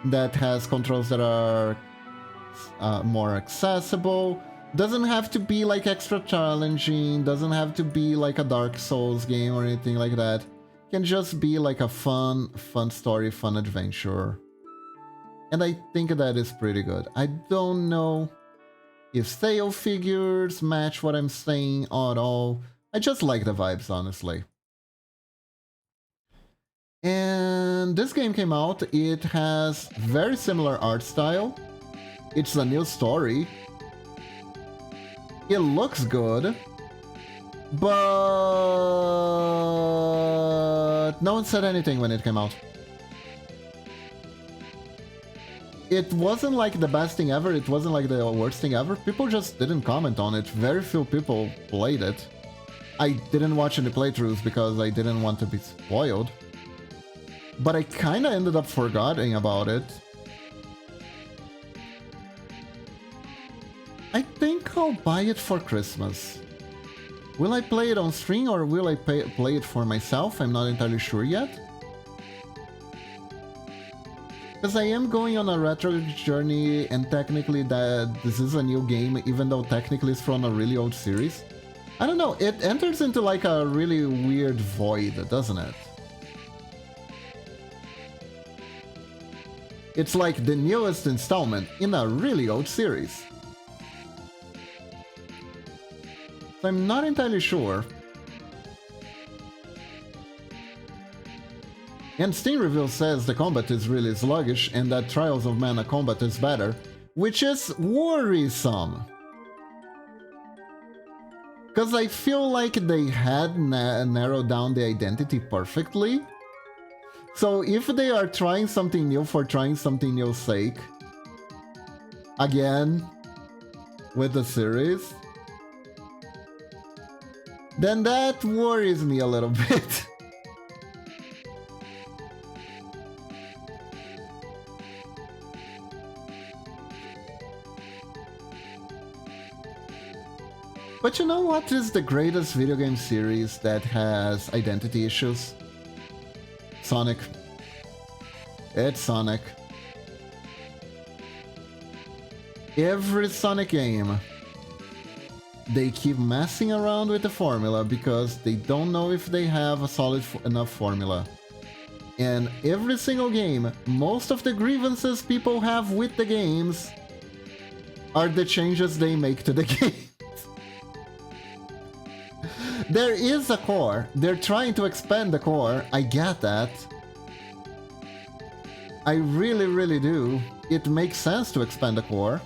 that has controls that are more accessible. Doesn't have to be like extra challenging, doesn't have to be like a Dark Souls game or anything like that. can just be like a fun story, fun adventure. And I think that is pretty good. I don't know if sale figures match what I'm saying at all. I just like the vibes, honestly. And this game came out. It has very similar art style. It's a new story. It looks good. But no one said anything when it came out. It wasn't like the best thing ever, it wasn't like the worst thing ever. People just didn't comment on it. Very few people played it. I didn't watch any playthroughs because I didn't want to be spoiled. But I kinda ended up forgetting about it. I think I'll buy it for Christmas. Will I play it on stream or will I play it for myself? I'm not entirely sure yet. Because I am going on a retro journey, and technically this is a new game, even though technically it's from a really old series. I don't know, it enters into like a really weird void, doesn't it? It's like the newest installment in a really old series. So I'm not entirely sure. And Steam Review says the combat is really sluggish and that Trials of Mana combat is better, which is worrisome. Because I feel like they had narrowed down the identity perfectly. So if they are trying something new for trying something new's sake, again, with the series, then that worries me a little bit. But you know what is the greatest video game series that has identity issues? Sonic. It's Sonic. Every Sonic game, they keep messing around with the formula because they don't know if they have a solid enough formula. And every single game, most of the grievances people have with the games are the changes they make to the game. There is a core. They're trying to expand the core. I get that. I really, really do. It makes sense to expand the core.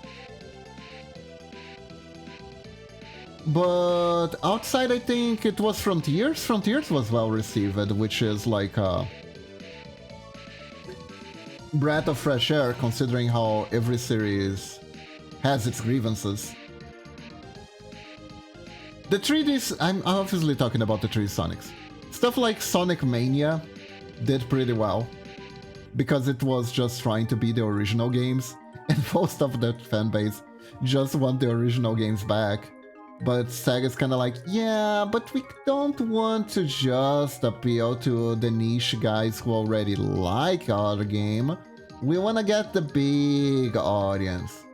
But outside, I think it was Frontiers. Frontiers was well received, which is like a breath of fresh air considering how every series has its grievances. The 3Ds, I'm obviously talking about the 3D Sonics. Stuff like Sonic Mania did pretty well, because it was just trying to be the original games, and most of that fanbase just want the original games back. But Sega's kinda like, yeah, but we don't want to just appeal to the niche guys who already like our game. We wanna get the big audience.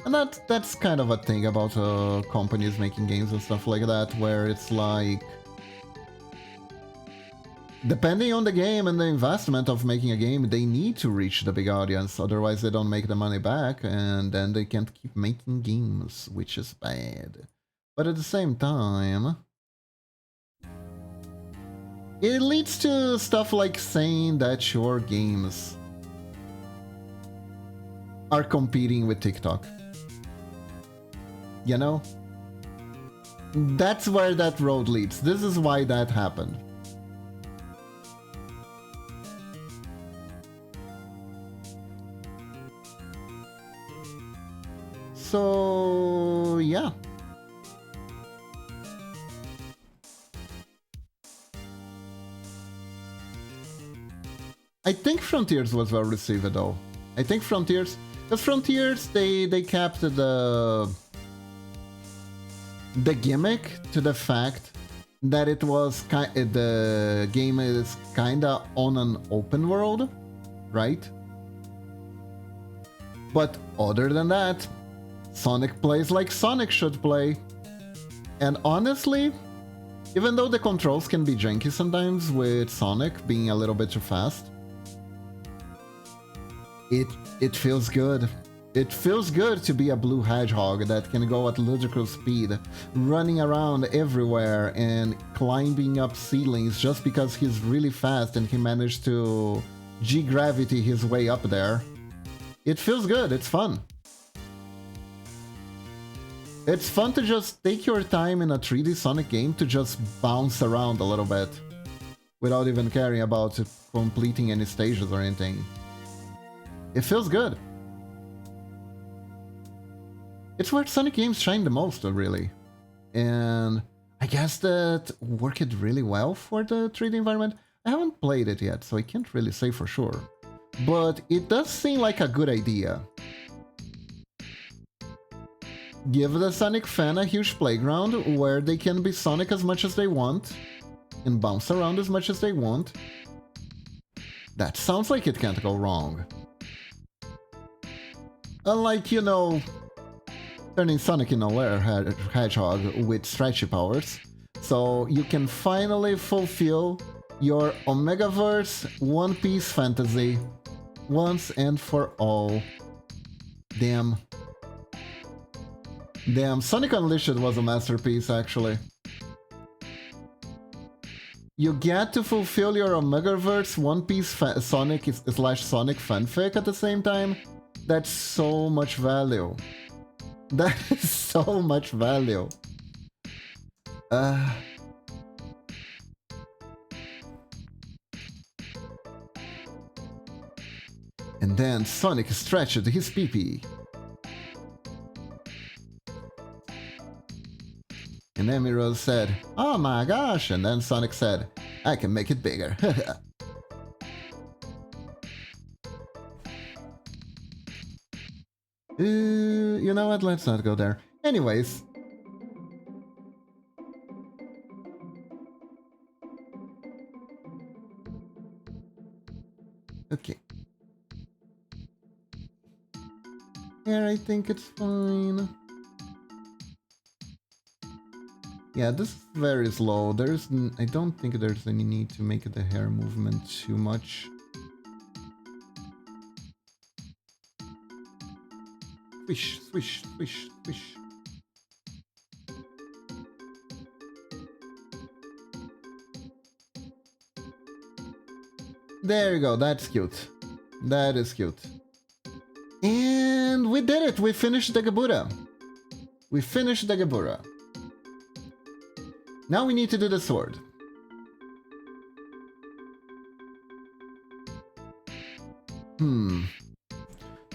And that's kind of a thing about companies making games and stuff like that, where it's like, depending on the game and the investment of making a game, they need to reach the big audience, otherwise they don't make the money back, and then they can't keep making games, which is bad. But at the same time, it leads to stuff like saying that your games are competing with TikTok. You know? That's where that road leads. This is why that happened. So, yeah. I think Frontiers was well received though. I think Frontiers, because Frontiers, they kept the gimmick to the fact that it was the game is kinda on an open world, right? But other than that, Sonic plays like Sonic should play. And honestly, Even though the controls can be janky sometimes with Sonic being a little bit too fast, it feels good. It feels good to be a blue hedgehog that can go at ludicrous speed, running around everywhere and climbing up ceilings just because he's really fast and he managed to G-gravity his way up there. It feels good, it's fun. It's fun to just take your time in a 3D Sonic game to just bounce around a little bit without even caring about completing any stages or anything. It feels good. It's where Sonic games shine the most, really. And I guess that worked really well for the 3D environment. I haven't played it yet, so I can't really say for sure. But it does seem like a good idea. Give the Sonic fan a huge playground where they can be Sonic as much as they want and bounce around as much as they want. That sounds like it can't go wrong. Unlike, you know, turning Sonic into a hedgehog with stretchy powers, so you can finally fulfill your Omegaverse One Piece fantasy once and for all. Damn. Damn, Sonic Unleashed was a masterpiece, actually. You get to fulfill your Omegaverse One Piece Sonic / Sonic fanfic at the same time. That's so much value. That is so much value. And then Sonic stretched his pee-pee. And Emerald said, "Oh my gosh," and then Sonic said, "I can make it bigger." You know what? Let's not go there. Anyways. Okay. Here, I think it's fine. Yeah, this is very slow. I don't think there's any need to make the hair movement too much. Swish, swish, swish, swish. There you go, that's cute. That is cute. And we did it! We finished the Gabura. We finished the Gabura. Now we need to do the sword.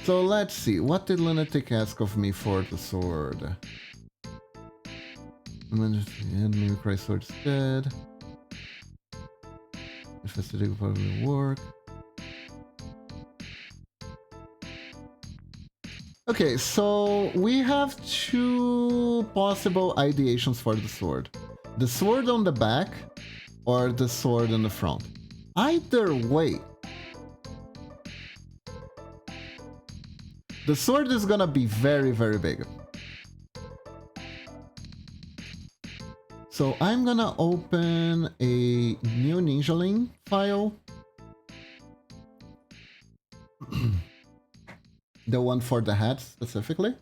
So let's see, what did Lunatic ask of me for the sword? Enemy Cry Sword's dead. Infested will probably work. Okay, so we have two possible ideations for the sword. The sword on the back or the sword on the front. Either way, the sword is gonna be very, very big. So I'm gonna open a new Ninjaling file. The one for the hat specifically.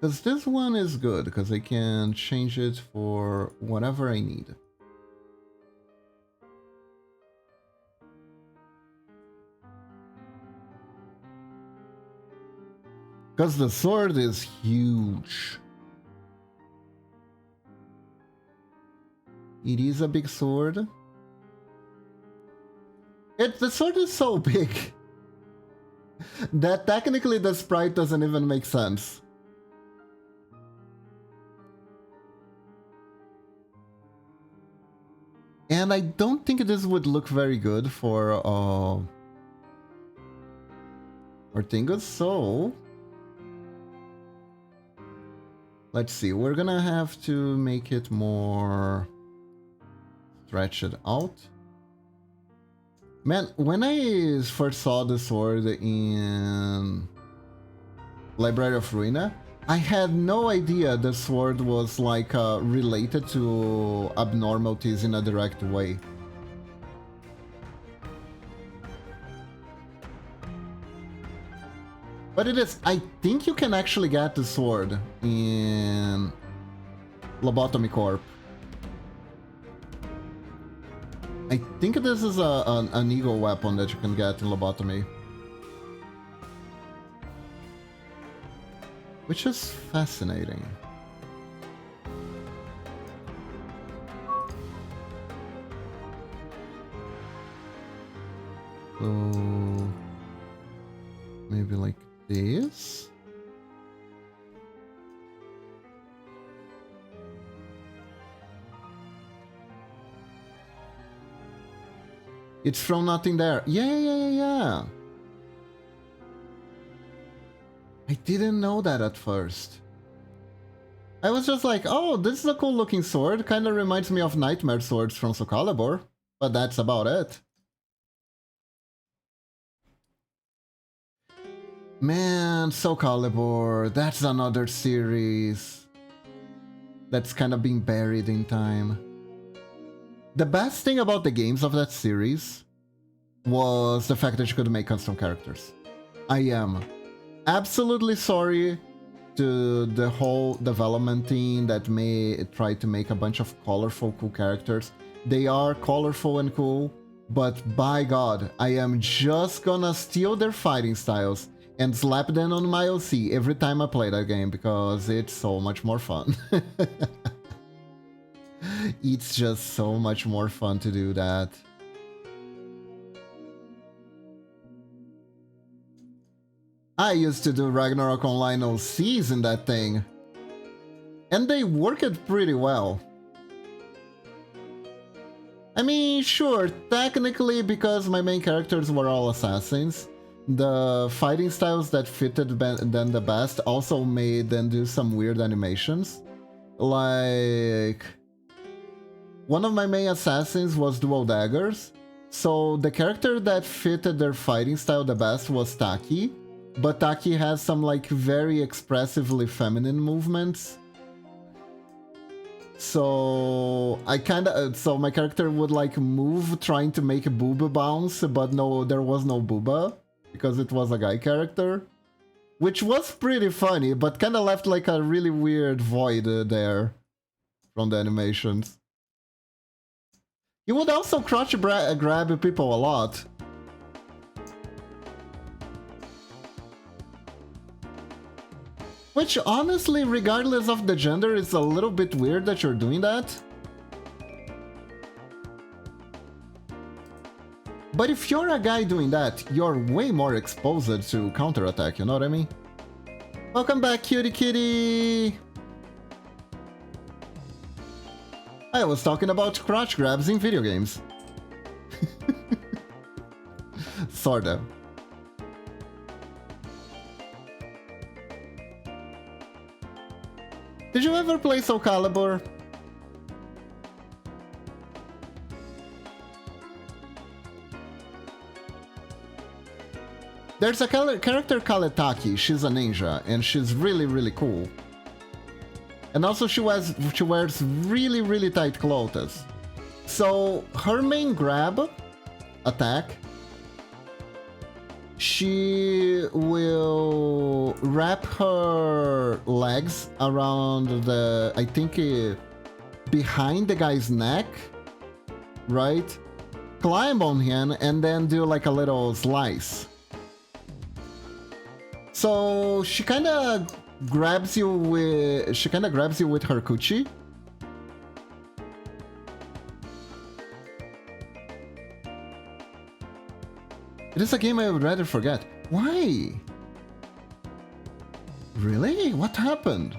Because this one is good, because I can change it for whatever I need. Because the sword is huge. It is a big sword. The sword is so big that technically the sprite doesn't even make sense. And I don't think this would look very good for Ortingus, so let's see, we're gonna have to make it more stretched out. Man, when I first saw the sword in Library of Ruina. I had no idea the sword was like related to abnormalities in a direct way. But it is, I think you can actually get the sword in Lobotomy Corp. I think this is an eagle weapon that you can get in Lobotomy. Which is fascinating. So maybe like this. It's from nothing there. Yeah. I didn't know that at first. I was just like, oh, this is a cool looking sword. Kinda reminds me of Nightmare swords from Soul Calibur. But that's about it. Man, Soul Calibur, that's another series that's kind of been buried in time. The best thing about the games of that series was the fact that you could make custom characters. I am absolutely sorry to the whole development team that may try to make a bunch of colorful, cool characters. They are colorful and cool, but by God, I am just gonna steal their fighting styles and slap them on my OC every time I play that game because it's so much more fun. It's just so much more fun to do that. I used to do Ragnarok Online OCs in that thing. And they worked pretty well. I mean, sure, technically because my main characters were all assassins, the fighting styles that fitted them the best also made them do some weird animations. Like, one of my main assassins was dual daggers, so the character that fitted their fighting style the best was Taki, but Taki has some like very expressively feminine movements. So so my character would like move trying to make a booba bounce, but no, there was no booba because it was a guy character, which was pretty funny, but kind of left like a really weird void there from the animations. You would also crotch grab people a lot. Which honestly, regardless of the gender, is a little bit weird that you're doing that. But if you're a guy doing that, you're way more exposed to counterattack, you know what I mean? Welcome back, cutie kitty! I was talking about crotch grabs in video games. Sorta. Did you ever play Soul Calibur? There's a character called Taki. She's a ninja, and she's really, really cool. And also she wears really, really tight clothes. So her main grab attack, she will wrap her legs around the, I think, behind the guy's neck, right? Climb on him and then do like a little slice. So she kind of grabs you with her coochie. It is a game I would rather forget. Why? Really? What happened?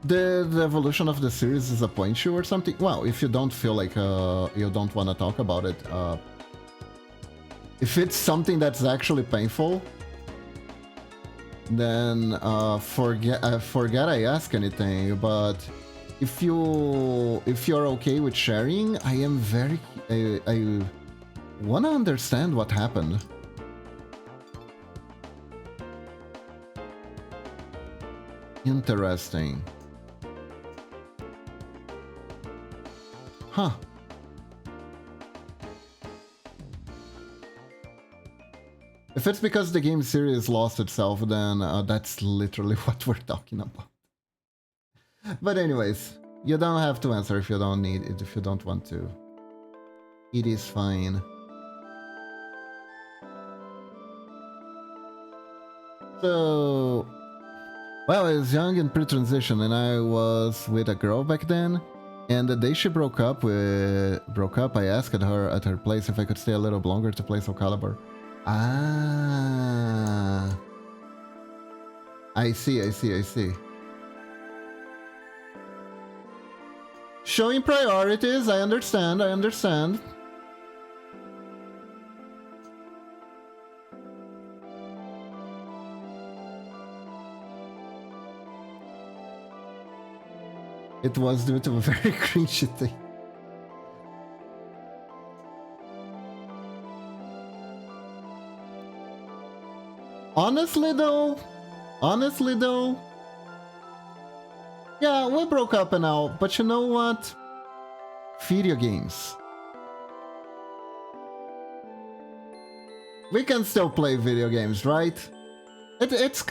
The evolution of the series disappoints you or something? Well, if you don't feel like you don't want to talk about it, if it's something that's actually painful, then forget I ask anything. But if you're okay with sharing, I am very I wanna understand what happened. Interesting. Huh. If it's because the game series lost itself, then that's literally what we're talking about. But anyways, you don't have to answer if you don't need it, if you don't want to. It is fine. So, well, I was young and pre-transition, and I was with a girl back then. And the day she broke up, I asked her at her place if I could stay a little longer to play Soul Calibur. Ah, I see. Showing priorities, I understand. It was due to a very cringy thing. Honestly though, yeah, we broke up and all, but you know what? Video games. We can still play video games, right? It's...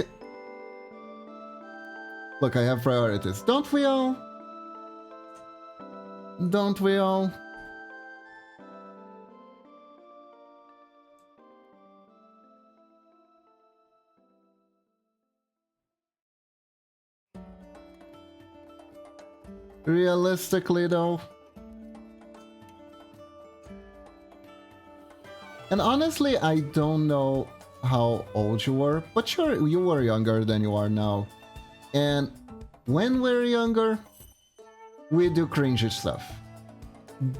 Look, I have priorities. Don't we all? Don't we all? Realistically though. And honestly, I don't know how old you were, but you were younger than you are now. And when we're younger, we do cringy stuff.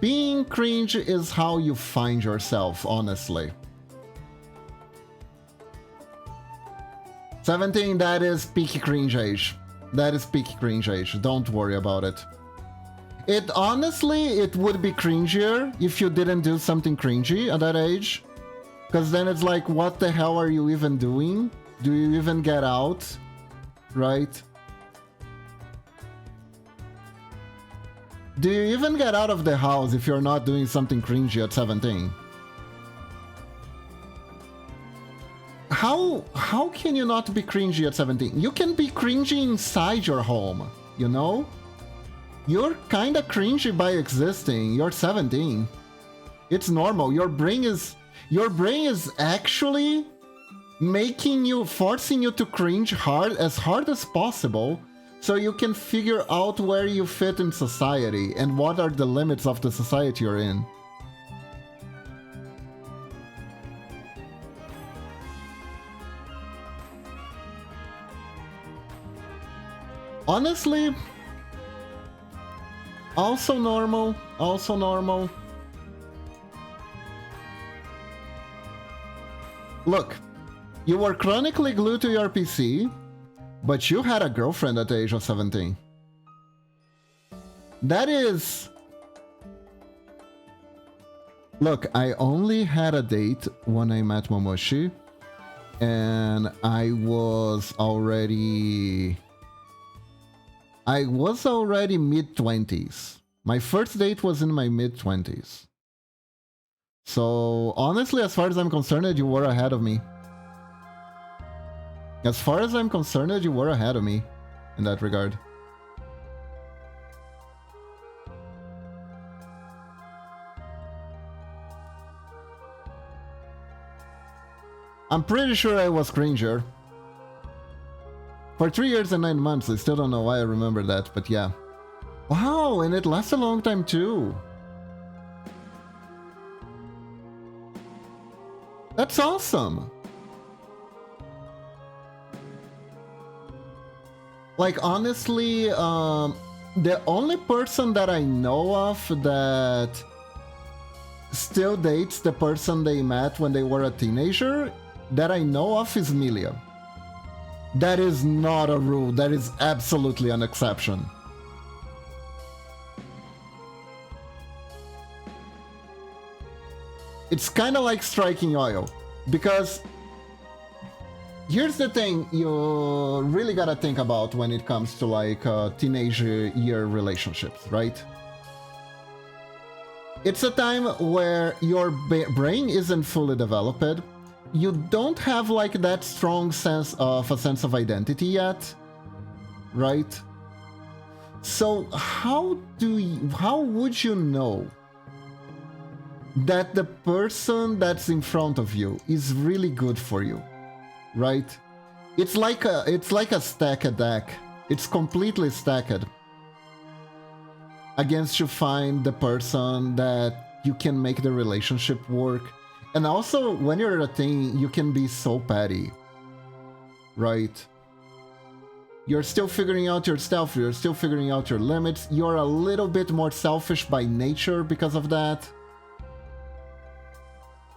Being cringe is how you find yourself, honestly. 17, that is peak cringe age. That is peak cringe age. Don't worry about it. It honestly, it would be cringier if you didn't do something cringy at that age. Because then it's like, what the hell are you even doing? Do you even get out? Right? Do you even get out of the house if you're not doing something cringy at 17? How can you not be cringy at 17? You can be cringy inside your home, you know? You're kinda cringy by existing. You're 17. It's normal. Your brain is actually forcing you to cringe hard as possible, so you can figure out where you fit in society and what are the limits of the society you're in. Honestly, also normal. Look, you were chronically glued to your PC, but you had a girlfriend at the age of 17. That is... Look, I only had a date when I met Momoshi, and I was already mid-20s. My first date was in my mid-20s. So, honestly, as far as I'm concerned, you were ahead of me. As far as I'm concerned, you were ahead of me in that regard. I'm pretty sure I was cringer. For 3 years and 9 months, I still don't know why I remember that, but yeah. Wow, and it lasts a long time too. That's awesome. Like, honestly, the only person that I know of that still dates the person they met when they were a teenager that I know of is Milia. That is not a rule. That is absolutely an exception. It's kind of like striking oil, because here's the thing you really gotta think about when it comes to like teenage year relationships, right? It's a time where your brain isn't fully developed. You don't have like that strong sense of identity yet, right? So how would you know that the person that's in front of you is really good for you, right? It's like a stacked deck. It's completely stacked against you find the person that you can make the relationship work. And also, when you're a teen, you can be so petty, right? You're still figuring out yourself, you're still figuring out your limits, you're a little bit more selfish by nature because of that.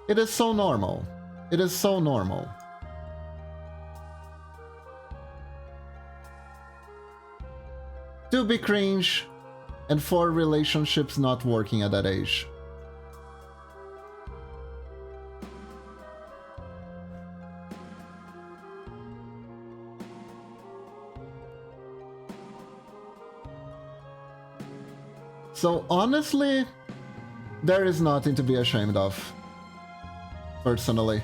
It is so normal. It is so normal. To be cringe, and for relationships not working at that age. So honestly, there is nothing to be ashamed of, personally.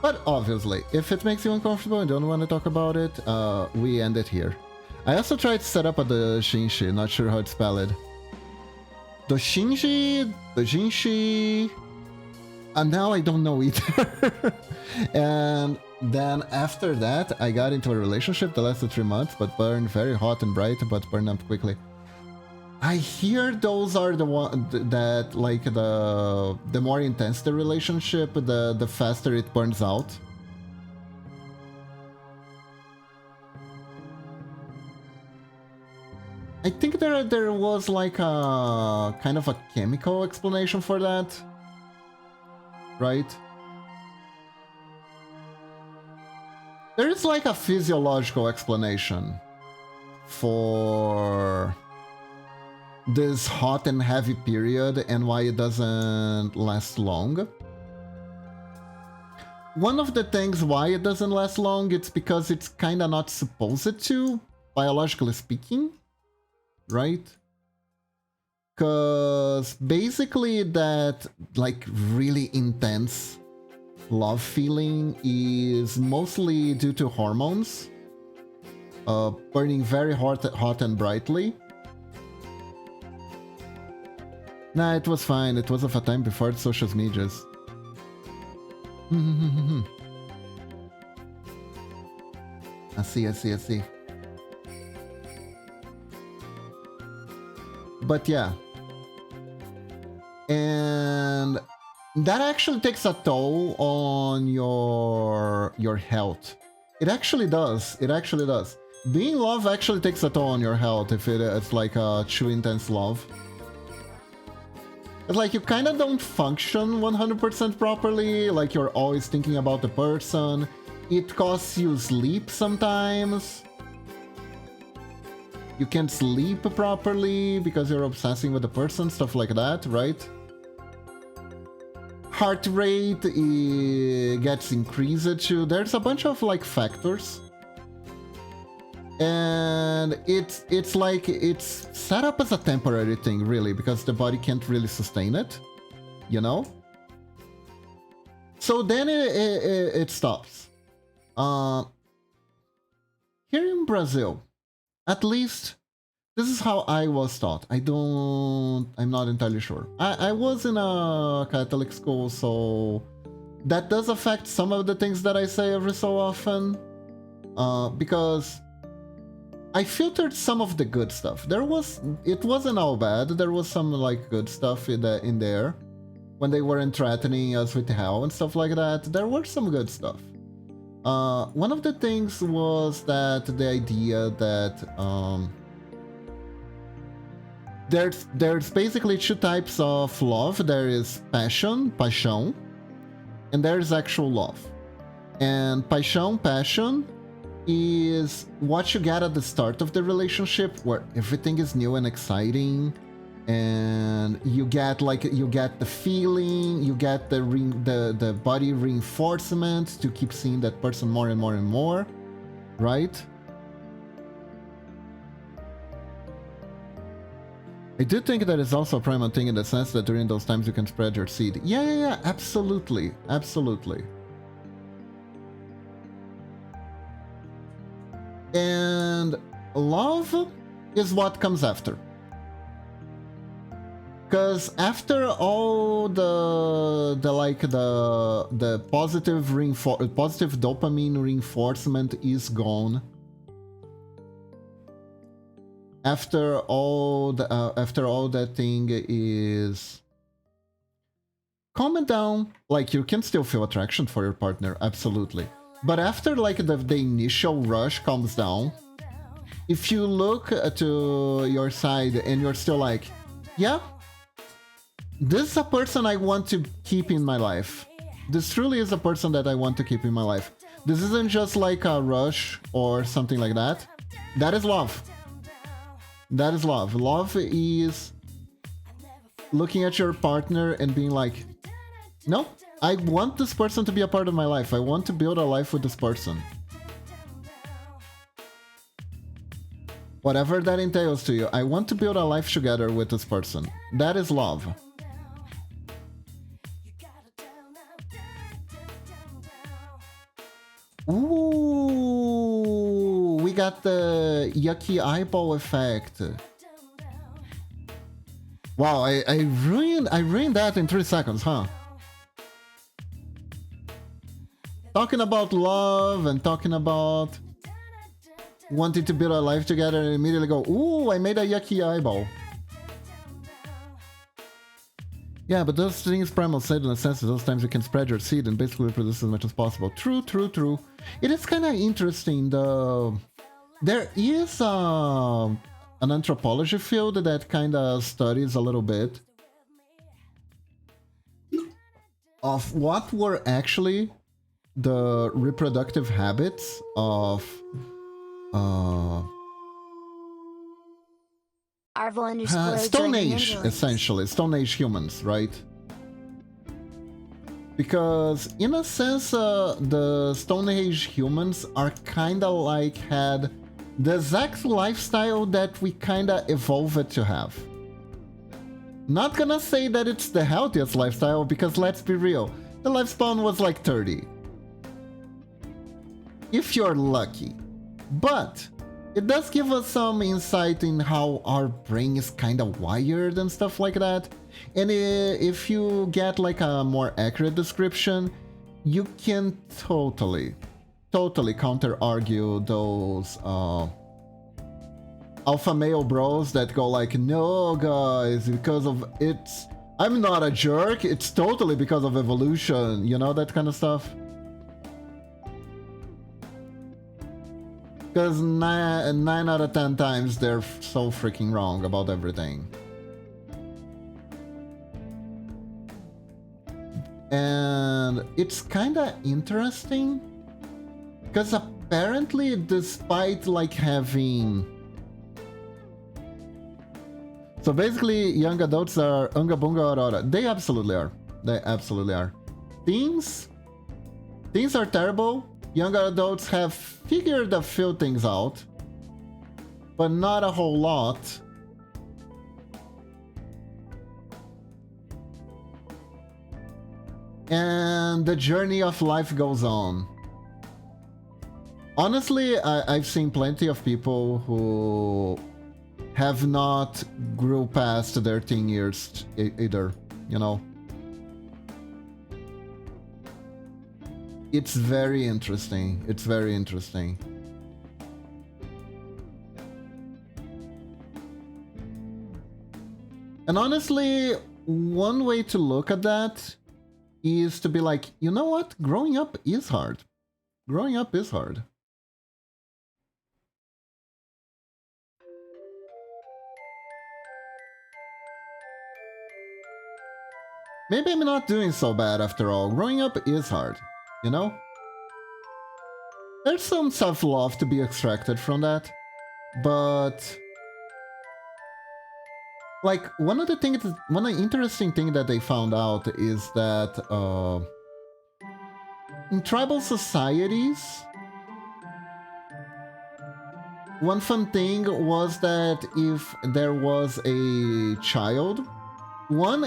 But obviously, if it makes you uncomfortable and don't want to talk about it, we end it here. I also tried to set up a doshinshi, not sure how to spell it. Doshinshi, and now I don't know either. And then after that, I got into a relationship that lasted 3 months, but burned very hot and bright, but burned up quickly. I hear those are the one that like the more intense the relationship, the faster it burns out. I think there was like a kind of a chemical explanation for that, right? There is like a physiological explanation for this hot and heavy period and why it doesn't last long. One of the things why it doesn't last long, it's because it's kind of not supposed to, biologically speaking, right? Because basically that like really intense love feeling is mostly due to hormones burning very hot and brightly. Nah, it was fine. It was of a time before the social medias. I see. But yeah. And that actually takes a toll on your health. It actually does. It actually does. Being in love actually takes a toll on your health if it's like a too intense love. It's like you kind of don't function 100% properly, like you're always thinking about the person. It costs you sleep sometimes. You can't sleep properly because you're obsessing with the person, stuff like that, right? Heart rate gets increased too. There's a bunch of like factors. And it's like it's set up as a temporary thing, really, because the body can't really sustain it, you know? So then it stops. Here in Brazil, at least, this is how I was taught. I'm not entirely sure. I was in a Catholic school, so that does affect some of the things that I say every so often. Because I filtered some of the good stuff. It wasn't all bad. There was some like good stuff in there. When they weren't threatening us with hell and stuff like that, there were some good stuff. One of the things was that the idea that there's basically two types of love. There is paixão, and there is actual love. And passion is what you get at the start of the relationship, where everything is new and exciting, and you get the feeling, you get the body reinforcement to keep seeing that person more and more and more, right? I do think that it's also a primal thing in the sense that during those times you can spread your seed. Yeah, absolutely. And love is what comes after. Because after all the positive dopamine reinforcement is gone, after all that thing is calm down, like you can still feel attraction for your partner, absolutely. But after like the initial rush calms down, if you look to your side and you're still like, yeah, this is a person I want to keep in my life. This truly is a person that I want to keep in my life. This isn't just like a rush or something like that. That is love. That is love. Love is looking at your partner and being like, no, I want this person to be a part of my life. I want to build a life with this person. Whatever that entails to you, I want to build a life together with this person. That is love. Ooh, we got the yucky eyeball effect. Wow, I ruined that in 3 seconds, huh? Talking about love and talking about wanting to build a life together and immediately go, ooh, I made a yucky eyeball. Yeah, but those things primal said in the sense that those times you can spread your seed and basically reproduce as much as possible. True. It is kind of interesting though. There is an anthropology field that kind of studies a little bit of what were actually the reproductive habits of Stone Age, essentially. Stone Age humans, right? Because in a sense, the Stone Age humans are kind of like had the exact lifestyle that we kind of evolved to have. Not gonna say that it's the healthiest lifestyle, because let's be real, the lifespan was like 30. If you're lucky. But it does give us some insight in how our brain is kind of wired and stuff like that. And if you get like a more accurate description, you can totally counter-argue those alpha male bros that go like, no guys, because of it's... I'm not a jerk, it's totally because of evolution, you know, that kind of stuff. Because 9 out of 10 times they're so freaking wrong about everything. And it's kind of interesting because apparently, despite like having... So basically, young adults are unga bunga aurora. They absolutely are. They absolutely are. Teens are terrible. Young adults have figured a few things out, but not a whole lot. And the journey of life goes on. Honestly, I've seen plenty of people who have not grew past their teen years either, you know? It's very interesting. It's very interesting. And honestly, one way to look at that is to be like, you know what? Growing up is hard. Growing up is hard. Maybe I'm not doing so bad after all. Growing up is hard, you know? There's some self-love to be extracted from that, but... Like, one interesting thing that they found out is that in tribal societies, one fun thing was that if there was a child,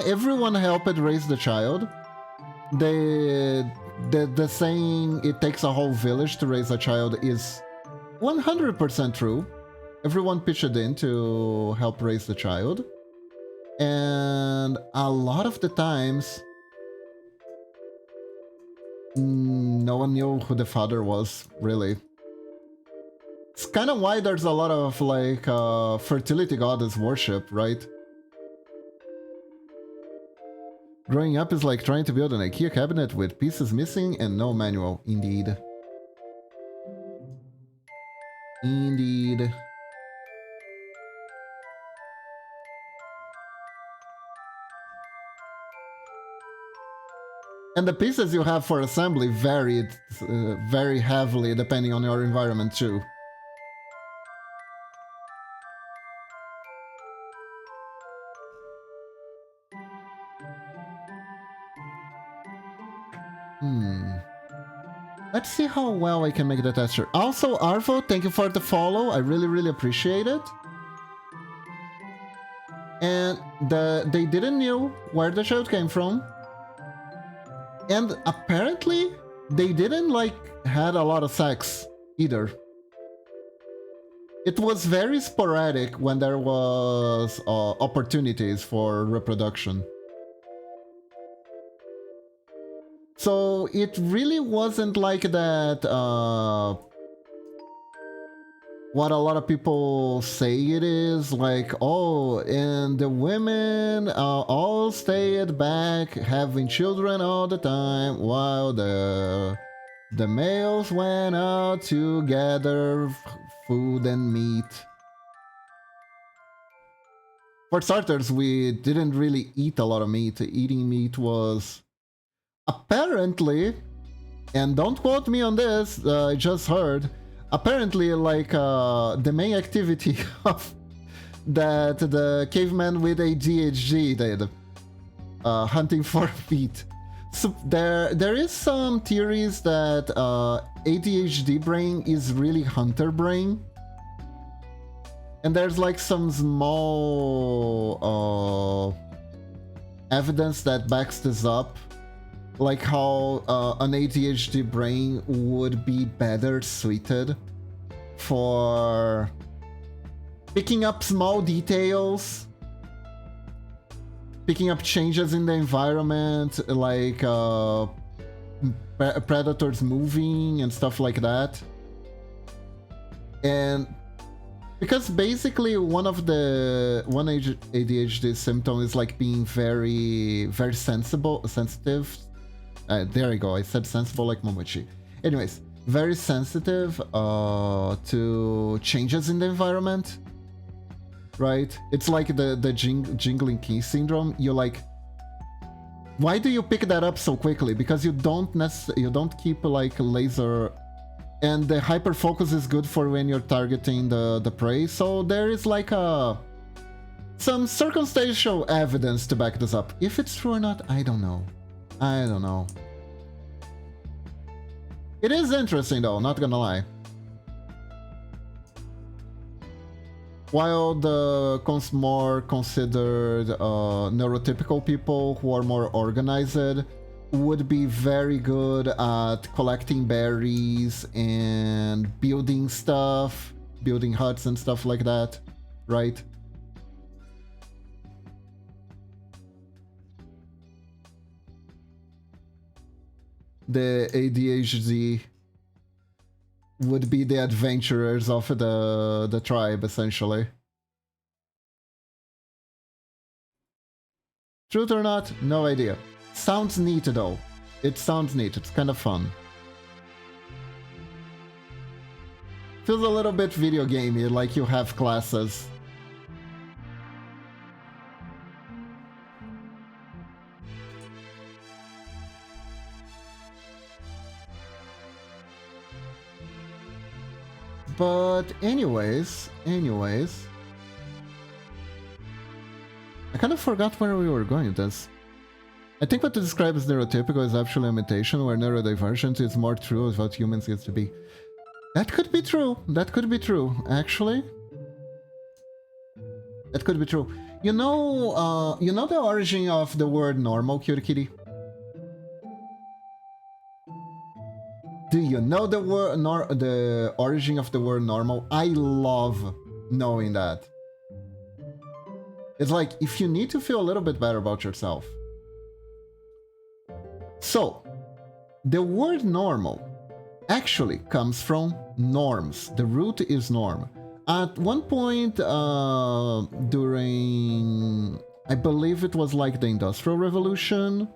everyone helped raise the child. The saying, it takes a whole village to raise a child, is 100% true. Everyone pitched in to help raise the child. And a lot of the times, no one knew who the father was, really. It's kind of why there's a lot of, like, fertility goddess worship, right? Growing up is like trying to build an IKEA cabinet with pieces missing and no manual. Indeed. Indeed. And the pieces you have for assembly varied very heavily depending on your environment too. Let's see how well I can make the texture. Also, Arvo, thank you for the follow. I really appreciate it. And they didn't know where the child came from. And apparently, they didn't, like, had a lot of sex either. It was very sporadic when there was opportunities for reproduction. So it really wasn't like that, what a lot of people say it is, like, oh, and the women all stayed back having children all the time while the males went out to gather food and meat. For starters, we didn't really eat a lot of meat. Eating meat was... apparently, and don't quote me on this, I just heard, apparently, like, the main activity of that the caveman with ADHD did, hunting for meat. So there is some theories that ADHD brain is really hunter brain. And there's like some small evidence that backs this up. Like how an ADHD brain would be better suited for picking up small details, picking up changes in the environment, like predators moving and stuff like that. And because basically one ADHD symptom is like being very sensitive. There you go, I said sensible like Momochi. Anyways, very sensitive to changes in the environment, right? It's like the jingling key syndrome. You're like, why do you pick that up so quickly? Because you don't keep like laser, and the hyper focus is good for when you're targeting the prey. So there is like some circumstantial evidence to back this up. If it's true or not, I don't know. I don't know. It is interesting though, not gonna lie. While the more considered neurotypical people who are more organized would be very good at collecting berries and building stuff, building huts and stuff like that, right? The ADHD would be the adventurers of the tribe, essentially. Truth or not, no idea. Sounds neat though. It sounds neat, it's kind of fun. Feels a little bit video gamey, like you have classes. But anyways, I kind of forgot where we were going with this. I think what to describe as neurotypical is actually a imitation, where neurodivergent is more true of what humans get to be. That could be true. That could be true, actually. That could be true. You know the origin of the word normal, Cutie Kitty? Do you know the origin of the word normal? I love knowing that. It's like, if you need to feel a little bit better about yourself. So, the word normal actually comes from norms. The root is norm. At one point during, I believe it was like the Industrial Revolution,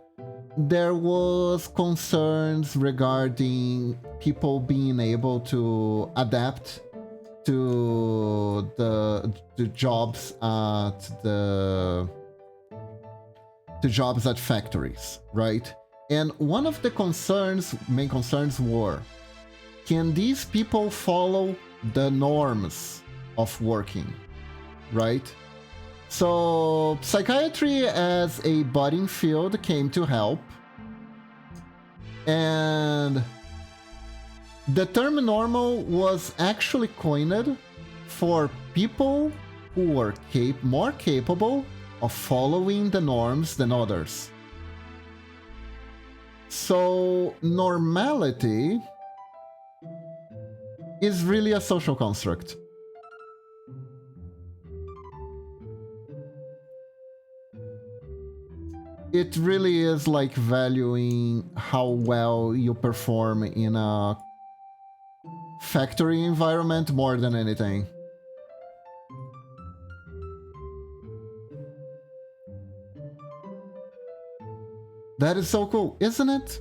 there was concerns regarding people being able to adapt to the jobs at factories, right? And one of the main concerns were, can these people follow the norms of working, right? So psychiatry as a budding field came to help, and the term normal was actually coined for people who were more capable of following the norms than others. So normality is really a social construct. It really is like valuing how well you perform in a factory environment more than anything. That is so cool, isn't it?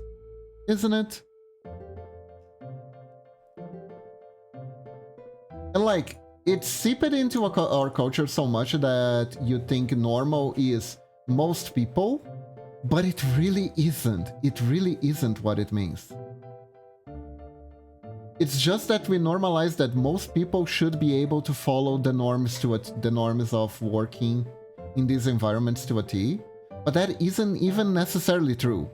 Isn't it? And like, it's seeped into our culture so much that you think normal is most people, but it really isn't. It really isn't what it means. It's just that we normalize that most people should be able to follow the norms of working in these environments to a T, but that isn't even necessarily true.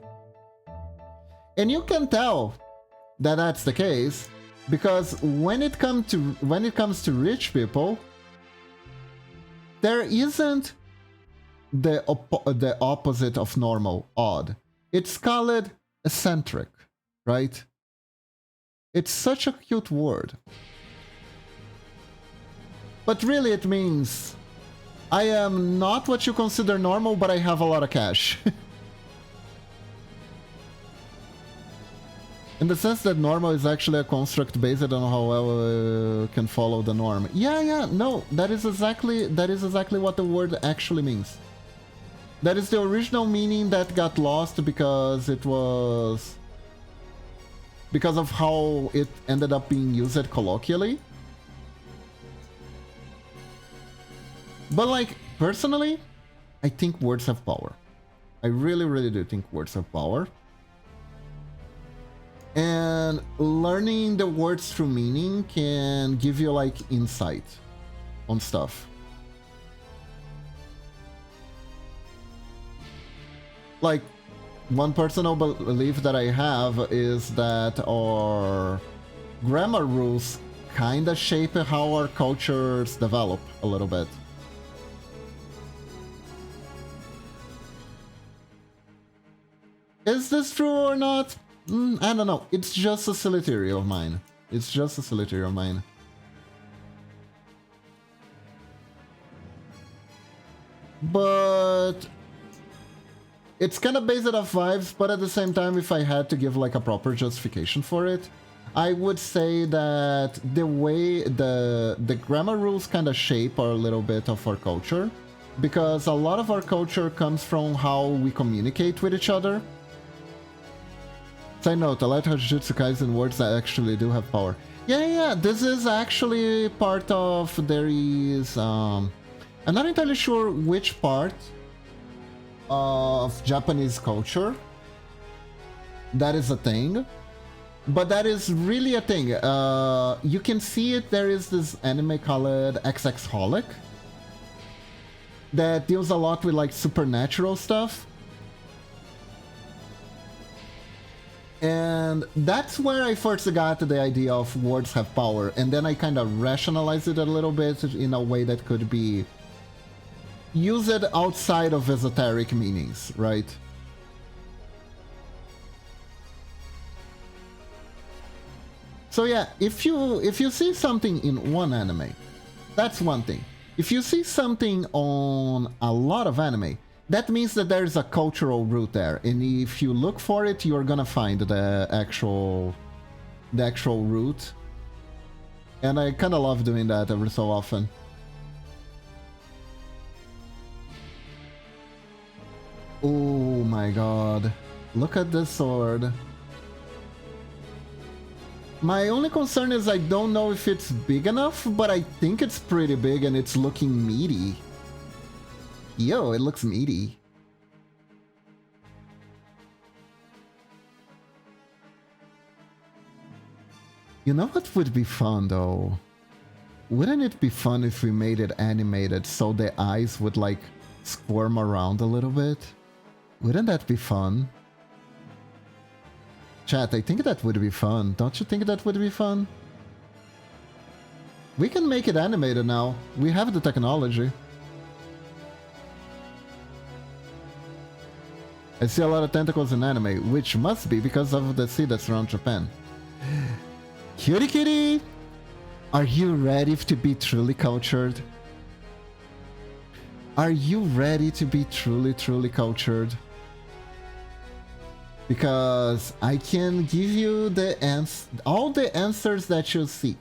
And you can tell that that's the case because when it comes to rich people, there isn't the opposite of normal, odd. It's called eccentric, right? It's such a cute word. But really it means I am not what you consider normal, but I have a lot of cash. In the sense that normal is actually a construct based on how well can follow the norm. Yeah, no, that is exactly what the word actually means. That is the original meaning that got lost because of how it ended up being used colloquially. But like, personally, I think words have power. I really, really do think words have power. And learning the words through meaning can give you like insight on stuff. Like, one personal belief that I have is that our grammar rules kind of shape how our cultures develop a little bit. Is this true or not? I don't know. It's just a silly theory of mine. It's just a silly theory of mine. But it's kind of based off vibes, but at the same time, if I had to give like a proper justification for it, I would say that the way the grammar rules kind of shape a little bit of our culture, because a lot of our culture comes from how we communicate with each other. Side note, I like how Jujutsu Kaisen words that actually do have power. Yeah, this is actually part of, there is, I'm not entirely sure which part of Japanese culture that is a thing, But that is really a thing. You can see it. There is this anime called XX-holic that deals a lot with like supernatural stuff. And that's where I first got the idea of words have power. And then I kind of rationalized it a little bit in a way that could be used outside of esoteric meanings, right? So yeah, if you see something in one anime, that's one thing. If you see something on a lot of anime, that means that there's a cultural root there, and if you look for it, you're gonna find the actual root. And I kind of love doing that every so often. Oh my god, look at this sword. My only concern is I don't know if it's big enough, but I think it's pretty big and it's looking meaty. Yo, it looks meaty. You know what would be fun though? Wouldn't it be fun if we made it animated so the eyes would like squirm around a little bit? Wouldn't that be fun? Chat, I think that would be fun. Don't you think that would be fun? We can make it animated now. We have the technology. I see a lot of tentacles in anime, which must be because of the sea that's around Japan. Cutie kitty! Are you ready to be truly cultured? Are you ready to be truly cultured? Because I can give you all the answers that you seek.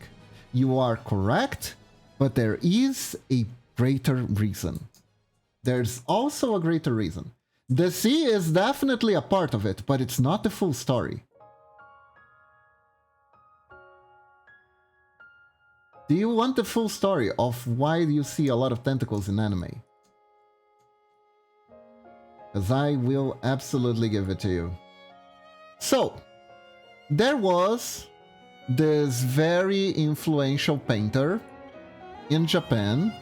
You are correct, but there is a greater reason. There's also a greater reason. The sea is definitely a part of it, but it's not the full story. Do you want the full story of why you see a lot of tentacles in anime? As I will absolutely give it to you. So, there was this very influential painter in Japan,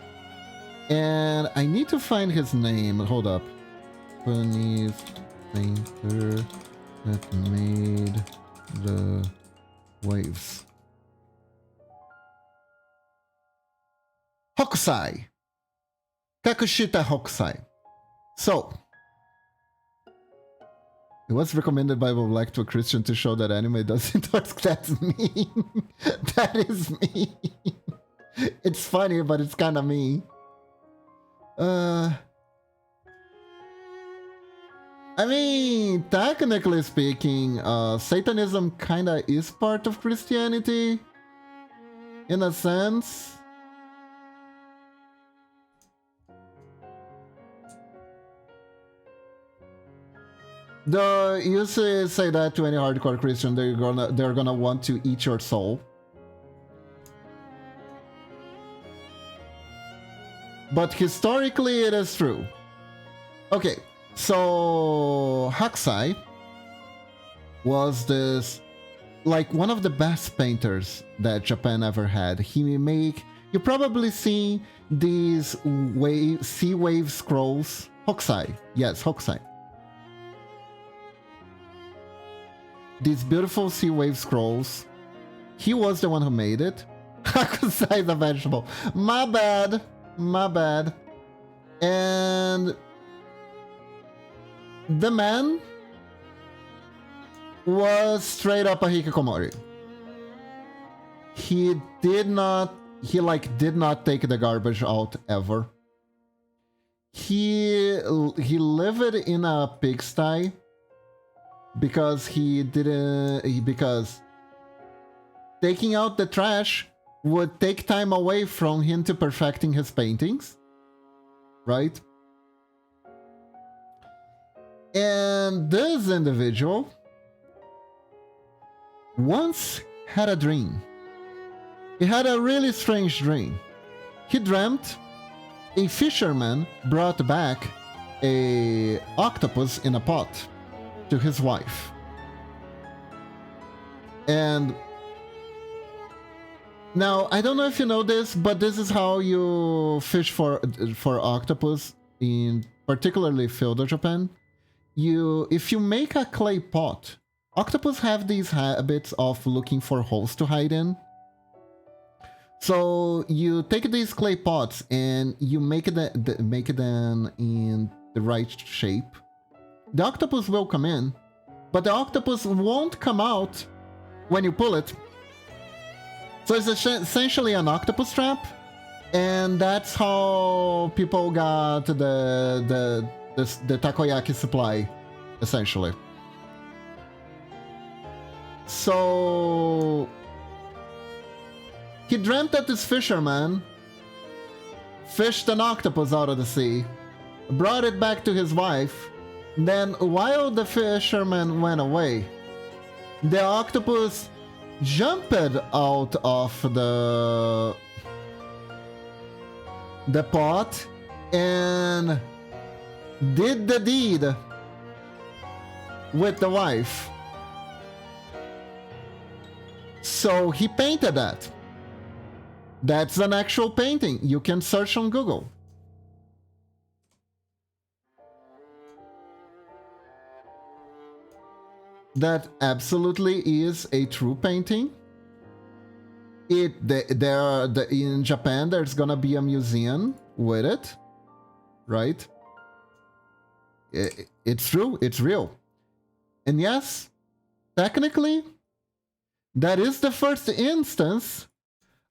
and I need to find his name. Hold up. Japanese painter that made the waves. Hokusai! Kakushita Hokusai. So, it was recommended by Bob Black to a Christian to show that anime doesn't work. That's me. That is me. It's funny, but it's kind of me. I mean, technically speaking, Satanism kind of is part of Christianity, in a sense. You say that to any hardcore Christian, they're gonna want to eat your soul. But historically, it is true. Okay, so Hakusai was this, like, one of the best painters that Japan ever had. You probably see these sea wave scrolls. Hokusai, yes, Hokusai. These beautiful sea wave scrolls. He was the one who made it. Hakusai is a vegetable. My bad. My bad. And the man was straight up a hikikomori. He did not take the garbage out ever. He lived in a pigsty because because taking out the trash would take time away from him to perfecting his paintings, right? And this individual once had a dream. He had a really strange dream. He dreamt a fisherman brought back an octopus in a pot to his wife. And now, I don't know if you know this, but this is how you fish for octopus in particularly Feudal Japan. If you make a clay pot, octopus have these habits of looking for holes to hide in. So you take these clay pots and you make them in the right shape. The octopus will come in, but the octopus won't come out when you pull it. So it's essentially an octopus trap, and that's how people got the takoyaki supply, essentially. So he dreamt that this fisherman fished an octopus out of the sea, brought it back to his wife. Then, while the fisherman went away, the octopus jumped out of the pot and did the deed with the wife. So he painted that. That's an actual painting. You can search on Google. That absolutely is a true painting. In Japan, there's gonna be a museum with it, right? It's true. It's real. And yes, technically, that is the first instance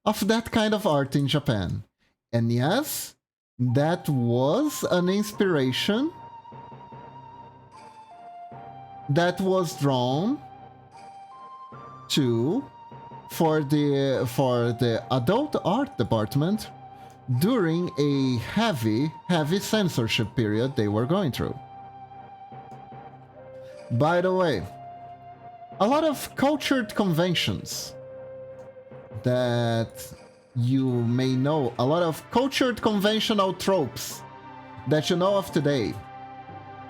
of that kind of art in Japan. And yes, that was an inspiration that was drawn to for the adult art department during a heavy censorship period they were going through. By the way, a lot of cultured conventions that you may know, a lot of cultured conventional tropes that you know of today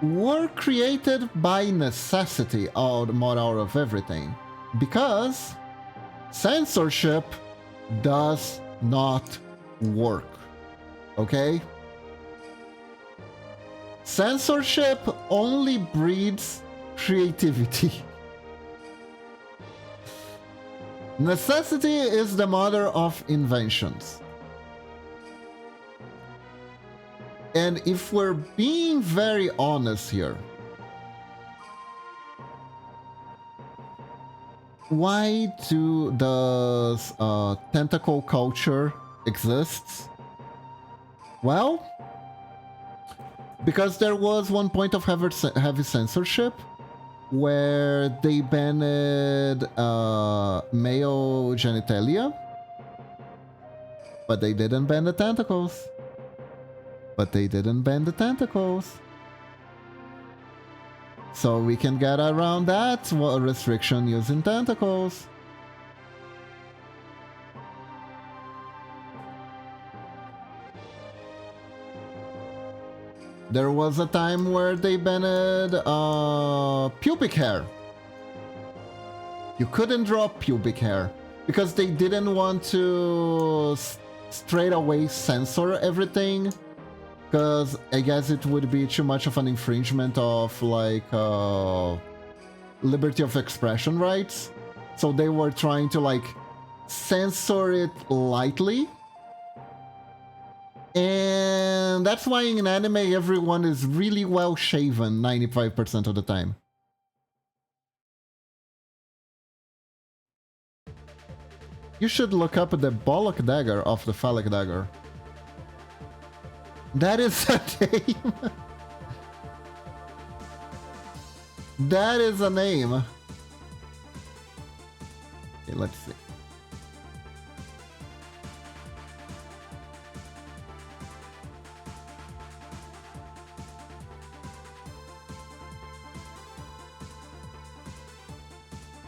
were created by necessity out of everything, because censorship does not work, okay? Censorship only breeds creativity. Necessity is the mother of inventions. And if we're being very honest here, why does tentacle culture exist? Well, because there was one point of heavy censorship where they banned male genitalia, but they didn't ban the tentacles. So we can get around that restriction using tentacles. There was a time where they banned pubic hair. You couldn't draw pubic hair because they didn't want to straight away censor everything, because I guess it would be too much of an infringement of like liberty of expression rights. So they were trying to like censor it lightly. And that's why in anime everyone is really well shaven 95% of the time. You should look up the bollock dagger of the phallic dagger. That is a name. That is a name. Okay, let's see.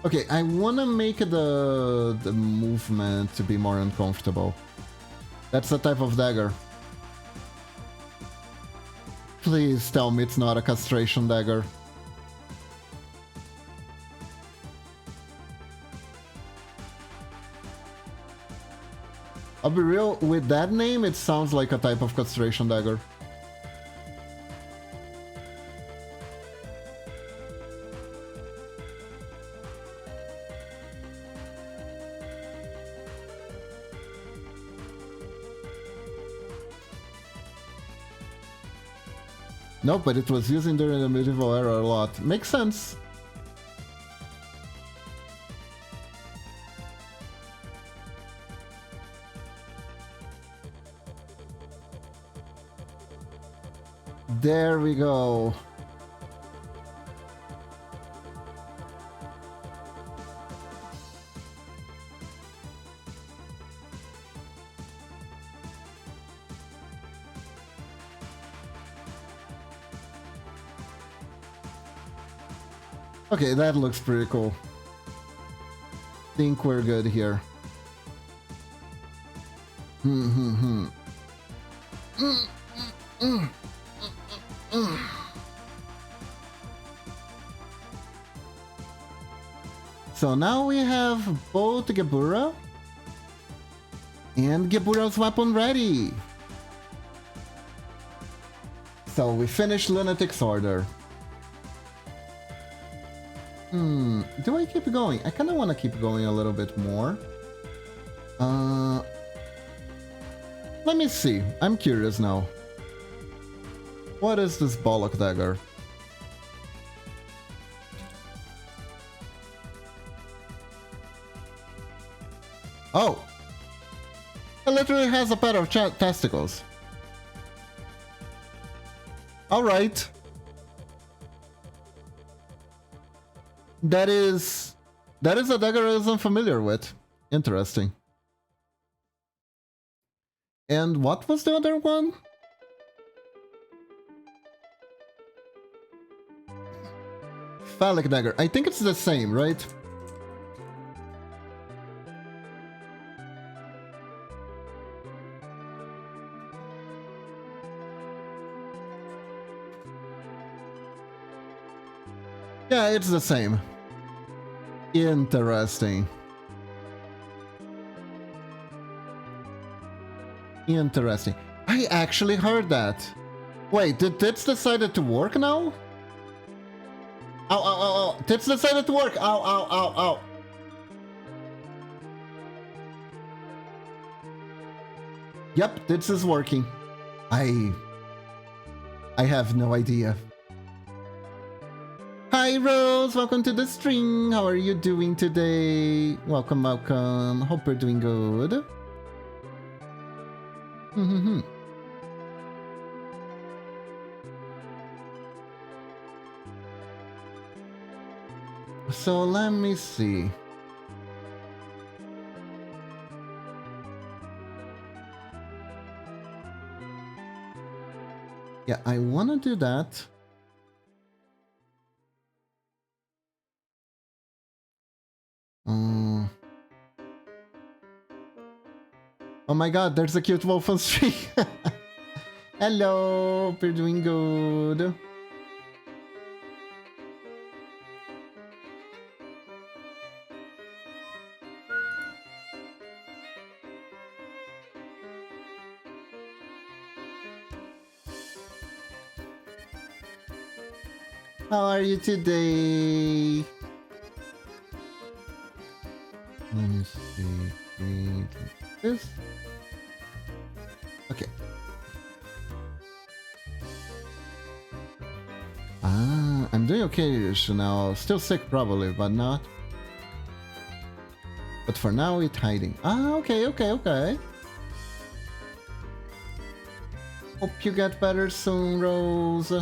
Okay, I want to make the movement to be more uncomfortable. That's the type of dagger. Please tell me it's not a castration dagger. I'll be real, with that name, it sounds like a type of castration dagger. No, but it was used during the medieval era a lot. Makes sense. There we go. Okay, that looks pretty cool. Think we're good here. So now we have both Gebura and Gebura's weapon ready. So we finished Lunatic's order. Do I keep going? I kind of want to keep going a little bit more. Let me see. I'm curious now. What is this Bollock dagger? Oh! It literally has a pair of testicles. Alright. That is a dagger I wasn't familiar with. Interesting. And what was the other one? Phallic dagger. I think it's the same, right? Yeah, it's the same. Interesting. Interesting. I actually heard that. Wait, did Tits decided to work now? Ow, ow, ow, ow. Tits decided to work. Ow, ow, ow, ow. Yep, Tits is working. I have no idea. Hi Rose, welcome to the stream. How are you doing today? Welcome, welcome. Hope you're doing good. So let me see. Yeah, I want to do that. Oh my god, there's a cute wolf on stream. Hello, hope you're doing good. How are you today? Let me see. This. Okay. Ah, I'm doing okay-ish now. Still sick probably, but not. But for now, it's hiding. Ah, okay, okay, okay. Hope you get better soon, Rose.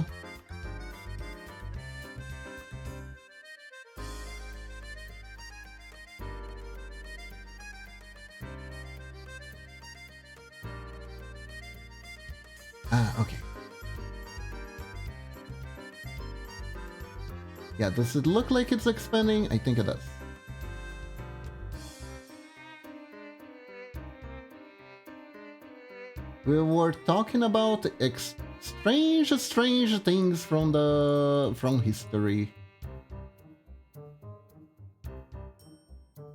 Ah, okay. Yeah, does it look like it's expanding? I think it does. We were talking about strange things from history.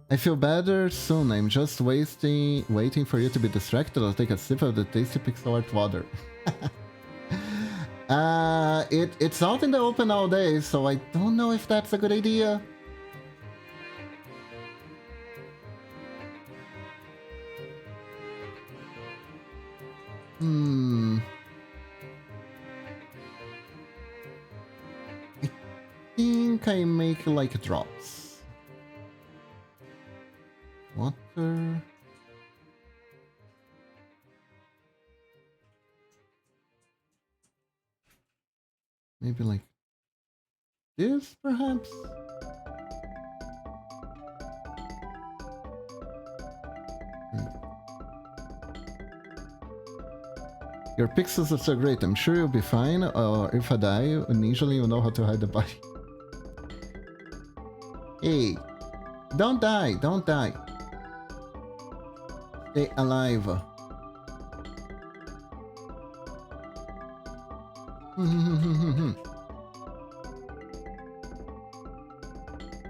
I feel better soon. I'm just waiting for you to be distracted. I'll take a sip of the tasty pixel art water. It's out in the open all day, so I don't know if that's a good idea. I think I make like drops. Water. Maybe like this, perhaps? Your pixels are so great, I'm sure you'll be fine, or if I die, initially you'll know how to hide the body. Hey, don't die, don't die. Stay alive.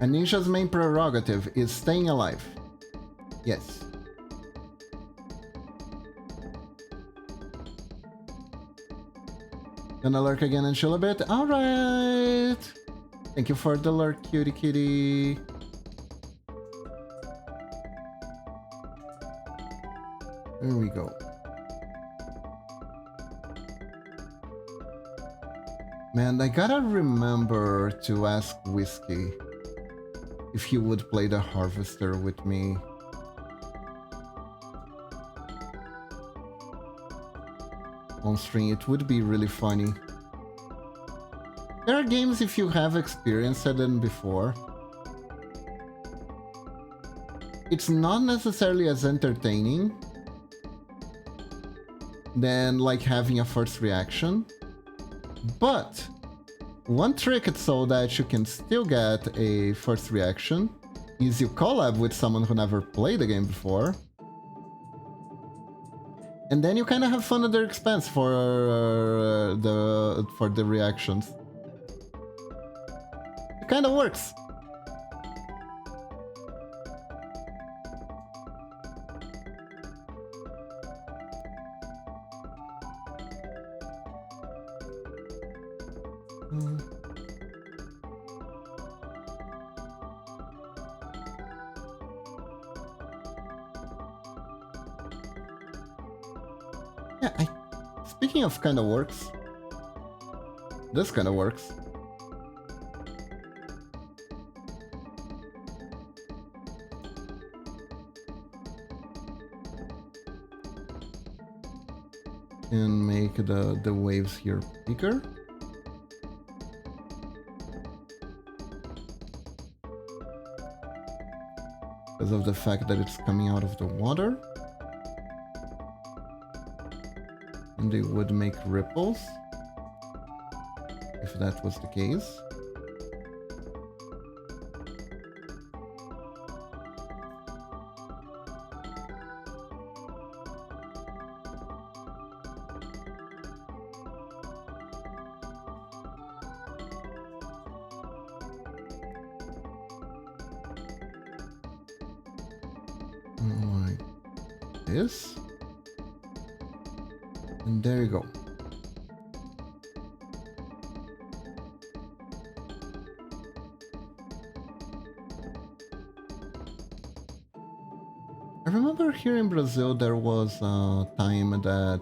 A ninja's main prerogative is staying alive. Yes. Gonna lurk again and chill a bit? Alright! Thank you for the lurk, cutie kitty. There we go. Man, I gotta remember to ask Whiskey if he would play the Harvester with me. On stream, it would be really funny. There are games if you have experienced them before. It's not necessarily as entertaining than like having a first reaction. But one trick so that you can still get a first reaction is you collab with someone who never played the game before. And then you kind of have fun at their expense for the reactions. It kind of works. Yeah, speaking of kind of works, this kind of works. Can make the waves here bigger. Because of the fact that it's coming out of the water. And they would make ripples if that was the case. Like this. And there you go. I remember here in Brazil there was a time that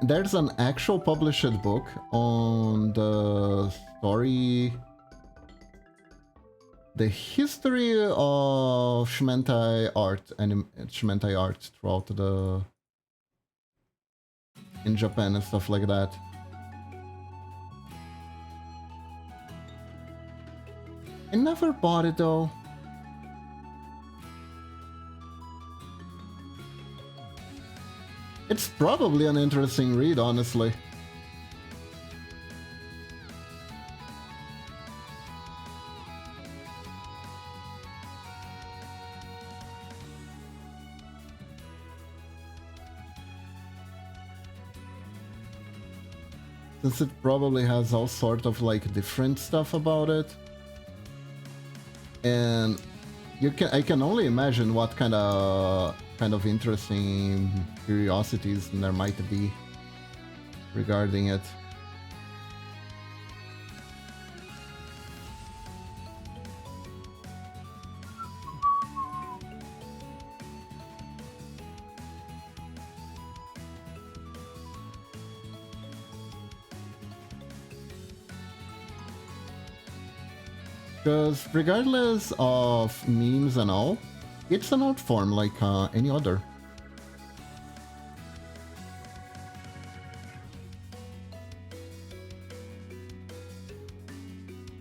there's an actual published book on the story, the history of Shimentai art and Shimentai art throughout in Japan and stuff like that. I never bought it though. It's probably an interesting read, honestly. since it probably has all sort of like different stuff about it. And I can only imagine what kind of interesting curiosities there might be regarding it. Because regardless of memes and all, it's an art form like any other.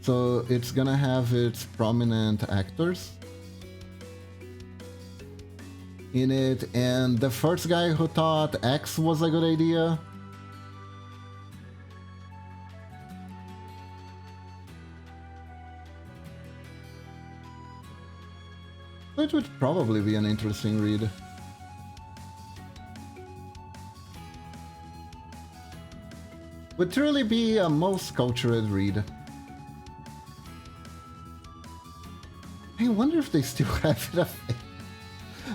So it's gonna have its prominent actors in it, and the first guy who thought X was a good idea. It would probably be an interesting read. Would truly be a most cultured read. I wonder if they still have it.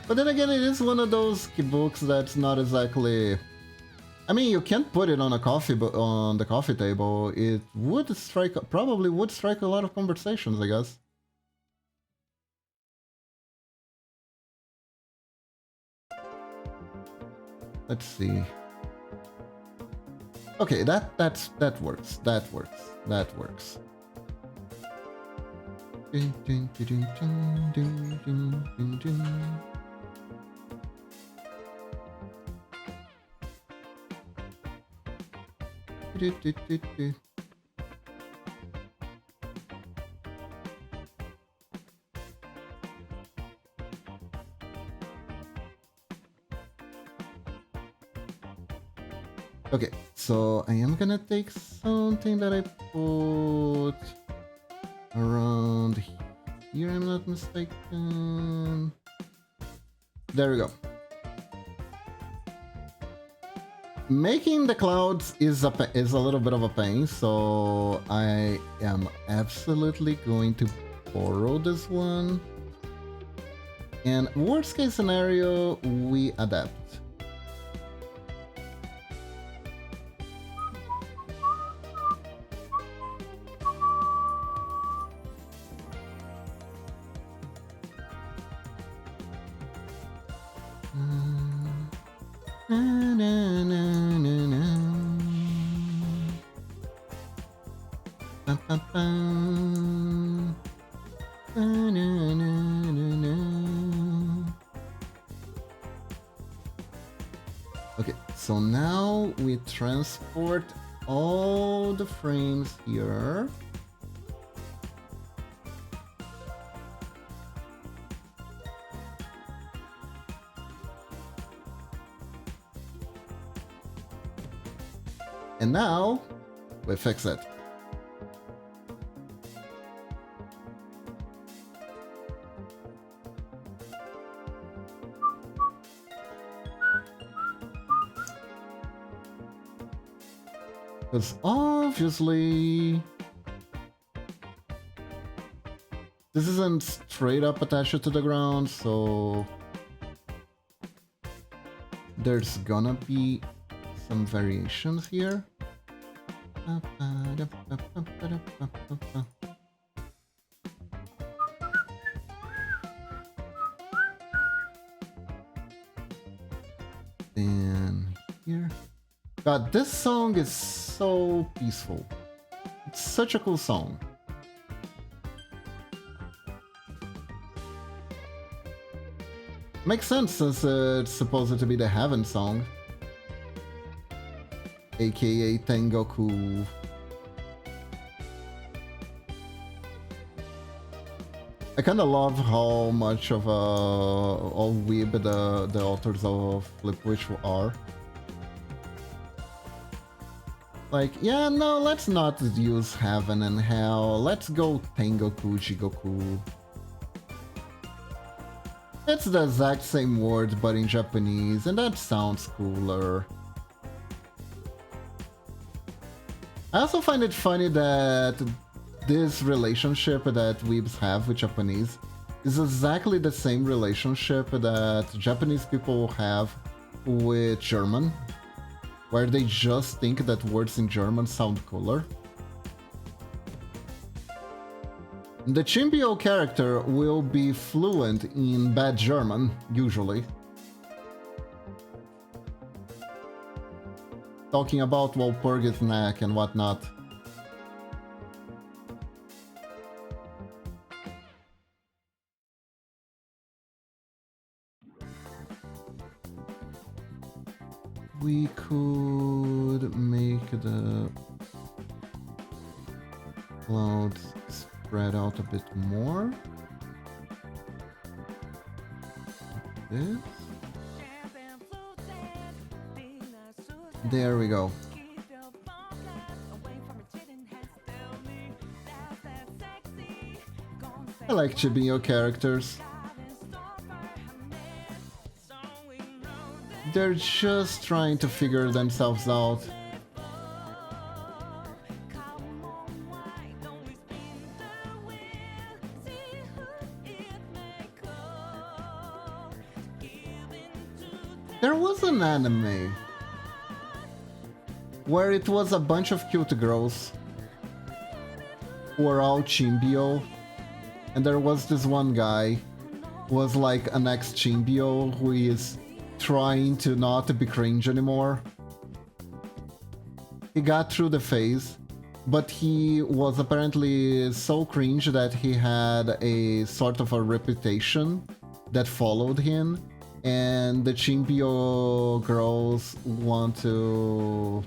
But then again, it is one of those books that's not exactly... I mean, you can't put it on a on the coffee table. It would probably would strike a lot of conversations, I guess. Let's see. Okay, that works. That works. Okay, so I am gonna take something that I put around here, I'm not mistaken. There we go. Making the clouds is a little bit of a pain, so I am absolutely going to borrow this one. And worst case scenario, we adapt. Okay, so now we transport all the frames here. And now we fix it. Because obviously this isn't straight up attached to the ground, so there's gonna be some variations here. And here. God, this song is so peaceful. It's such a cool song. Makes sense since it's supposed to be the Heaven song, aka Tengoku. I kinda love how much of all weeb the authors of Flipwitch are. Like, yeah, no, let's not use Heaven and Hell, let's go Tengoku Jigoku. It's the exact same word but in Japanese, and that sounds cooler. I also find it funny that this relationship that weebs have with Japanese is exactly the same relationship that Japanese people have with German, where they just think that words in German sound cooler. The Chimbio character will be fluent in bad German, usually. Talking about Walpurgis neck and whatnot. We could make the clouds spread out a bit more. Like this. There we go. I like Chibiyo characters. They're just trying to figure themselves out. There was an anime where it was a bunch of cute girls who were all Chimbio, and there was this one guy who was like an ex-Chimbio who is trying to not be cringe anymore. He got through the phase, but he was apparently so cringe that he had a sort of a reputation that followed him, and the Chimbio girls want to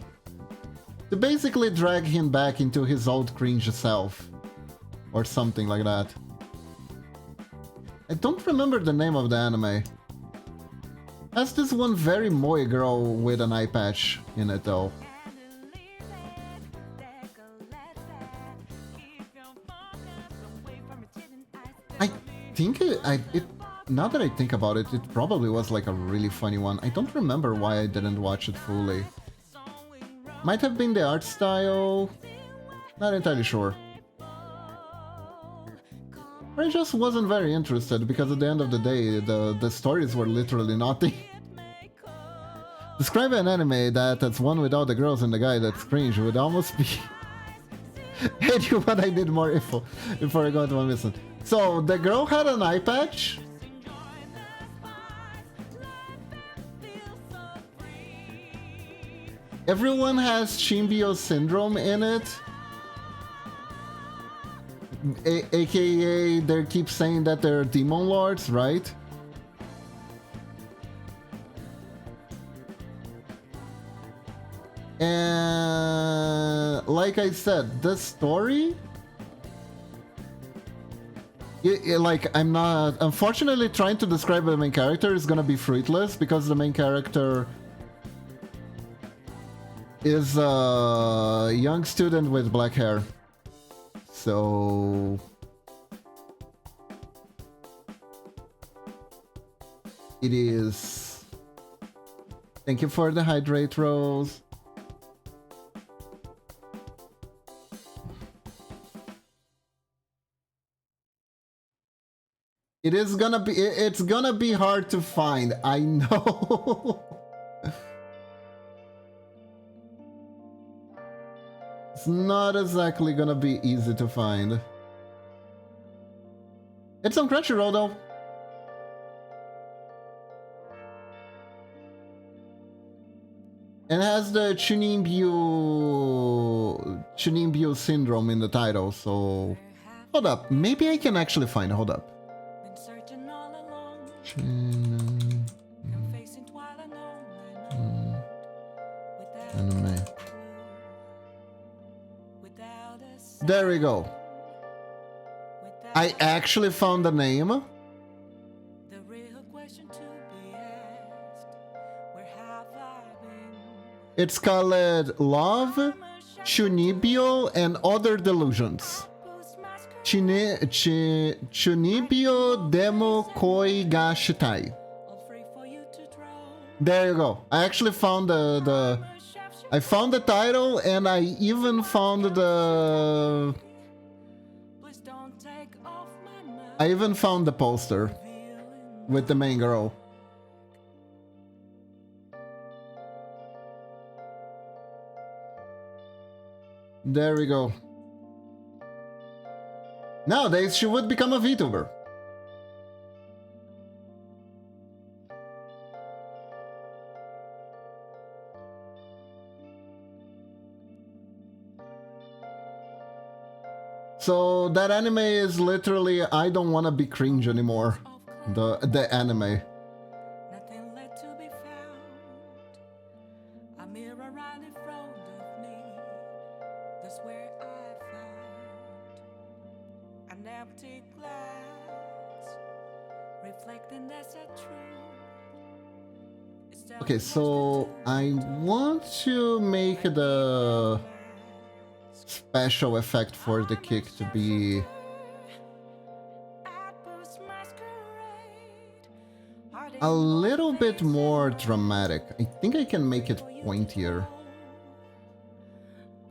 basically drag him back into his old cringe self, or something like that. I don't remember the name of the anime. Has this one very moe girl with an eye patch in it though. I think now that I think about it, it probably was like a really funny one. I don't remember why I didn't watch it fully. Might have been the art style, not entirely sure. I just wasn't very interested because at the end of the day, the stories were literally nothing. Describe an anime that's one without the girls and the guy that's cringe would almost be... Hey, you what I need more info before I go into my mission. So, the girl had an eye patch? Everyone has Chimbio syndrome in it. AKA, they keep saying that they're demon lords, right? And like I said, the story... like, I'm not... Unfortunately, trying to describe the main character is gonna be fruitless because the main character is a young student with black hair. So... it is... Thank you for the hydrate, Rose. It is gonna be... It's gonna be hard to find, I know. It's not exactly gonna be easy to find. It's on Crunchyroll though. And it has the Chunimbyo syndrome in the title, so... Hold up, maybe I can actually find it, hold up. Anime. There we go. I actually found the name. It's called Love, Chunibyo, and Other Delusions. Chunibyo Demo Koi ga Shitai. There you go. I actually found the I found the title and I even found the... I even found the poster with the main girl. There we go. Nowadays, she would become a VTuber. So that anime is literally I don't want to be cringe anymore. The anime. Nothing left to be found. A mirror right in front of me. That's where I found an empty glass, reflecting that's a truth. Okay, so I want to make the special effect for the kick to be a little bit more dramatic. I think I can make it pointier.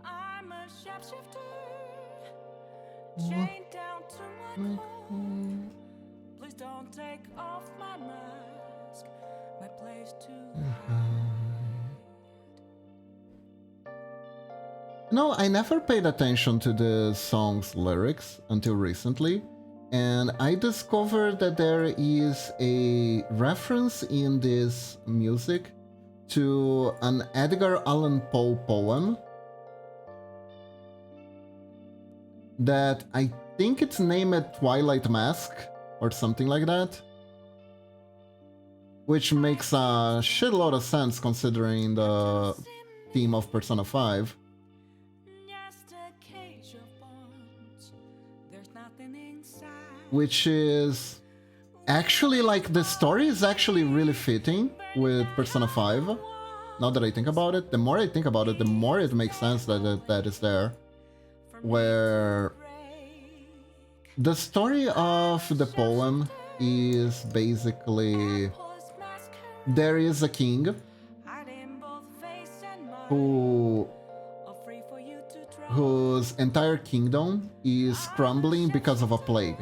I'm a shapeshifter, chained down to my core. Please don't take off my mask, my place to hide. No, I never paid attention to the song's lyrics until recently, and I discovered that there is a reference in this music to an Edgar Allan Poe poem that I think it's named Twilight Mask or something like that, which makes a shitload of sense considering the theme of Persona 5. Which is actually, like, the story is actually really fitting with Persona 5. Now that I think about it, the more I think about it, the more it makes sense that that is there. Where the story of the poem is basically there is a king whose entire kingdom is crumbling because of a plague.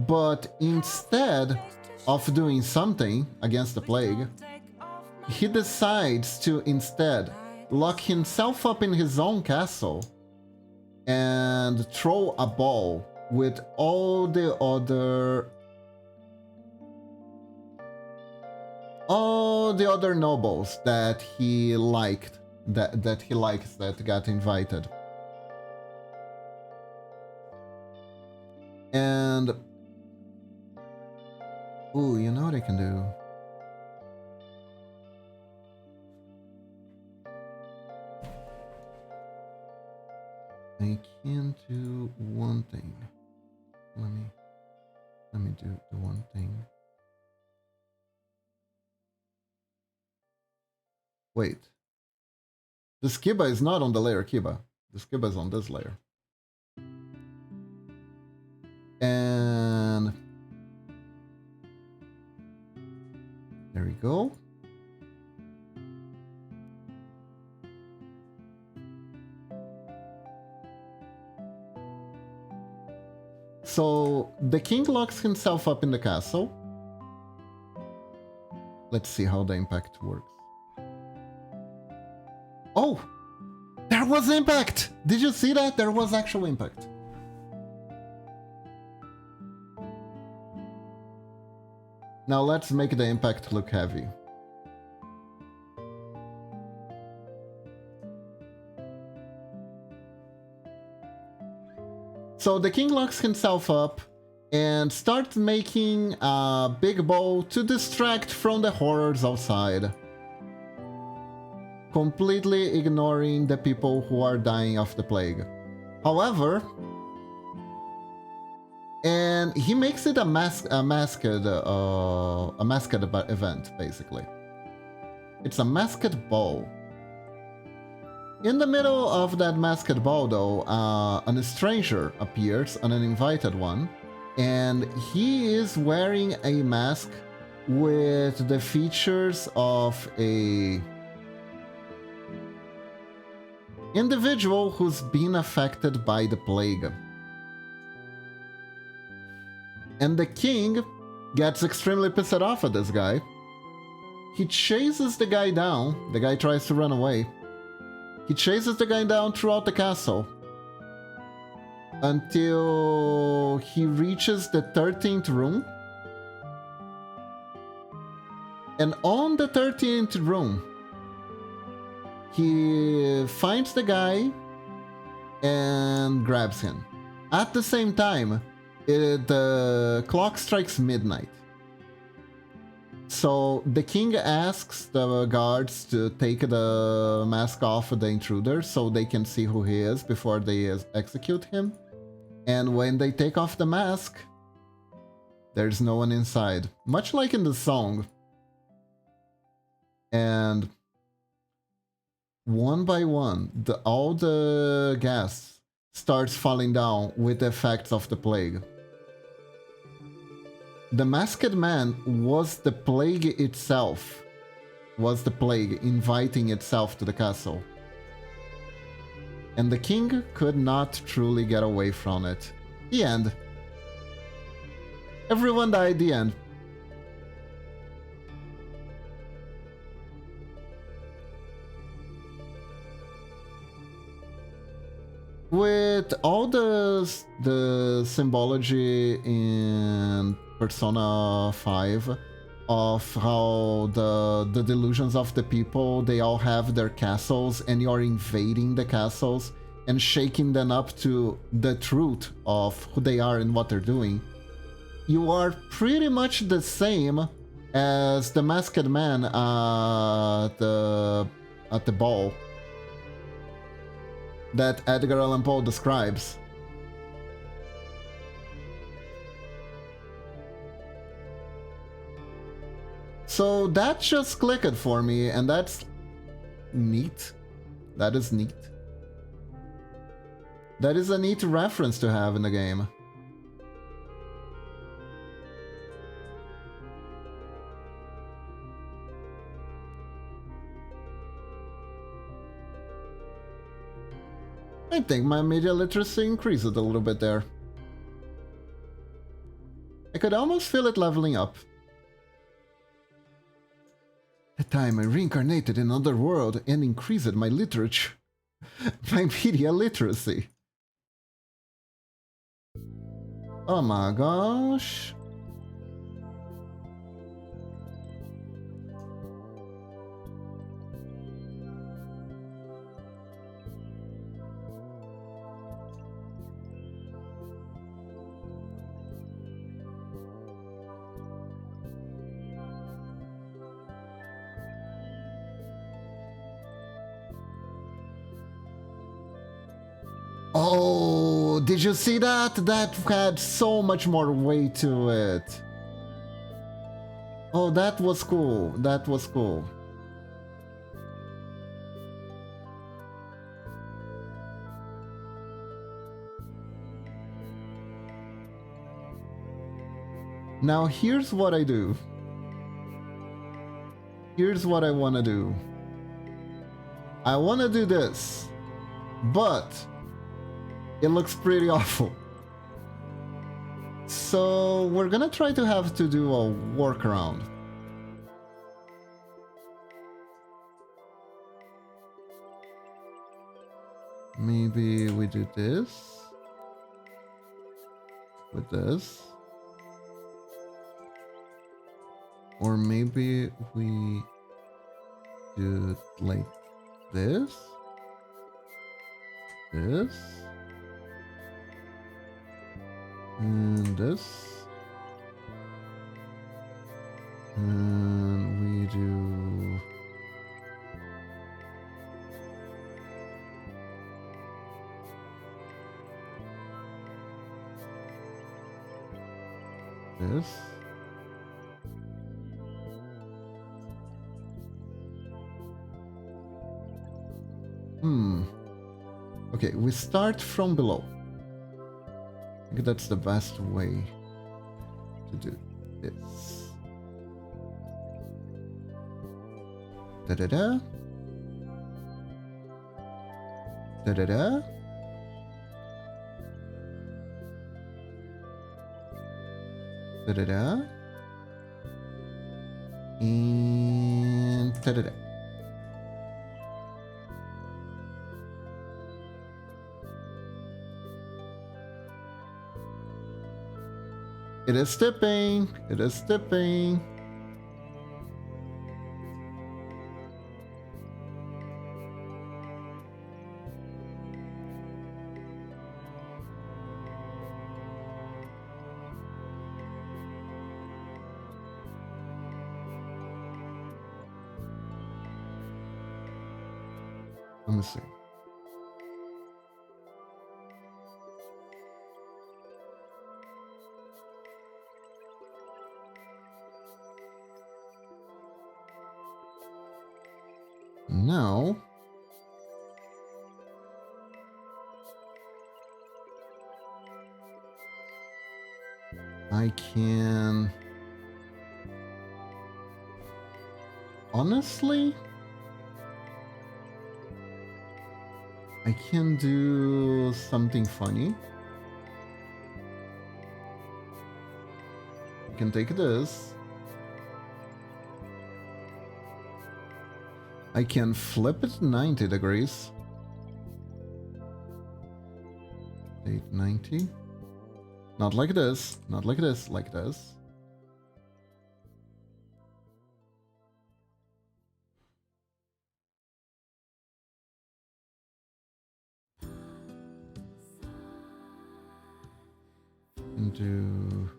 But instead of doing something against the plague, he decides to instead lock himself up in his own castle and throw a ball with all the other nobles that he liked, that he likes, that got invited. And ooh, you know what I can do? I can do one thing. Let me do the one thing. Wait. The Skiba is not on the layer Kiba. The Skiba is on this layer. And there we go. So the king locks himself up in the castle. Let's see how the impact works. Oh, there was impact! Did you see that? There was actual impact. Now let's make the impact look heavy. So the king locks himself up and starts making a big bow to distract from the horrors outside, completely ignoring the people who are dying of the plague. However, and he makes it a masked event, basically. It's a masked ball. In the middle of that masked ball, though, a stranger appears, an uninvited one, and he is wearing a mask with the features of a individual who's been affected by the plague. And the king gets extremely pissed off at this guy. He chases the guy down. The guy tries to run away. He chases the guy down throughout the castle until he reaches the 13th room. And on the 13th room, he finds the guy and grabs him. At the same time, the clock strikes midnight. So the king asks the guards to take the mask off of the intruder so they can see who he is before they execute him. And when they take off the mask, there's no one inside. Much like in the song. And one by one, all the guests starts falling down with the effects of the plague. The masked man was the plague itself, was the plague inviting itself to the castle. And the king could not truly get away from it. The end. Everyone died, the end. With all the symbology in Persona 5 of how the delusions of the people, they all have their castles and you're invading the castles and shaking them up to the truth of who they are and what they're doing, you are pretty much the same as the masked man at the ball that Edgar Allan Poe describes. So that just clicked for me, and that's neat. That is neat. That is a neat reference to have in the game. I think my media literacy increased a little bit there. I could almost feel it leveling up. That time I reincarnated in another world and increased my literature. My media literacy. Oh my gosh. Oh, did you see that? That had so much more weight to it. Oh, that was cool. That was cool. Now here's what I do. Here's what I want to do. I want to do this, but it looks pretty awful. So we're gonna try to have to do a workaround. Maybe we do this with this. Or maybe we do it like this. This. And this. And we do this. Okay, we start from below. I think that's the best way to do this. Da-da-da. Da-da-da. Da-da-da. And da-da-da. It is tipping. It is tipping. Let me see. Now I can honestly I can do something funny. I can take this. I can flip it 90 degrees. 890. Not like this. Not like this. Like this. And do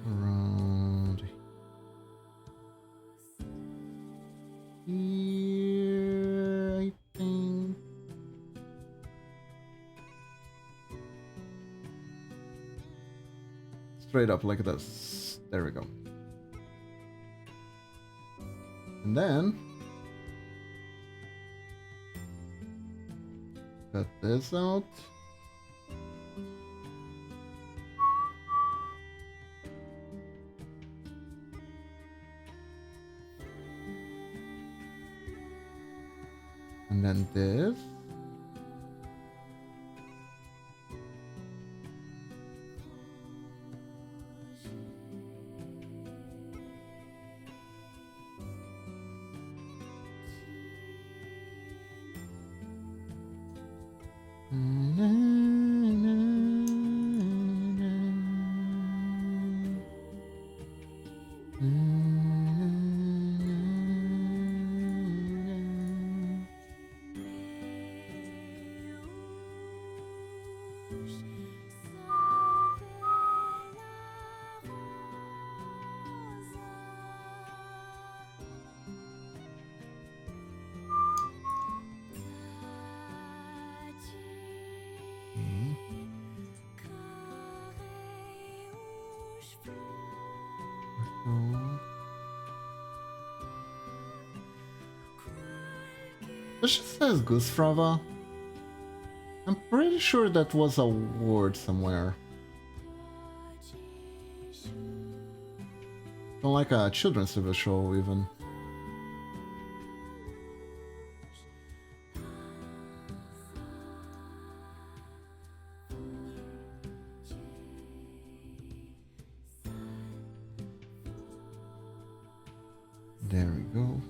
around here, I think. Straight up like this. There we go. And then cut this out. And then this. This just says Goosefrava. I'm pretty sure that was a word somewhere. Not like a children's TV show, even. There we go.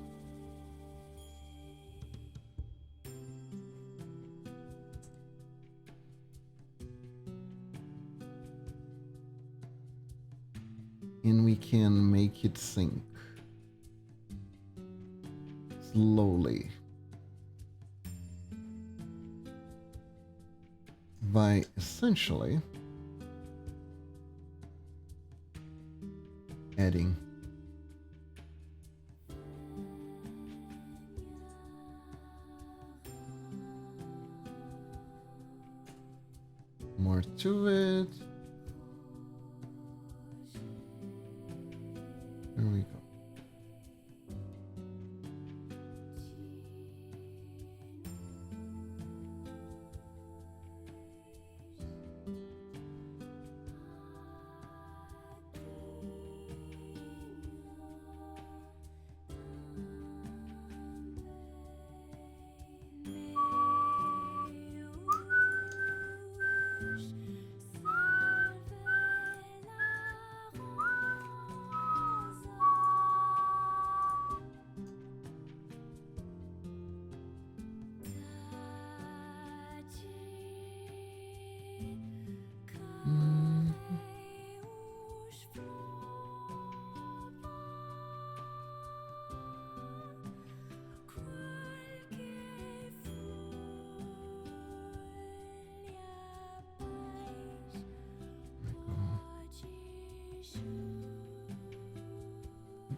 And we can make it sink slowly by essentially adding more to it. There we go.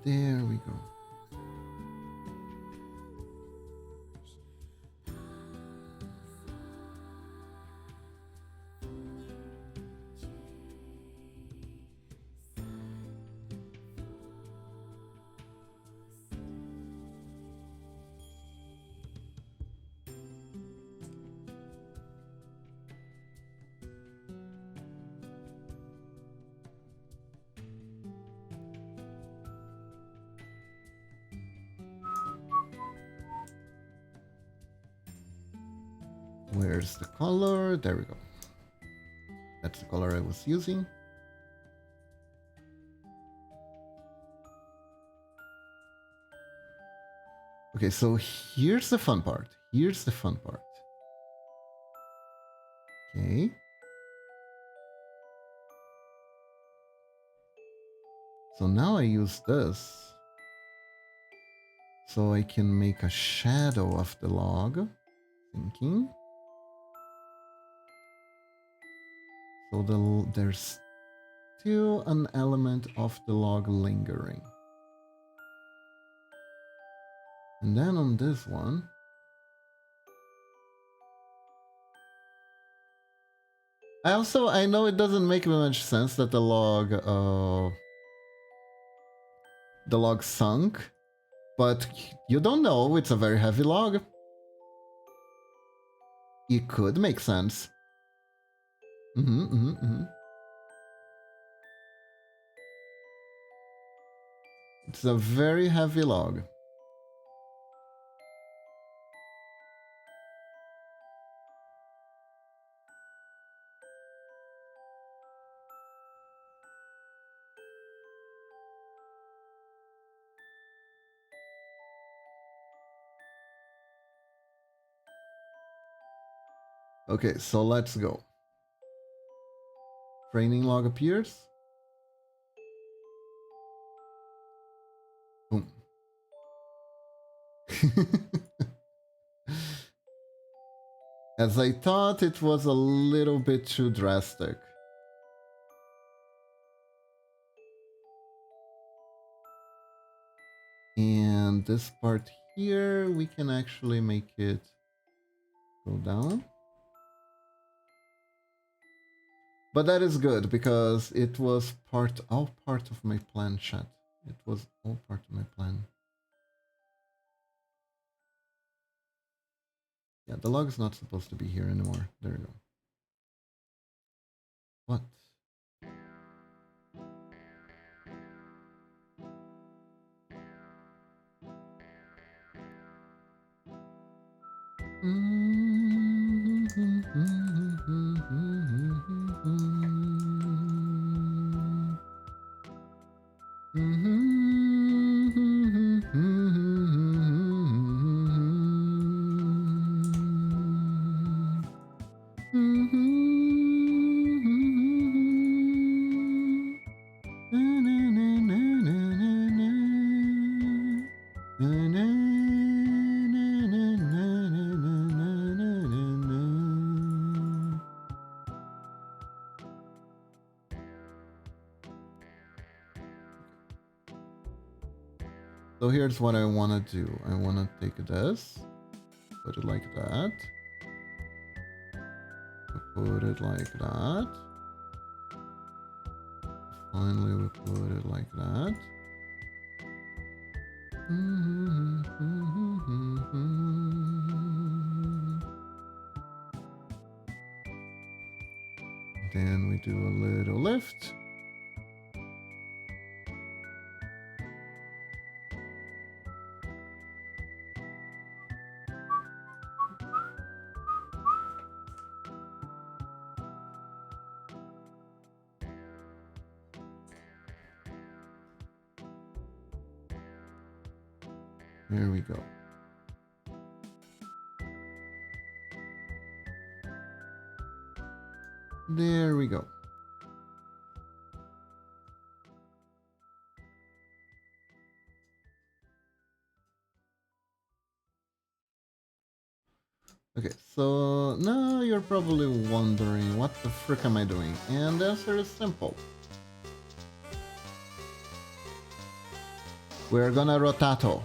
There we go. Where's the color? There we go. That's the color I was using. Okay, so here's the fun part. Here's the fun part. Okay. So now I use this. So I can make a shadow of the log. Thinking. So there's still an element of the log lingering. And then on this one, I know it doesn't make much sense that the log sunk, but you don't know, it's a very heavy log. It could make sense. It's a very heavy log. Okay, so let's go. Training log appears. Boom. As I thought, it was a little bit too drastic. And this part here, we can actually make it go down. But that is good because it was all part of my plan, chat. It was all part of my plan. Yeah, the log is not supposed to be here anymore. There we go. What? So here's what I want to do. I want to take this, put it like that, put it like that. Finally, we put it like that. Then we do a little lift. There we go. There we go. Okay, so now you're probably wondering what the frick am I doing? And the answer is simple. We're gonna rotato.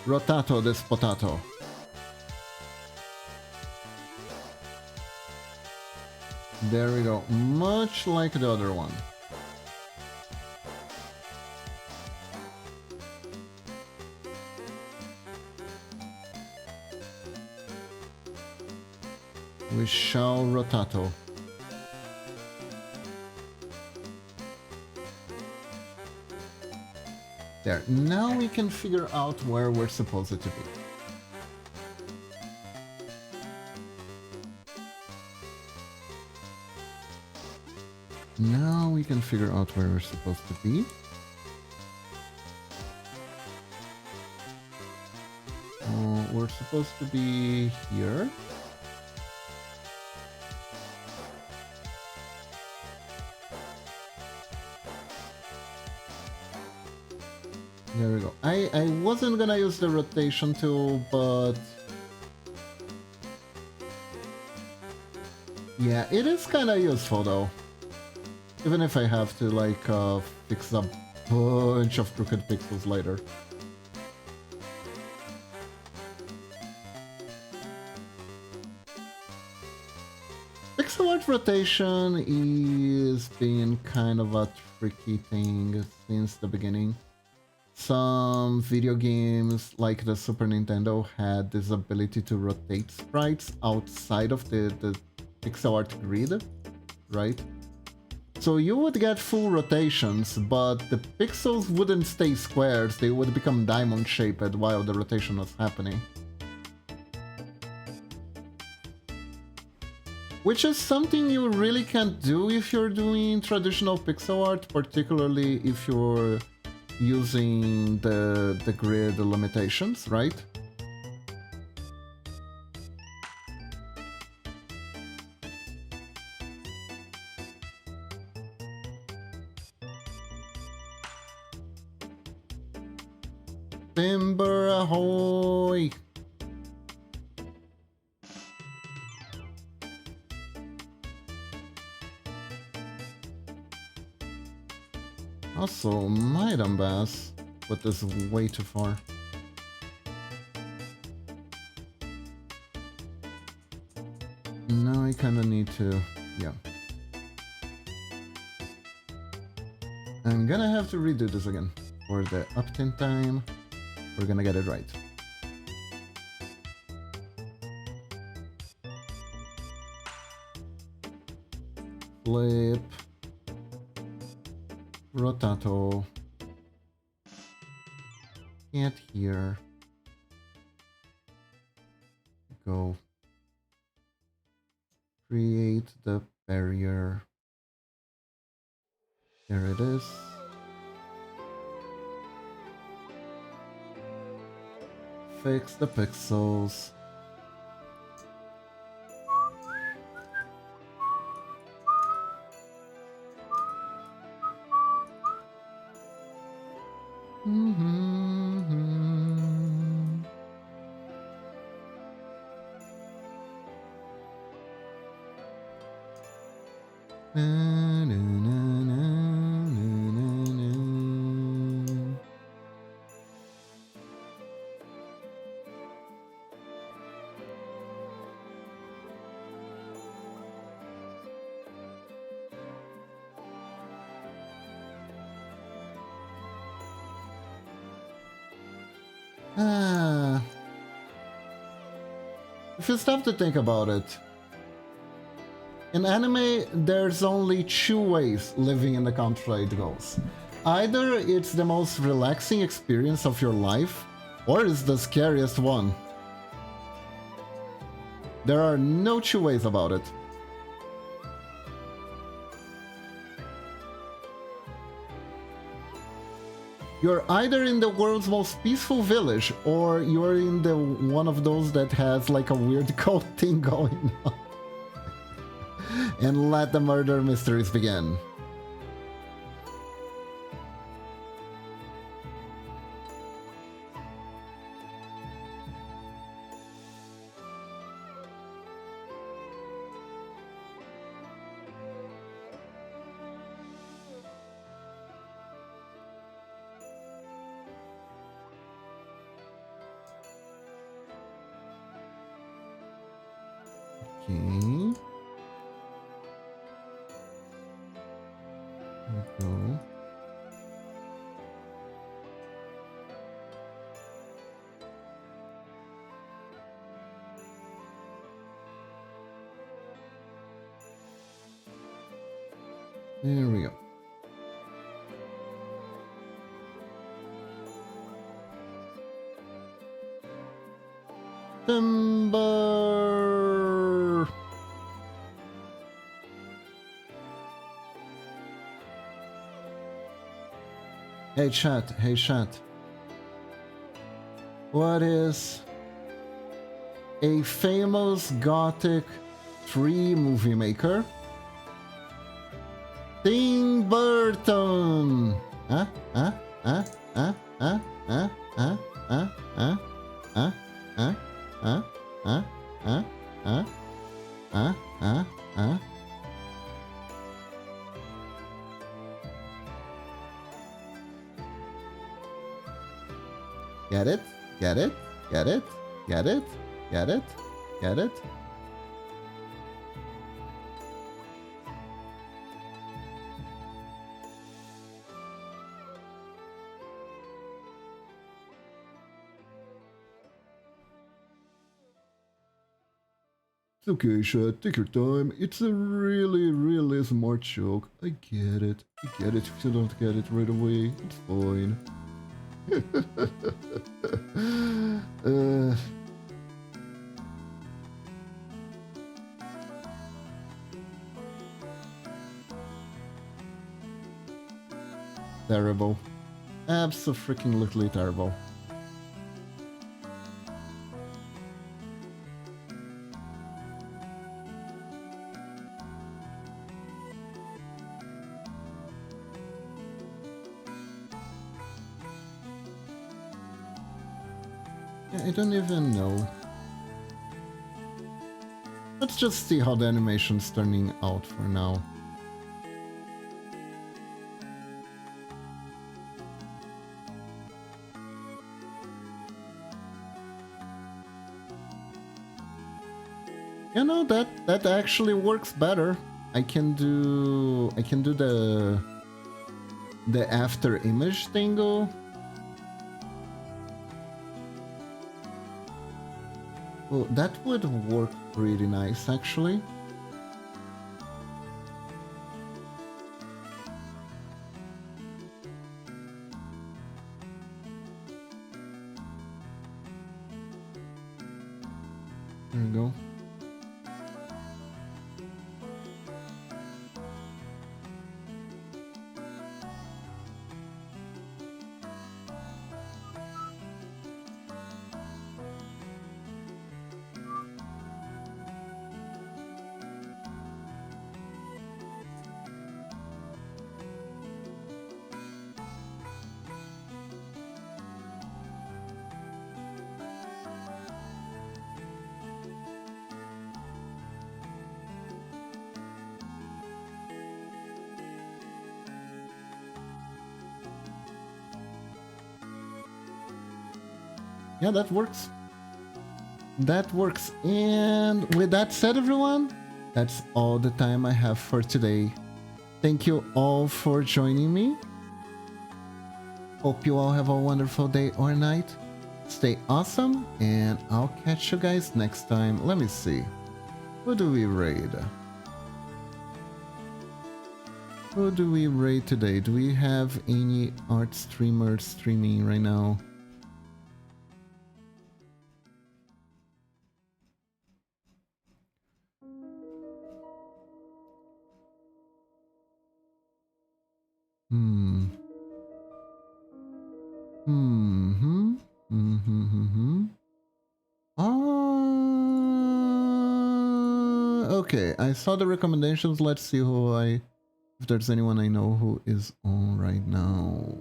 Rotato this potato. There we go. Much like the other one. We shall rotato. There. Now we can figure out where we're supposed to be. Now we can figure out where we're supposed to be. We're supposed to be here. There we go. I wasn't gonna use the rotation tool, but yeah, it is kind of useful though. Even if I have to like fix a bunch of crooked pixels later. Pixel art rotation is being kind of a tricky thing since the beginning. Some video games like the Super Nintendo had this ability to rotate sprites outside of the pixel art grid, right? So you would get full rotations, but the pixels wouldn't stay squares, they would become diamond shaped while the rotation was happening. Which is something you really can't do if you're doing traditional pixel art, particularly if you're using the grid limitations, right? Timber ahoy! Also, Mighty Bass, but this is way too far. Now I kinda need to... yeah. I'm gonna have to redo this again. For the up-10 time, we're gonna get it right. Flip. Rotato. Get here. Go. Create the barrier. There it is. Fix the pixels. If you stop to think about it, in anime, there's only two ways living in the country it goes. Either it's the most relaxing experience of your life, or it's the scariest one. There are no two ways about it. You're either in the world's most peaceful village, or you're in the one of those that has like a weird cult thing going on. And let the murder mysteries begin. Okay. There we go. There we go. Timber. Hey chat, hey chat. What is a famous Gothic 3 movie maker? Tim Burton. Huh? Huh? Huh? Huh? Huh? Huh? Huh? Huh? Huh? Huh? Huh? Huh? Huh? Huh? Huh? Huh? Huh? Huh? Get it? Get it? Get it? Get it? Get it? Get it? It's okay, chat. Take your time. It's a really, really smart joke. I get it. I get it if you don't get it right away. It's fine. Terrible. Abso-freaking-lutely terrible. Yeah, I don't even know. Let's just see how the animation's turning out for now. You know, that actually works better. I can do the after image thingo. Well, that would work pretty nice actually. There we go. Yeah, that works. That works. And with that said, everyone, that's all the time I have for today. Thank you all for joining me. Hope you all have a wonderful day or night. Stay awesome, and I'll catch you guys next time. Let me see. Who do we raid? Who do we raid today? Do we have any art streamers streaming right now? Okay, I saw the recommendations. Let's see if there's anyone I know who is on right now.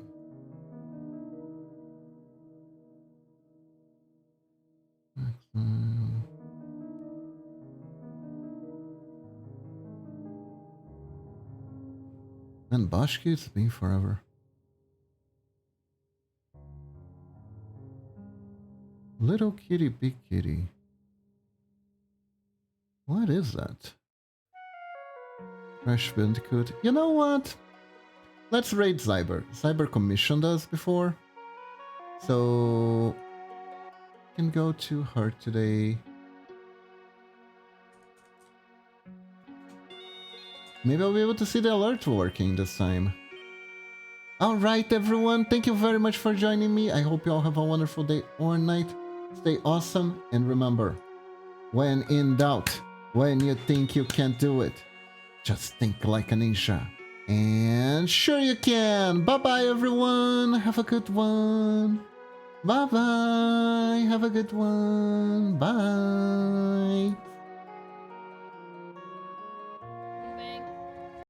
And Bashki, it's been forever. Little kitty, big kitty. What is that? Crash Bandicoot. You know what? Let's raid Zyber. Zyber commissioned us before. So... can go to her today. Maybe I'll be able to see the alert working this time. Alright everyone, thank you very much for joining me. I hope you all have a wonderful day or night. Stay awesome, and remember, when in doubt, when you think you can't do it, just think like a ninja. And sure you can! Bye bye everyone! Have a good one! Bye bye! Have a good one! Bye!